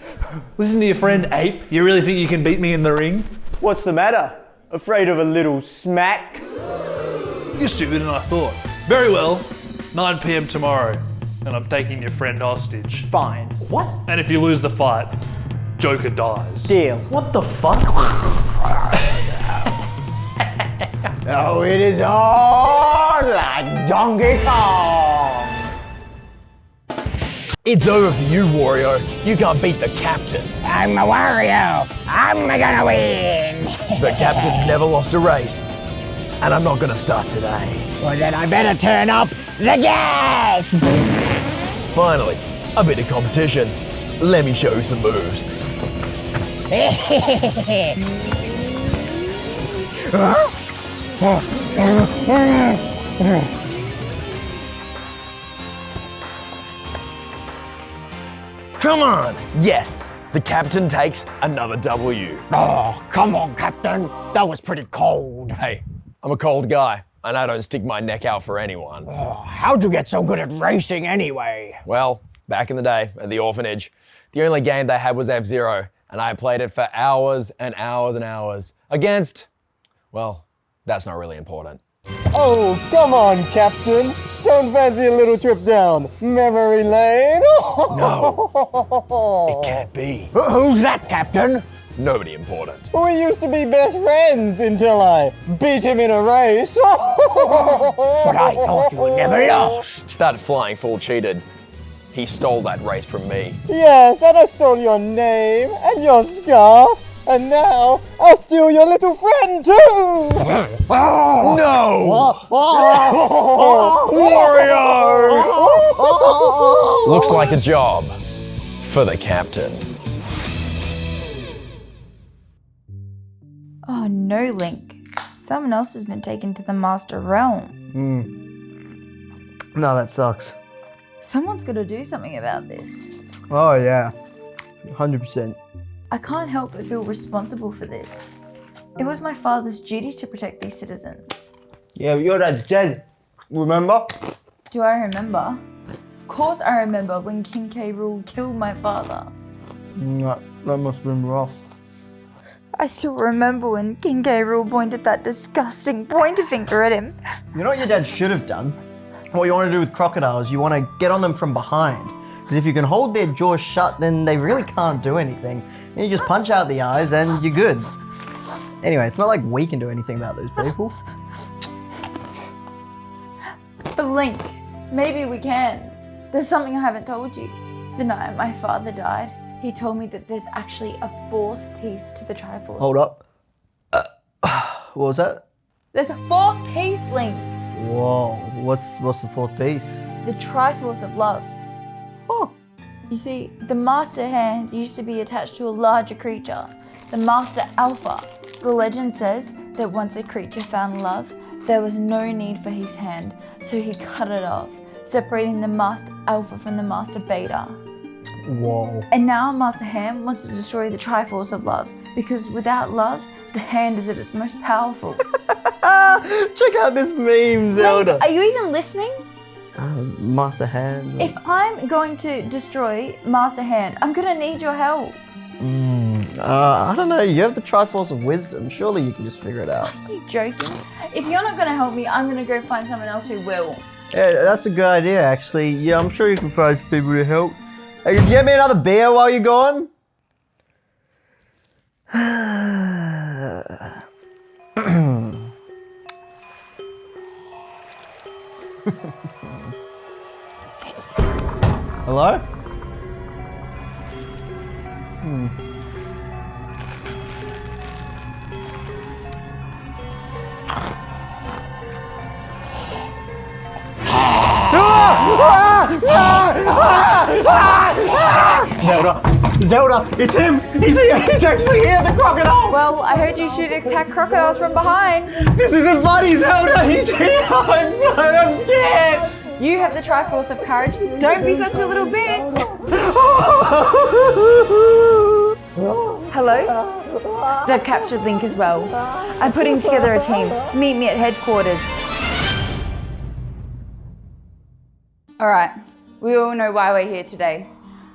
Listen to your friend, Ape. You really think you can beat me in the ring? What's the matter? Afraid of a little smack? You're stupider than I thought. Very well, 9 PM tomorrow, and I'm taking your friend hostage. Fine. What? And if you lose the fight, Joker dies. Deal. What the fuck? Oh, it is on like Donkey Kong! It's over for you, Wario. You can't beat the captain. I'm a Wario. I'm gonna win. The captain's never lost a race. And I'm not gonna start today. Well, then I better turn up the gas. Finally, a bit of competition. Let me show you some moves. Come on! Yes, the captain takes another W. Oh, come on, Captain. That was pretty cold. Hey, I'm a cold guy, and I don't stick my neck out for anyone. Oh, how'd you get so good at racing anyway? Well, back in the day, at the orphanage, the only game they had was F-Zero, and I played it for hours and hours and hours against, well, that's not really important. Oh, come on, Captain. Don't fancy a little trip down memory lane? No, it can't be. Who's that, Captain? Nobody important. We used to be best friends until I beat him in a race. But I thought you never lost. That flying fool cheated. He stole that race from me. Yes, and I stole your name and your scarf. And now, I'll steal your little friend too! No! Wario! Looks like a job for the captain. Oh no, Link. Someone else has been taken to the Master Realm. No, that sucks. Someone's got to do something about this. Oh yeah, 100%. I can't help but feel responsible for this. It was my father's duty to protect these citizens. Yeah, but your dad's dead. Remember? Do I remember? Of course I remember when King K. Rool killed my father. That must have been rough. I still remember when King K. Rool pointed that disgusting pointer finger at him. You know what your dad should have done? What you want to do with crocodiles, you want to get on them from behind. Because if you can hold their jaws shut, then they really can't do anything. And you just punch out the eyes and you're good. Anyway, it's not like we can do anything about those people. But Link, maybe we can. There's something I haven't told you. The night my father died, he told me that there's actually a fourth piece to the Triforce. Hold up. What was that? There's a fourth piece, Link. Whoa, what's the fourth piece? The Triforce of Love. Oh. You see, the Master Hand used to be attached to a larger creature, the Master Alpha. The legend says that once a creature found love, there was no need for his hand, so he cut it off, separating the Master Alpha from the Master Beta. Whoa. And now Master Hand wants to destroy the Triforce of Love, because without love, the hand is at its most powerful. Check out this meme, Zelda. Link, are you even listening? Master Hand. If I'm going to destroy Master Hand, I'm gonna need your help. I don't know, you have the Triforce of Wisdom. Surely you can just figure it out. Are you joking? If you're not gonna help me, I'm gonna go find someone else who will. Yeah, that's a good idea, actually. Yeah, I'm sure you can find some people to help. Hey, can you get me another beer while you're gone? Hello? Zelda, it's him! He's here! He's actually here, the crocodile! Well, I heard you shoot attack crocodiles from behind. This isn't funny, Zelda! He's here! I'm scared! You have the Triforce of Courage. Don't be such a little bitch. Hello? They've captured Link as well. I'm putting together a team. Meet me at headquarters. Alright, we all know why we're here today.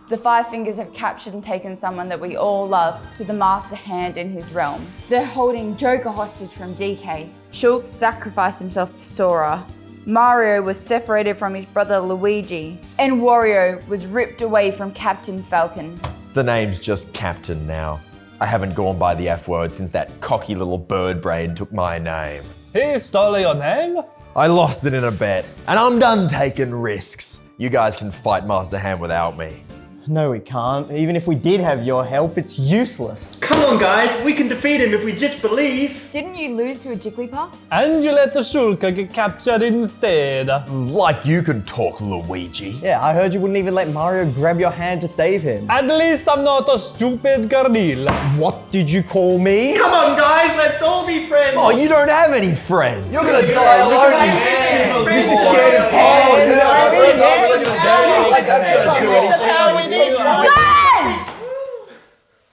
The Five Fingers have captured and taken someone that we all love to the master hand in his realm. They're holding Joker hostage from DK. Shulk sacrificed himself for Sora. Mario was separated from his brother Luigi. And Wario was ripped away from Captain Falcon. The name's just Captain now. I haven't gone by the F word since that cocky little bird brain took my name. He stole your name? I lost it in a bet, and I'm done taking risks. You guys can fight Master Hand without me. No, we can't. Even if we did have your help, it's useless. Come on, guys. We can defeat him if we just believe. Didn't you lose to a Jigglypuff? And you let the Shulker get captured instead. Like you can talk, Luigi. Yeah, I heard you wouldn't even let Mario grab your hand to save him. At least I'm not a stupid gorilla. What did you call me? Come on, guys. Let's all be friends. Oh, you don't have any friends. You're gonna die alone, you stupid scared of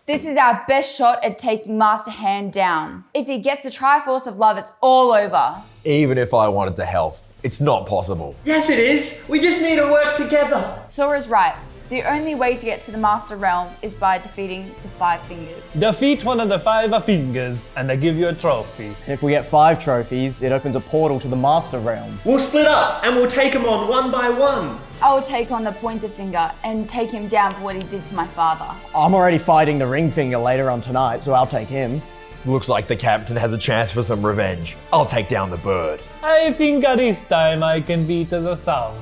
This is our best shot at taking Master Hand down. If he gets a Triforce of Love, it's all over. Even if I wanted to help, it's not possible. Yes, it is. We just need to work together. Sora's right. The only way to get to the Master Realm is by defeating the Five Fingers. Defeat one of the Five Fingers and I give you a trophy. If we get 5 trophies, it opens a portal to the Master Realm. We'll split up and we'll take them on one by one. I'll take on the Pointer Finger and take him down for what he did to my father. I'm already fighting the Ring Finger later on tonight, so I'll take him. Looks like the captain has a chance for some revenge. I'll take down the bird. I think this time I can beat the thumb.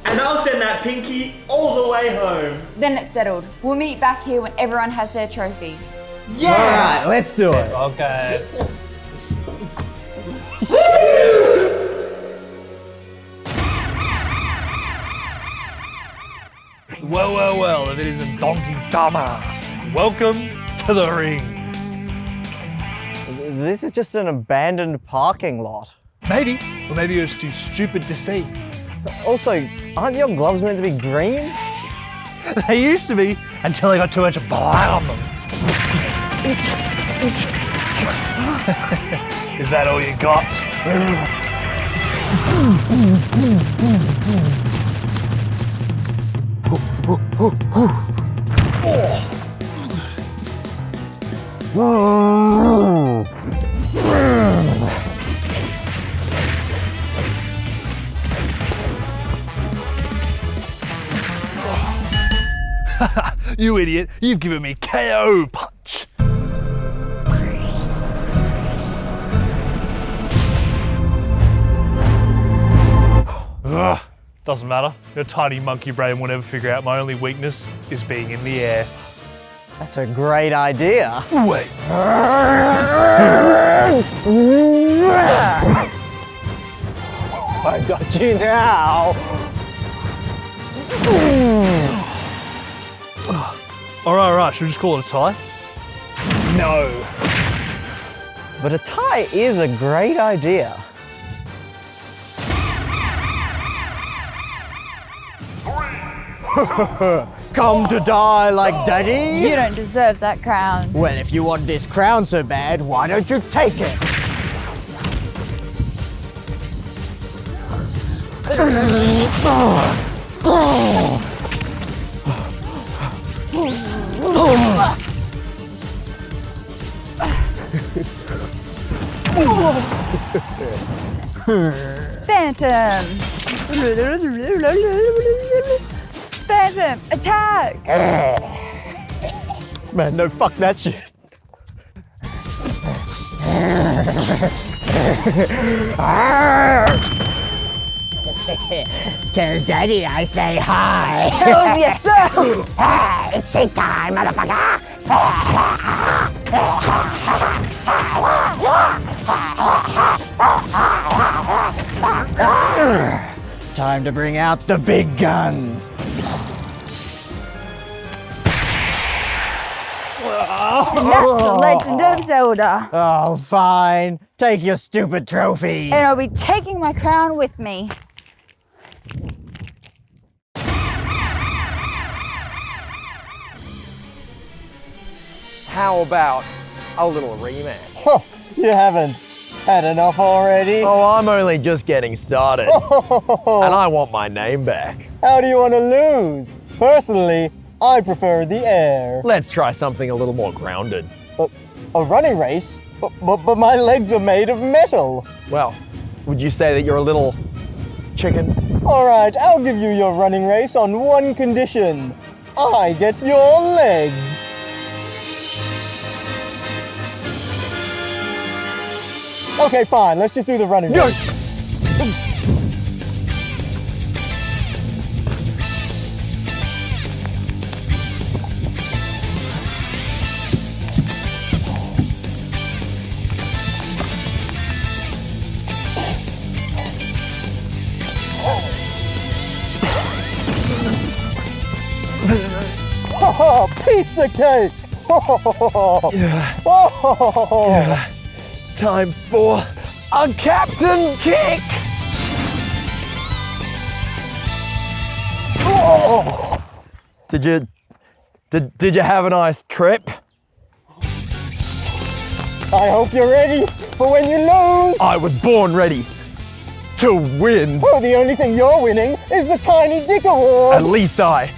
And I'll send that pinky all the way home. Then it's settled. We'll meet back here when everyone has their trophy. Yeah! Alright, let's do it. Okay. Well, if it isn't Donkey Dumbass. Welcome to the ring. This is just an abandoned parking lot. Maybe. Or maybe it was too stupid to see. Also, aren't your gloves meant to be green? They used to be, until I got too much blood on them. Is that all you got? You idiot, you've given me KO punch. Ugh, doesn't matter. Your tiny monkey brain will never figure out my only weakness is being in the air. That's a great idea. Wait. I got you now. All right. Should we just call it a tie? No. But a tie is a great idea. Come to die like daddy? You don't deserve that crown. Well, if you want this crown so bad, why don't you take it? Phantom! Phantom, attack! Man, no, fuck that shit. Tell Daddy I say hi. Tell him yourself. Hey, it's shake time, motherfucker. Time to bring out the big guns. That's the Legend of Zelda. Oh, fine. Take your stupid trophy. And I'll be taking my crown with me. How about a little rematch? Oh, you haven't had enough already? Oh, I'm only just getting started. And I want my name back. How do you want to lose? Personally, I prefer the air. Let's try something a little more grounded. A running race? But my legs are made of metal. Well, would you say that you're a little chicken? All right, I'll give you your running race on one condition. I get your legs. Okay, fine. Let's just do the running race. Oh, piece of cake! Yeah. Time for a captain kick! Oh. Did you have a nice trip? I hope you're ready for when you lose! I was born ready to win. Oh, the only thing you're winning is the Tiny Dick Award! At least I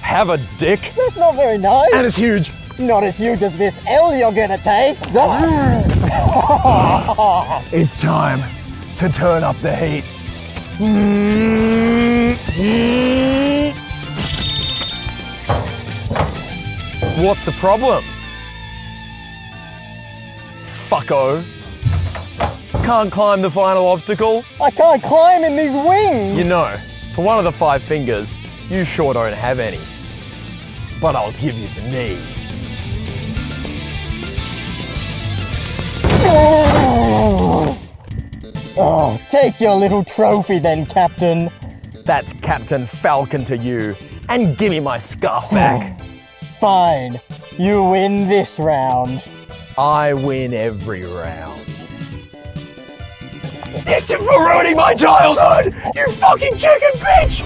have a dick. That's not very nice. And it's huge. Not as huge as this L you're gonna take. It's time to turn up the heat. What's the problem? Fucko. Can't climb the final obstacle? I can't climb in these wings! You know, for one of the 5 fingers, you sure don't have any. But I'll give you the knee. Oh, take your little trophy then, Captain. That's Captain Falcon to you. And give me my scarf back. Fine. You win this round. I win every round. This is for ruining my childhood! You fucking chicken bitch!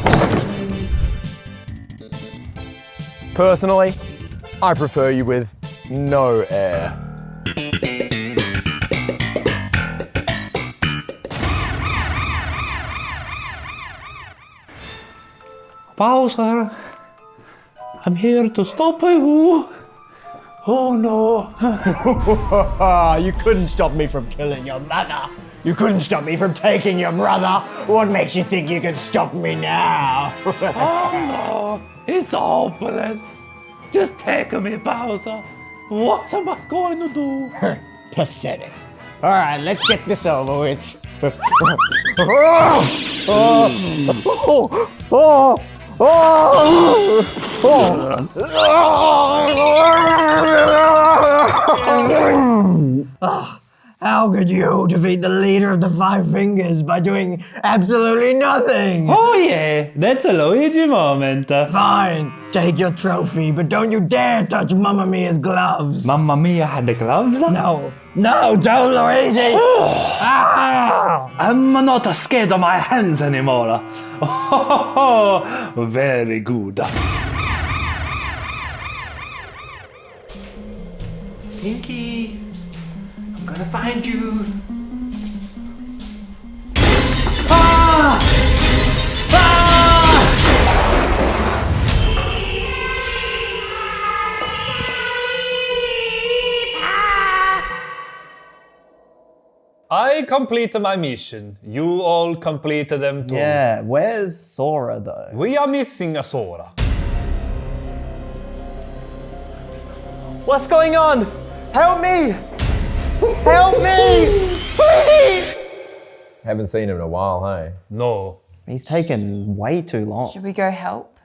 Personally, I prefer you with no air. Bowser, I'm here to stop you. Oh no. You couldn't stop me from killing your mother. You couldn't stop me from taking your brother. What makes you think you can stop me now? Oh no, it's hopeless. Just take me, Bowser. What am I going to do? Pathetic. All right, let's get this over with. How could you defeat the leader of the 5 Fingers by doing absolutely nothing? Oh yeah, that's a Luigi moment. Fine, take your trophy, but don't you dare touch Mamma Mia's gloves. Mamma Mia had the gloves? No, don't, Luigi! I'm not scared of my hands anymore. Oh, very good. Pinky, I'm gonna find you. Ah! I completed my mission. You all completed them too. Yeah, where's Sora though? We are missing a Sora. What's going on? Help me! Help me! Please! Haven't seen him in a while, hey? No, He's taken way too long. Should we go help?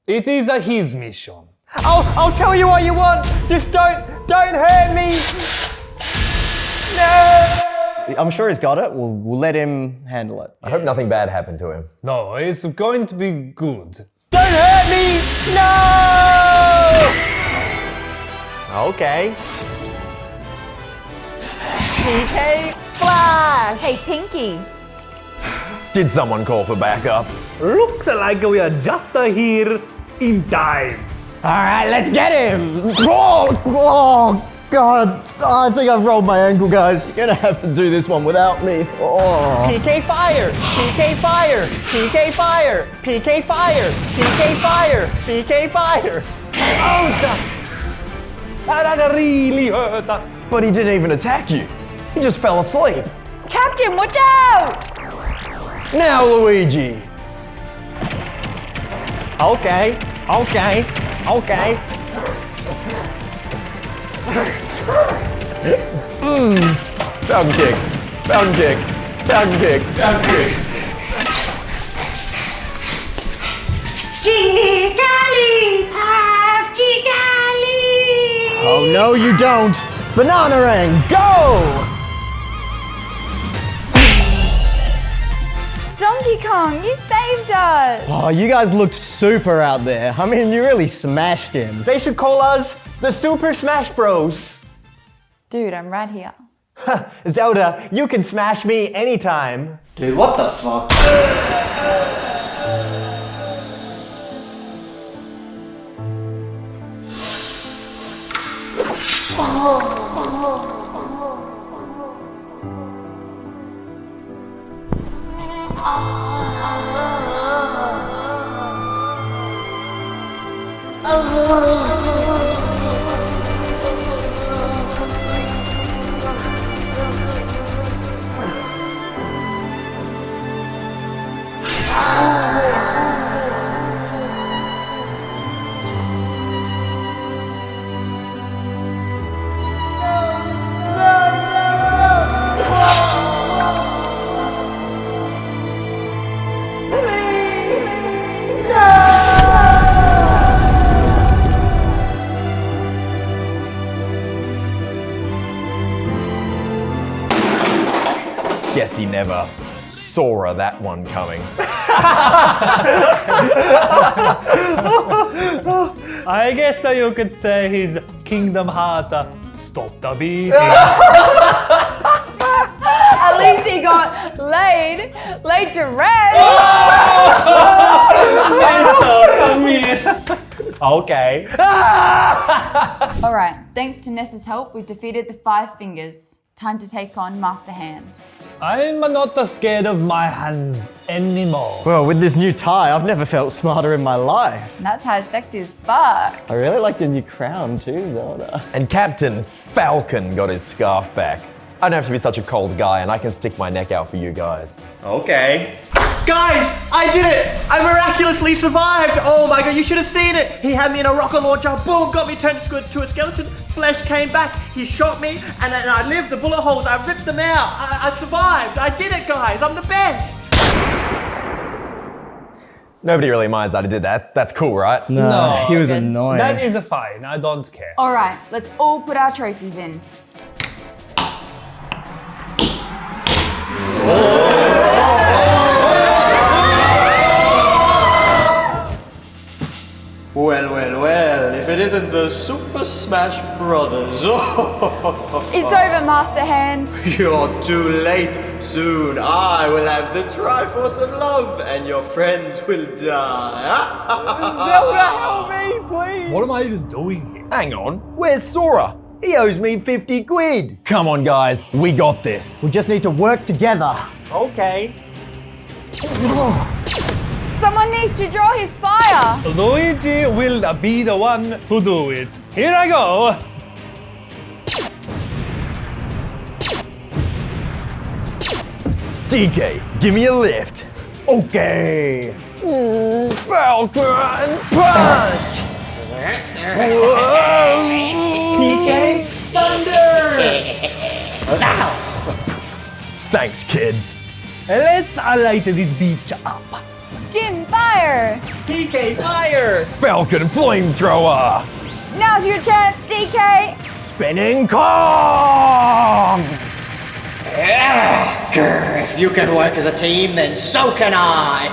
It is his mission. I'll tell you what you want. Just don't hurt me. No. I'm sure he's got it. We'll let him handle it. I hope nothing bad happened to him. No, it's going to be good. Don't hurt me. No. Okay. PK Flash. Hey, Pinky. Did someone call for backup? Looks like we are just here in time. All right, let's get him. Oh, God. I think I've rolled my ankle, guys. You're gonna have to do this one without me. Oh. PK Fire. PK Fire. PK Fire. PK Fire. PK Fire. PK Fire. Ouch! That really hurt. But he didn't even attack you. He just fell asleep. Captain, watch out! Now, Luigi. Okay. Fountain kick. Fountain kick. Fountain kick. Fountain kick. Jigglypuff, Jiggly! Oh, no, you don't. Banana-rang, go! Donkey Kong, you saved us! Oh, you guys looked super out there. I mean, you really smashed him. They should call us the Super Smash Bros. Dude, I'm right here. Zelda, you can smash me anytime. Dude, what the fuck? Guess he never saw that one coming. I guess you could say his Kingdom Heart stopped a beat. At least he got laid to rest. Okay. All right, thanks to Nessa's help, we've defeated the 5 fingers. Time to take on Master Hand. I'm not scared of my hands anymore. Well, with this new tie, I've never felt smarter in my life. And that tie's sexy as fuck. I really like your new crown too, Zelda. And Captain Falcon got his scarf back. I don't have to be such a cold guy, and I can stick my neck out for you guys. Okay. Guys, I did it! I miraculously survived! Oh my god, you should have seen it! He had me in a rocket launcher, boom, got me turned to a skeleton, flesh came back, he shot me, and then I lived the bullet holes, I ripped them out, I survived, I did it guys, I'm the best! Nobody really minds that I did that. That's cool, right? No, he was annoying. That is fine, I don't care. All right, let's all put our trophies in. Well, if it isn't the Super Smash Brothers. It's over, Master Hand. You're too late. Soon I will have the Triforce of Love and your friends will die. Zelda, help me, please. What am I even doing here? Hang on, where's Sora? He owes me 50 quid. Come on, guys, we got this. We just need to work together. Okay. Someone needs to draw his fire. Luigi will be the one to do it. Here I go. DK, give me a lift. Okay. Falcon punch! PK Thunder! Thanks, kid. Let's light this beach up. Jin, fire! PK, fire! Falcon flamethrower! Now's your chance, DK! Spinning Kong! If you can work as a team, then so can I!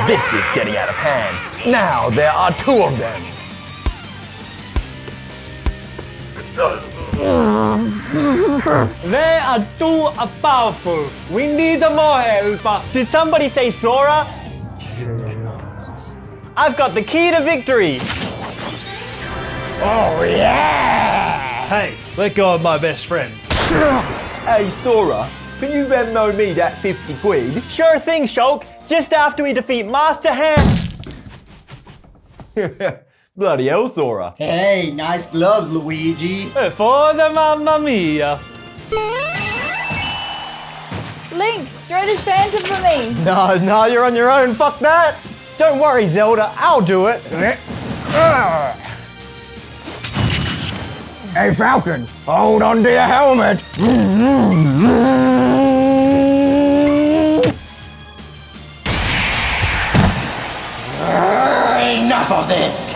This is getting out of hand. Now there are two of them. They are too powerful. We need more help. Did somebody say Sora? I've got the key to victory. Oh yeah! Hey, let go of my best friend. Hey Sora, can you Venmo me that 50 quid? Sure thing, Shulk. Just after we defeat Master Hand. Bloody hell, Sora. Hey, nice gloves, Luigi. For the Mamma Mia. Link, throw this phantom for me. No, you're on your own. Fuck that. Don't worry, Zelda. I'll do it. Hey Falcon, hold on to your helmet. Enough of this!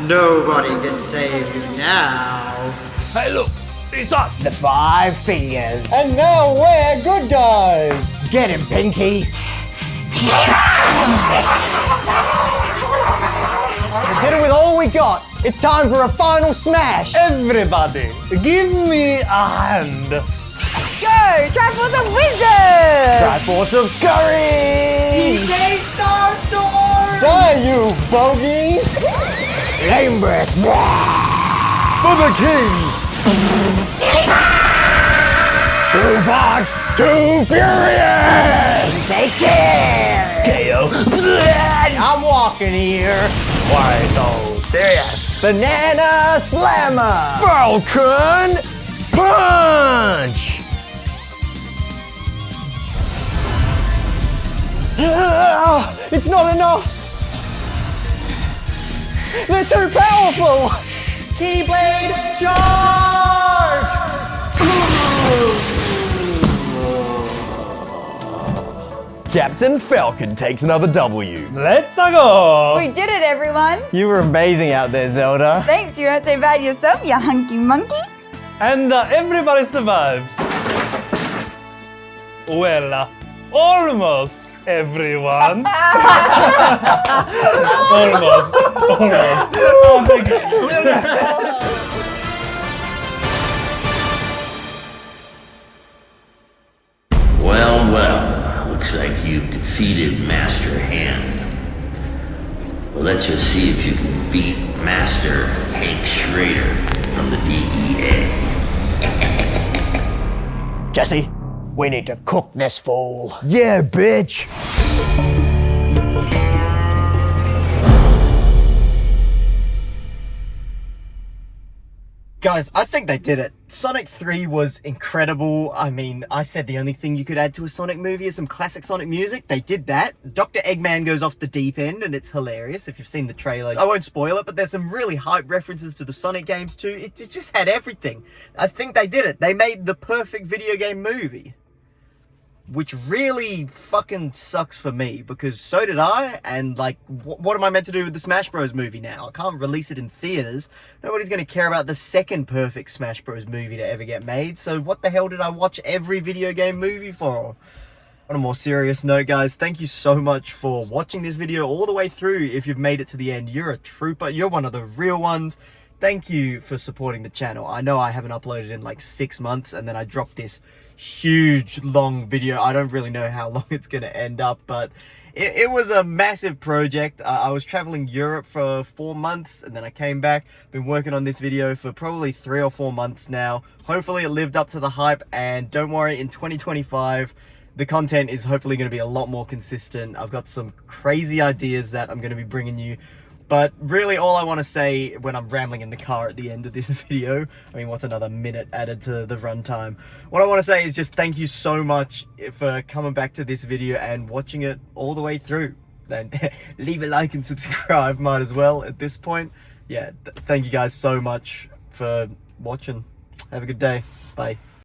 Nobody can save you now. Hey, look, it's us. The 5 fingers. And now we're good guys. Get him, Pinky. Let's hit it with all we got. It's time for a final smash. Everybody, give me a hand. Go! Triforce of Wisdom! Triforce of Curry! PK Starstorm! Die, you bogeys! Flame breath. For the king! Too fast, too furious! Take care! KO. I'm walking here. Why so serious? Banana Slammer! Falcon Punch! It's not enough! They're too powerful! Keyblade charge! Captain Falcon takes another W. Let's go. We did it, everyone! You were amazing out there, Zelda. Thanks, you weren't so bad yourself, you hunky monkey. And everybody survives. Well, almost everyone. Almost. Oh, thank you. Well, looks like you've defeated Master Hand. Well, let's just see if you can beat Master Hank Schrader from the DEA. Jesse, we need to cook this fool. Yeah, bitch. Guys, I think they did it. Sonic 3 was incredible. I mean, I said the only thing you could add to a Sonic movie is some classic Sonic music. They did that. Dr. Eggman goes off the deep end, and it's hilarious if you've seen the trailer. I won't spoil it, but there's some really hype references to the Sonic games too. It just had everything. I think they did it. They made the perfect video game movie. Which really fucking sucks for me, because so did I, and like, what am I meant to do with the Smash Bros movie now? I can't release it in theaters. Nobody's going to care about the second perfect Smash Bros movie to ever get made, so what the hell did I watch every video game movie for? On a more serious note, guys, thank you so much for watching this video all the way through. If you've made it to the end, you're a trooper. You're one of the real ones. Thank you for supporting the channel. I know I haven't uploaded in like 6 months, and then I dropped this huge long video. I don't really know how long it's gonna end up, but it was a massive project. I was traveling Europe for 4 months, and then I came back. Been working on this video for probably 3 or 4 months now. Hopefully it lived up to the hype, and don't worry, in 2025 the content is hopefully going to be a lot more consistent. I've got some crazy ideas that I'm going to be bringing you. But really, all I want to say when I'm rambling in the car at the end of this video, I mean, what's another minute added to the runtime? What I want to say is just thank you so much for coming back to this video and watching it all the way through. And leave a like and subscribe, might as well at this point. Yeah, thank you guys so much for watching. Have a good day. Bye.